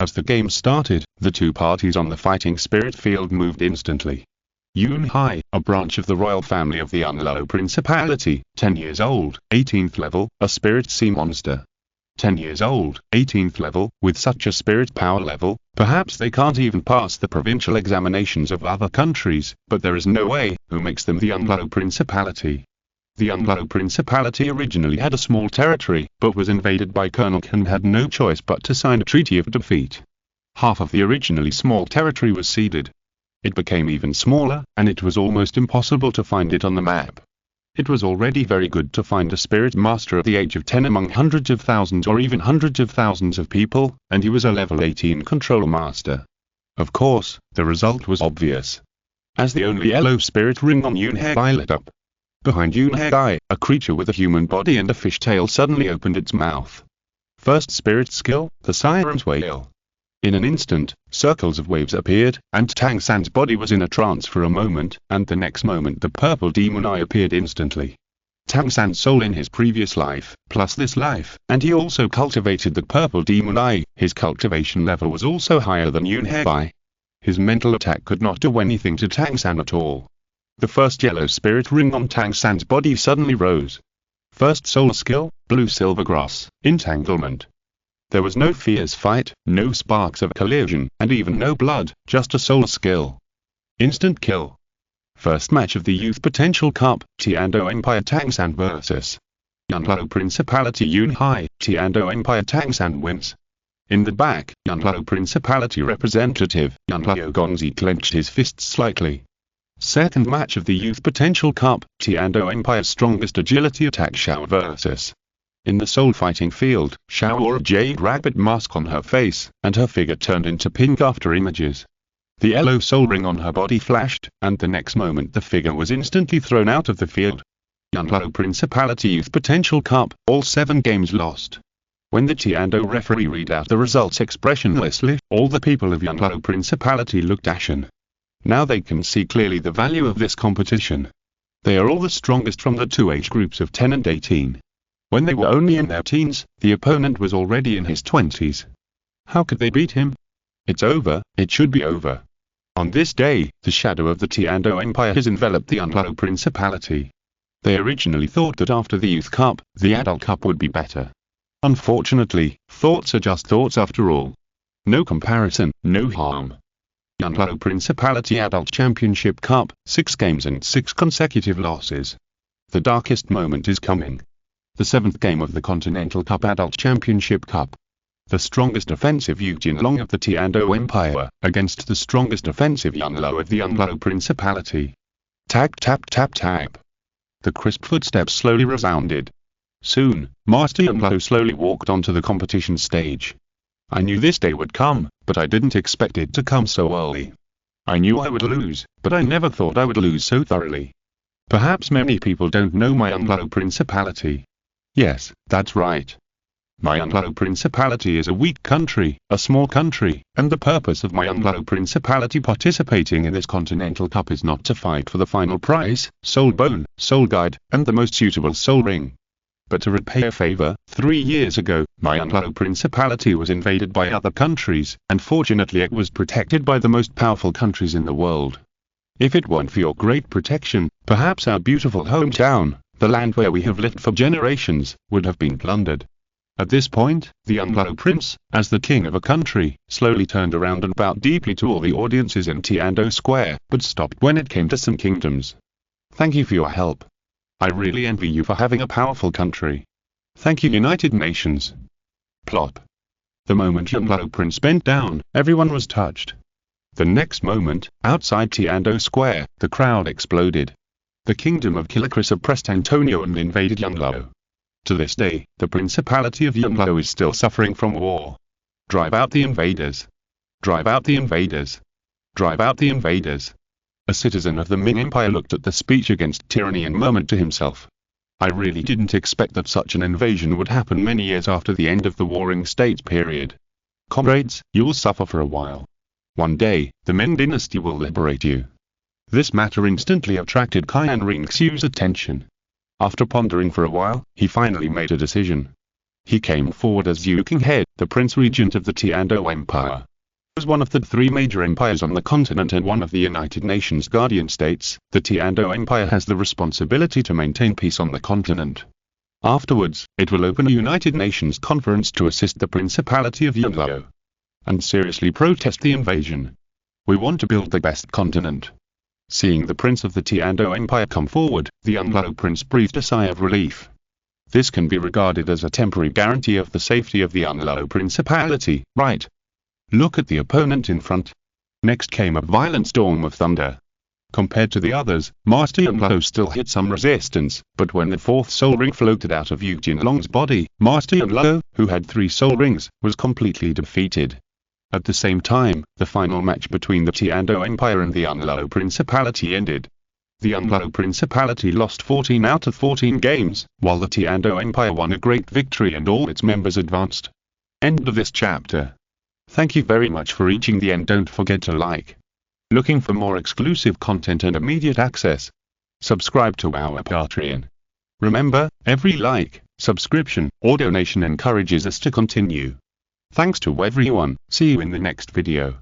As the game started, the two parties on the fighting spirit field moved instantly. Yunhai, a branch of the royal family of the Douluo Principality, 10 years old, 18th level, a spirit sea monster. 10 years old, 18th level, with such a spirit power level, perhaps they can't even pass the provincial examinations of other countries, but there is no way, who makes them the Douluo Principality. The Douluo Principality originally had a small territory, but was invaded by Kernok and had no choice but to sign a treaty of defeat. Half of the originally small territory was ceded. It became even smaller, and it was almost impossible to find it on the map. It was already very good to find a spirit master at the age of 10 among hundreds of thousands or even hundreds of thousands of people, and he was a level 18 control master. Of course, the result was obvious. As the only yellow spirit ring on Yunhai lit up. Behind Yunhai, a creature with a human body and a fish tail suddenly opened its mouth. First spirit skill, the Siren's Whale. In an instant, circles of waves appeared, and Tianxing's body was in a trance for a moment, and the next moment the purple demon eye appeared instantly. Tianxing's soul in his previous life, plus this life, and he also cultivated the purple demon eye, his cultivation level was also higher than Yunhai. His mental attack could not do anything to Tianxing at all. The first yellow spirit ring on Tianxing's body suddenly rose. First soul skill, blue silver grass, entanglement. There was no fierce fight, no sparks of collision, and even no blood, just a soul skill. Instant kill. First match of the Youth Potential Cup, Tianzhou Empire Tangshan vs. Douluo Principality Yunhai, Tianzhou Empire Tangshan wins. In the back, Douluo Principality representative, Douluo Gongzi clenched his fists slightly. Second match of the Youth Potential Cup, Tianzhou Empire's strongest agility attack Xiao vs. In the soul fighting field, Xiao wore a jade rabbit mask on her face, and her figure turned into pink after images. The yellow soul ring on her body flashed, and the next moment the figure was instantly thrown out of the field. Douluo Principality Youth Potential Cup, all 7 games lost. When the Tianzhou referee read out the results expressionlessly, all the people of Douluo Principality looked ashen. Now they can see clearly the value of this competition. They are all the strongest from the 2 age groups of 10 and 18. When they were only in their teens, the opponent was already in his 20s. How could they beat him? It's over, it should be over. On this day, the shadow of the Tianzhou Empire has enveloped the Douluo Principality. They originally thought that after the Youth Cup, the Adult Cup would be better. Unfortunately, thoughts are just thoughts after all. No comparison, no harm. Douluo Principality Adult Championship Cup, 6 games and 6 consecutive losses. The darkest moment is coming. The 7th game of the Continental Cup Adult Championship Cup. The strongest offensive Yujinlong of the Tianzhou Empire, against the strongest offensive Yunluo of the Douluo Principality. Tap tap tap tap. The crisp footsteps slowly resounded. Soon, Master Yunluo slowly walked onto the competition stage. I knew this day would come, but I didn't expect it to come so early. I knew I would lose, but I never thought I would lose so thoroughly. Perhaps many people don't know my Douluo Principality. Yes, that's right. My Douluo Principality is a weak country, a small country, and the purpose of my Douluo Principality participating in this Continental Cup is not to fight for the final prize, Soul Bone, Soul Guide, and the most suitable Soul Ring. But to repay a favor. 3 years ago, my Douluo Principality was invaded by other countries, and fortunately it was protected by the most powerful countries in the world. If it weren't for your great protection, perhaps our beautiful hometown, the land where we have lived for generations, would have been plundered. At this point, the Douluo Prince, as the king of a country, slowly turned around and bowed deeply to all the audiences in Tianzhou Square, but stopped when it came to some kingdoms. Thank you for your help. I really envy you for having a powerful country. Thank you, United Nations. Plop. The moment Douluo Prince bent down, everyone was touched. The next moment, outside Tianzhou Square, the crowd exploded. The kingdom of Killer Chris oppressed Antonio and invaded Douluo. To this day, the Principality of Douluo is still suffering from war. Drive out the invaders. Drive out the invaders. Drive out the invaders. A citizen of the Ming Empire looked at the speech against tyranny and murmured to himself. I really didn't expect that such an invasion would happen many years after the end of the Warring States period. Comrades, you'll suffer for a while. One day, the Ming dynasty will liberate you. This matter instantly attracted Qian Ringxiu's attention. After pondering for a while, he finally made a decision. He came forward as King Head, the Prince Regent of the Tianzhou Empire. As one of the 3 major empires on the continent and one of the United Nations guardian states, the Tianzhou Empire has the responsibility to maintain peace on the continent. Afterwards, it will open a United Nations conference to assist the Principality of Douluo and seriously protest the invasion. We want to build the best continent. Seeing the Prince of the Tianzhou Empire come forward, the Douluo Prince breathed a sigh of relief. This can be regarded as a temporary guarantee of the safety of the Douluo Principality, right? Look at the opponent in front. Next came a violent storm of thunder. Compared to the others, Master Douluo still hit some resistance, but when the 4th soul ring floated out of Yujinlong's body, Master Douluo, who had 3 soul rings, was completely defeated. At the same time, the final match between the Tianzhou Empire and the Douluo Principality ended. The Douluo Principality lost 14 out of 14 games, while the Tianzhou Empire won a great victory and all its members advanced. End of this chapter. Thank you very much for reaching the end. Don't forget to like. Looking for more exclusive content and immediate access? Subscribe to our Patreon. Remember, every like, subscription, or donation encourages us to continue. Thanks to everyone. See you in the next video.